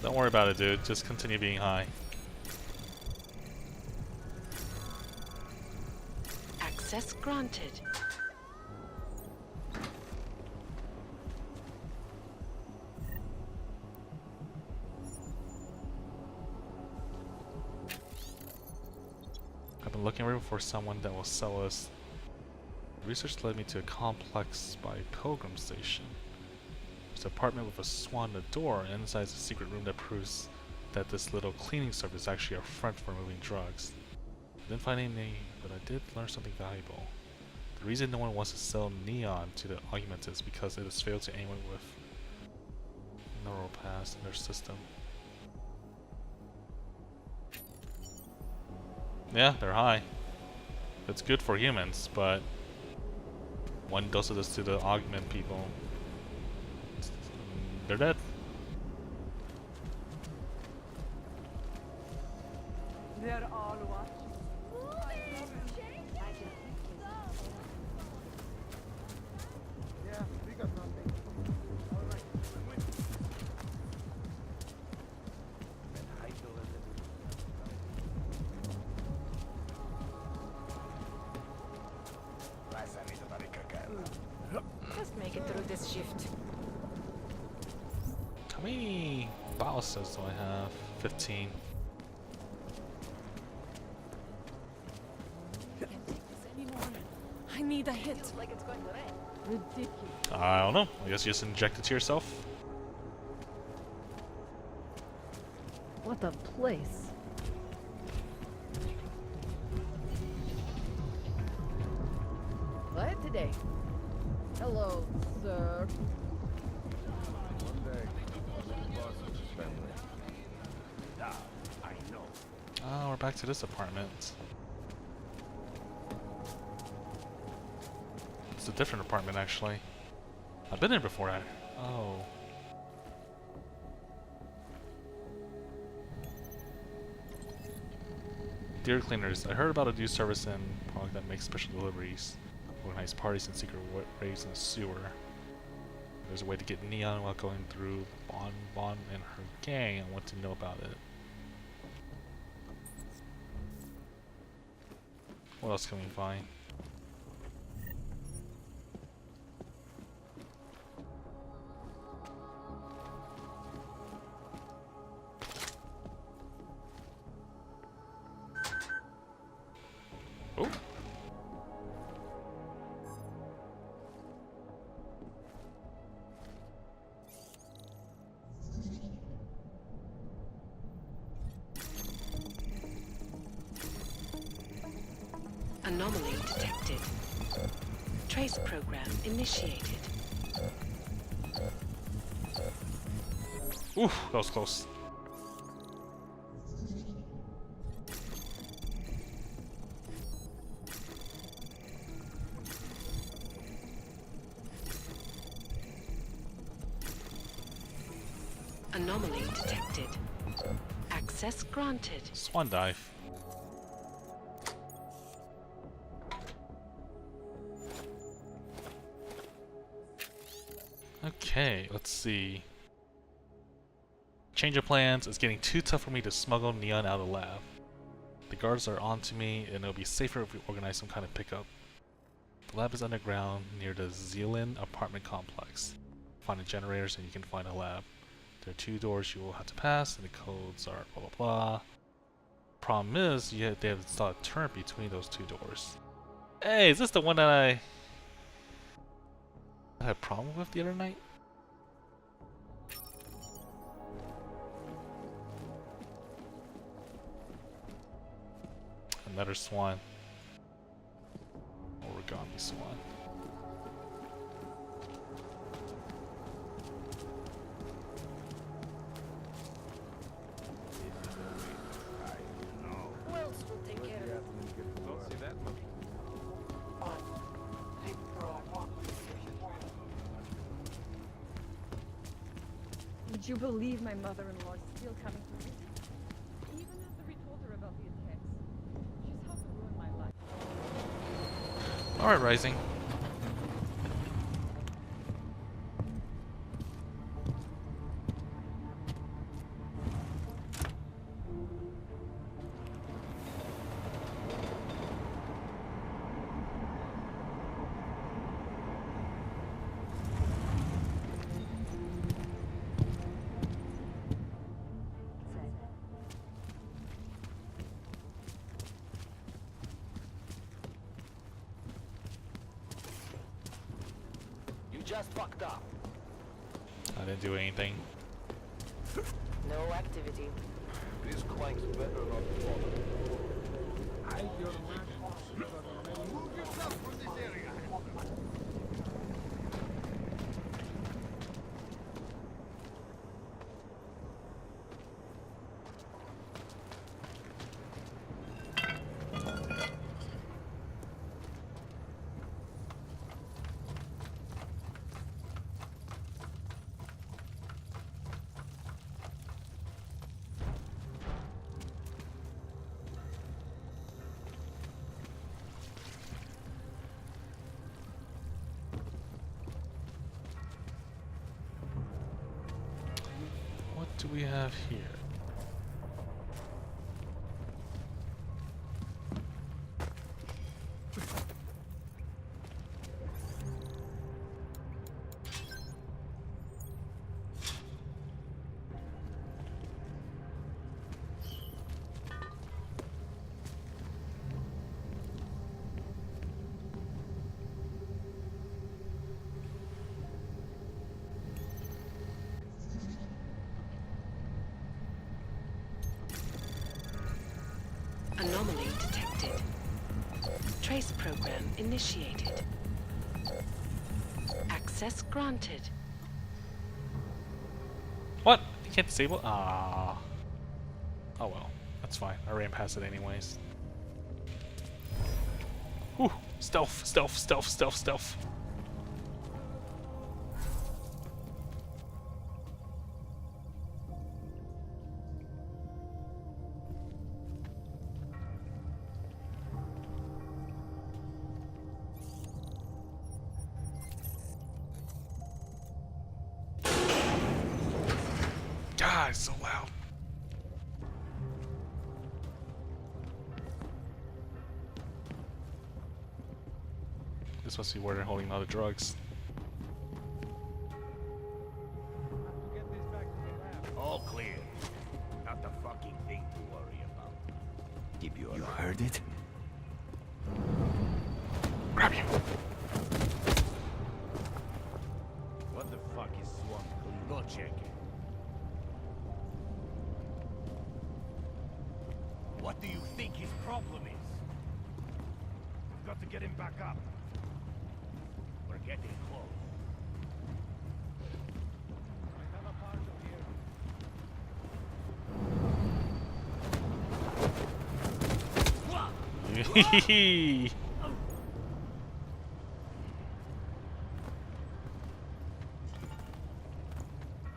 Don't worry about it, dude. Just continue being high. Access granted. I've been looking for someone that will sell us. Research led me to a complex by Pilgrim Station. There's an apartment with a swan in the door, and inside is a secret room that proves that this little cleaning service is actually a front for moving drugs. I didn't find any, but I did learn something valuable. The reason no one wants to sell neon to the augment is because it has failed to anyone with neural paths in their system. Yeah, they're high. It's good for humans, but one does this to the augment people, they're dead. They're all watching. Yeah, we got nothing. All right, I'm with you. Just make it through this shift. How many balances do I have? 15. I need a hit. Like it's going to rain. Ridiculous. I don't know. I guess you just inject it to yourself. What a place. Quiet today. Hello, sir. One day, the boss of this family. Ah, I know. Oh, we're back to this apartment. It's a different apartment, actually. I've been here before. Oh. Dear cleaners, I heard about a new service in Prague that makes special deliveries, organize parties and secret raids in the sewer. There's a way to get neon while going through Bon and her gang. I want to know about it. What else can we find? Oh. Anomaly detected. Trace program initiated. Oof, that was close. Anomaly detected. Access granted. Swan dive. Okay, let's see. Change of plans. It's getting too tough for me to smuggle neon out of the lab. The guards are onto me, and it'll be safer if we organize some kind of pickup. The lab is underground near the Zealand apartment complex. Find the generators and you can find a lab. There are 2 doors you will have to pass, and the codes are blah blah blah. Problem is, they have to install a turret between those 2 doors. Hey, is this the one that I had a problem with the other night? Another swan. Origami swan. Well, so take care of it. Don't see that much. Would you believe my mother-in-law is still coming to me? Even after we told her about the attacks. She's how to ruin my life. Alright, Rising. just fucked up. I didn't do anything. No activity. These clanks better not bother. Hide your magic. Move yourself from this area. What do we have here? Anomaly detected. Trace program initiated. Access granted. What? You can't disable? Ah. Oh well, that's fine. I ran past it anyways. Whew. Stealth, stealth, stealth, stealth, stealth. God, it's so loud. This must be where they're holding all the drugs. All clear. Not the fucking thing to worry about. Keep you heard it? Grab you. What the fuck is swamp clean? Go check it. What do you think his problem is? We've got to get him back up. We're getting close. Hehehe.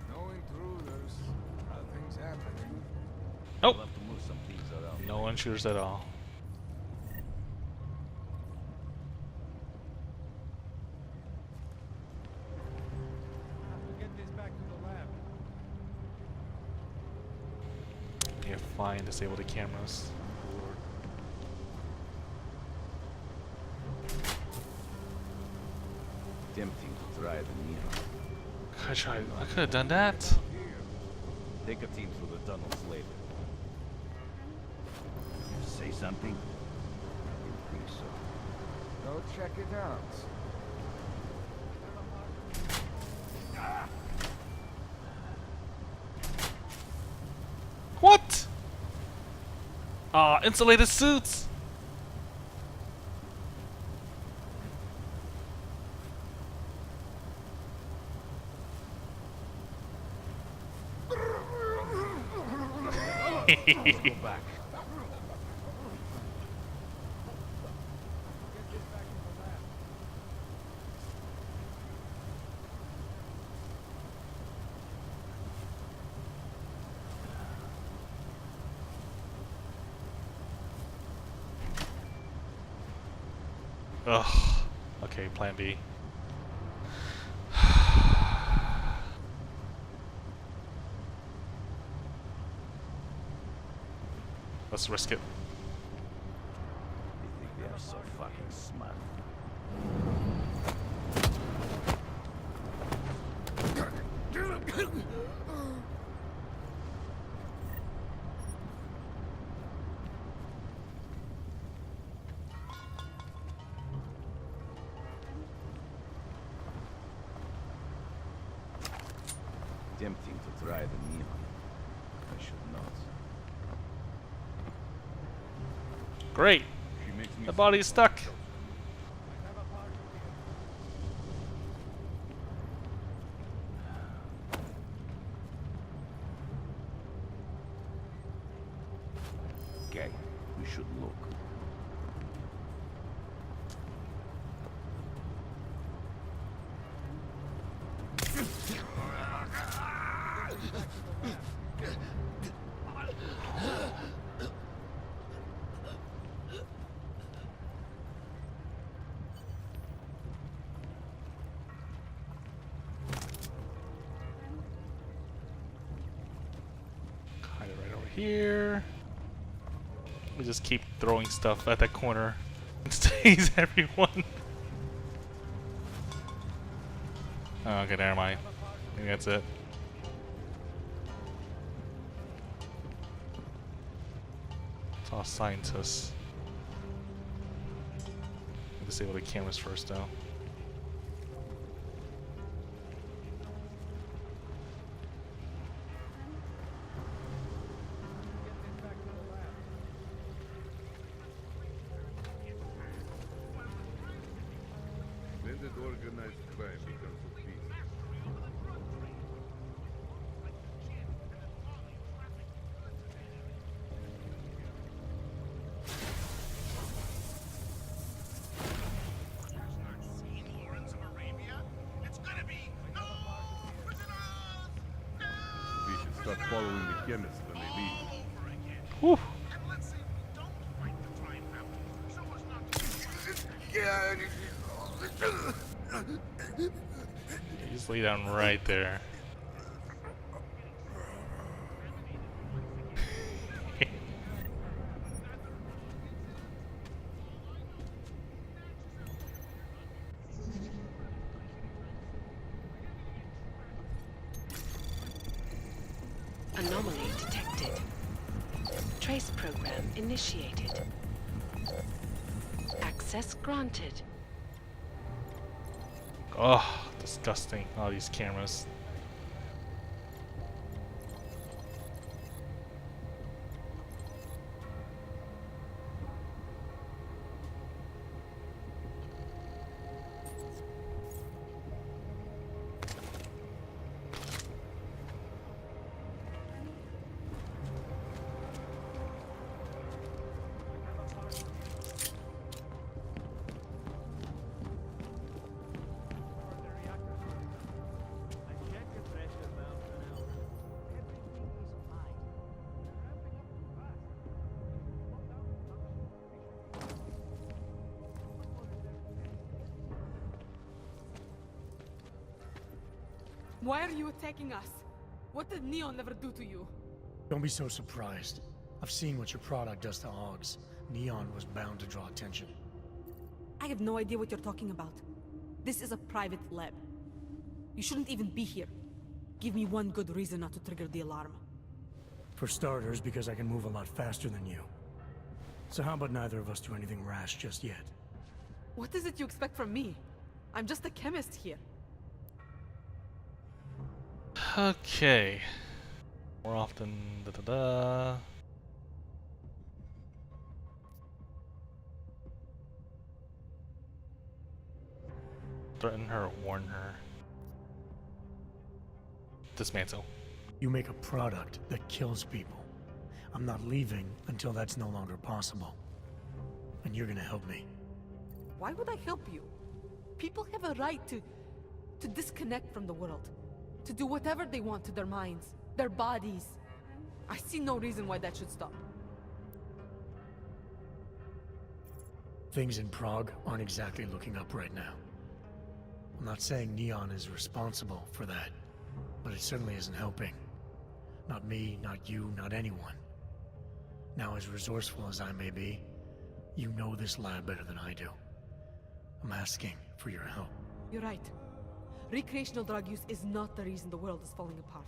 No intruders. Nothing's happening. Nope. We'll have to move some things around. No intruders at all. Get this back to the lab. Yeah, fine. Disable the cameras. Tempting to try the neon. I could have done that. Take a team through the tunnels later. Say something? I didn't think so. Go check it out. What? Insulated suits. Let's go back. Ugh. Okay, plan B. Let's risk it. You think they are so fucking smart? tempting to try the neon. I should not. Great. The body's stuck. Okay, we should look. Hide it right over here. We just keep throwing stuff at that corner. It stays everyone. Oh, okay, never mind. I think that's it. It's all scientists. Disable the cameras first, though. When did organized crime become so peaceful? We should start following the chemists when they leave. Whew. You just lay down right there. Anomaly detected. Trace program initiated. Access granted. Oh, disgusting. All these cameras. Why are you attacking us? What did Neon ever do to you? Don't be so surprised. I've seen what your product does to hogs. Neon was bound to draw attention. I have no idea what you're talking about. This is a private lab. You shouldn't even be here. Give me one good reason not to trigger the alarm. For starters, because I can move a lot faster than you. So how about neither of us do anything rash just yet? What is it you expect from me? I'm just a chemist here. Okay. More often, da-da-da. Threaten her or warn her. Dismantle. You make a product that kills people. I'm not leaving until that's no longer possible. And you're gonna help me. Why would I help you? People have a right to disconnect from the world. To do whatever they want to their minds, their bodies. I see no reason why that should stop. Things in Prague aren't exactly looking up right now. I'm not saying Neon is responsible for that, but it certainly isn't helping. Not me, not you, not anyone. Now, as resourceful as I may be, you know this lab better than I do. I'm asking for your help. You're right. Recreational drug use is not the reason the world is falling apart.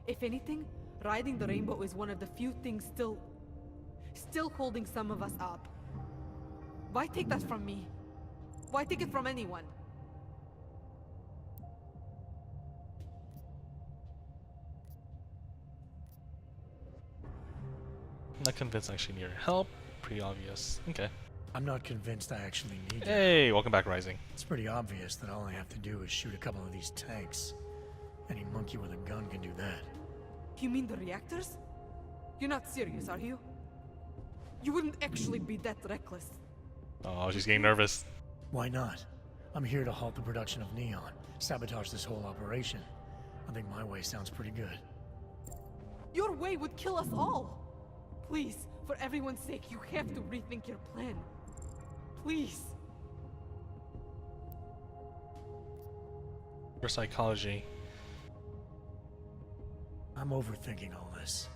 If anything, riding the rainbow is one of the few things still holding some of us up. Why take that from me? Why take it from anyone? not convinced I actually need your help. Pretty obvious. Okay. I'm not convinced I actually need you. Hey, welcome back, Rising. It's pretty obvious that all I have to do is shoot a couple of these tanks. Any monkey with a gun can do that. You mean the reactors? You're not serious, are you? You wouldn't actually be that reckless. Oh, she's getting nervous. Why not? I'm here to halt the production of neon, sabotage this whole operation. I think my way sounds pretty good. Your way would kill us all! Please, for everyone's sake, you have to rethink your plan. Please. For psychology. I'm overthinking all this.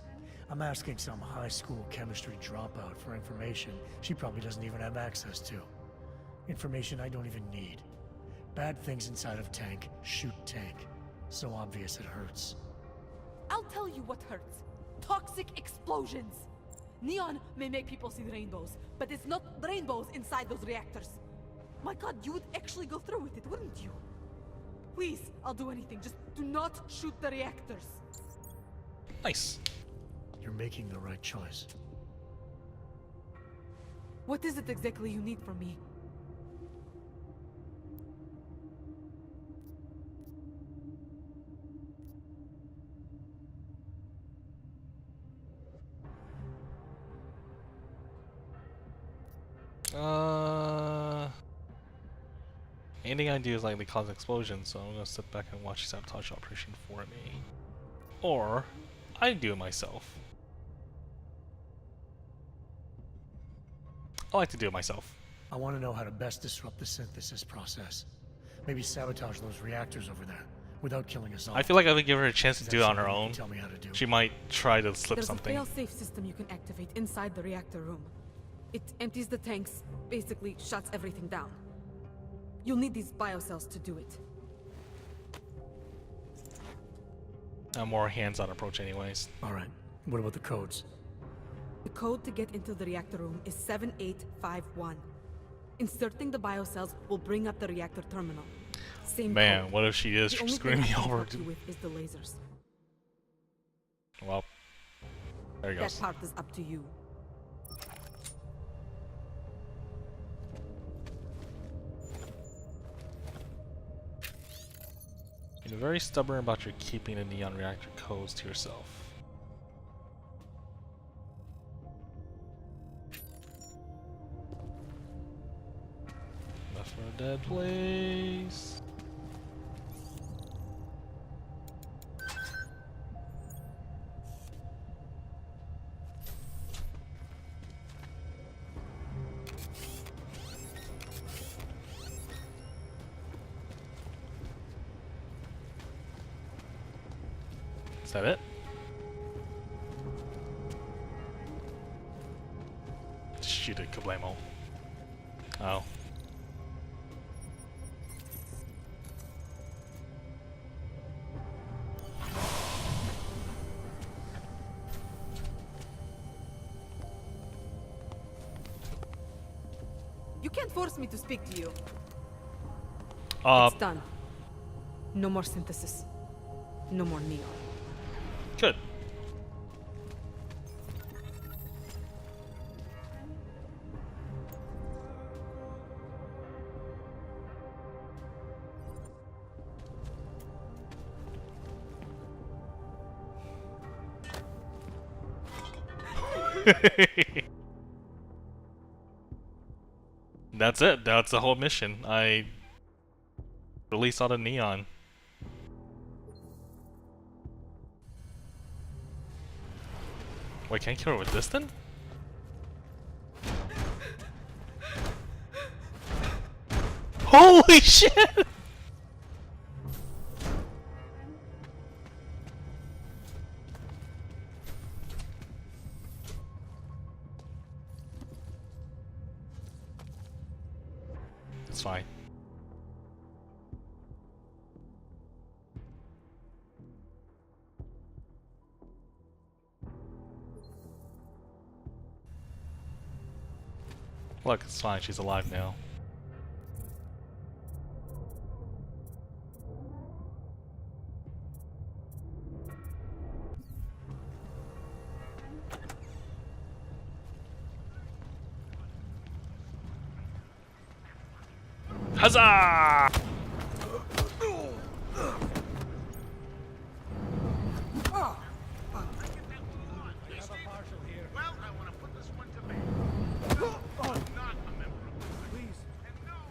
I'm asking some high school chemistry dropout for information she probably doesn't even have access to. Information I don't even need. Bad things inside of tank shoot tank. So obvious it hurts. I'll tell you what hurts. Toxic explosions. Neon may make people see rainbows, but it's not rainbows inside those reactors. My god, you would actually go through with it, wouldn't you? Please, I'll do anything. Just do not shoot the reactors. Nice. You're making the right choice. What is it exactly you need from me? Anything I do is likely cause an explosion, so I'm gonna sit back and watch the sabotage operation for me. Or I do it myself. I like to do it myself. I want to know how to best disrupt the synthesis process. Maybe sabotage those reactors over there without killing us all. I feel like I would give her a chance to do it on her something you own. can tell me how to do? She might try to slip There's something. There's a fail-safe system you can activate inside the reactor room. It empties the tanks, basically shuts everything down. You'll need these biocells to do it. A more hands-on approach anyways. Alright, what about the codes? The code to get into the reactor room is 7851. Inserting the biocells will bring up the reactor terminal. Same Man, code. what if she is The only screwing thing me I can over? help you with is the lasers. Well, there he That goes. part is up to you. You're very stubborn about your keeping the neon reactor codes to yourself. Left for a dead place. Is that it? Just shoot it, kablamo. Oh. You can't force me to speak to you. It's done. No more synthesis. No more neon. Good. That's it. That's the whole mission. I released all the neon. Wait, can I kill her with this then? Holy shit! It's fine. Look, it's fine. She's alive now. Huzzah!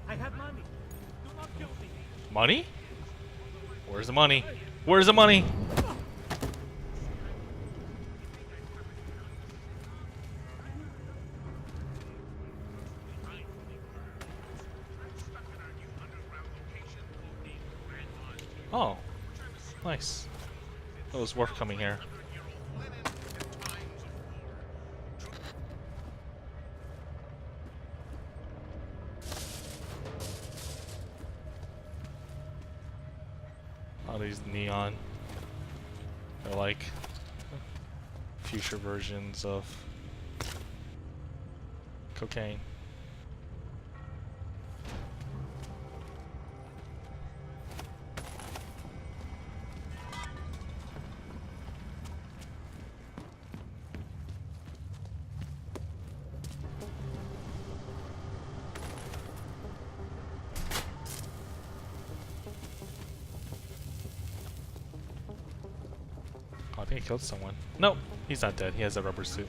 I have money. Do not kill me. Money? Where's the money? Where's the money? Oh, nice. It was worth coming here. All these neon. They're like future versions of cocaine. Oh, I think he killed someone. Nope, he's not dead. He has a rubber suit.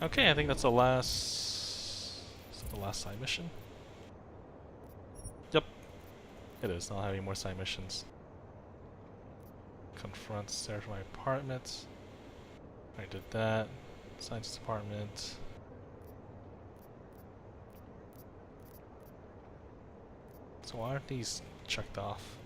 Okay, I think that's the last. Is that the last side mission? Yep, it is. I don't have any more side missions. Confront stairs to my apartment. I did that. Science department. So why aren't these checked off?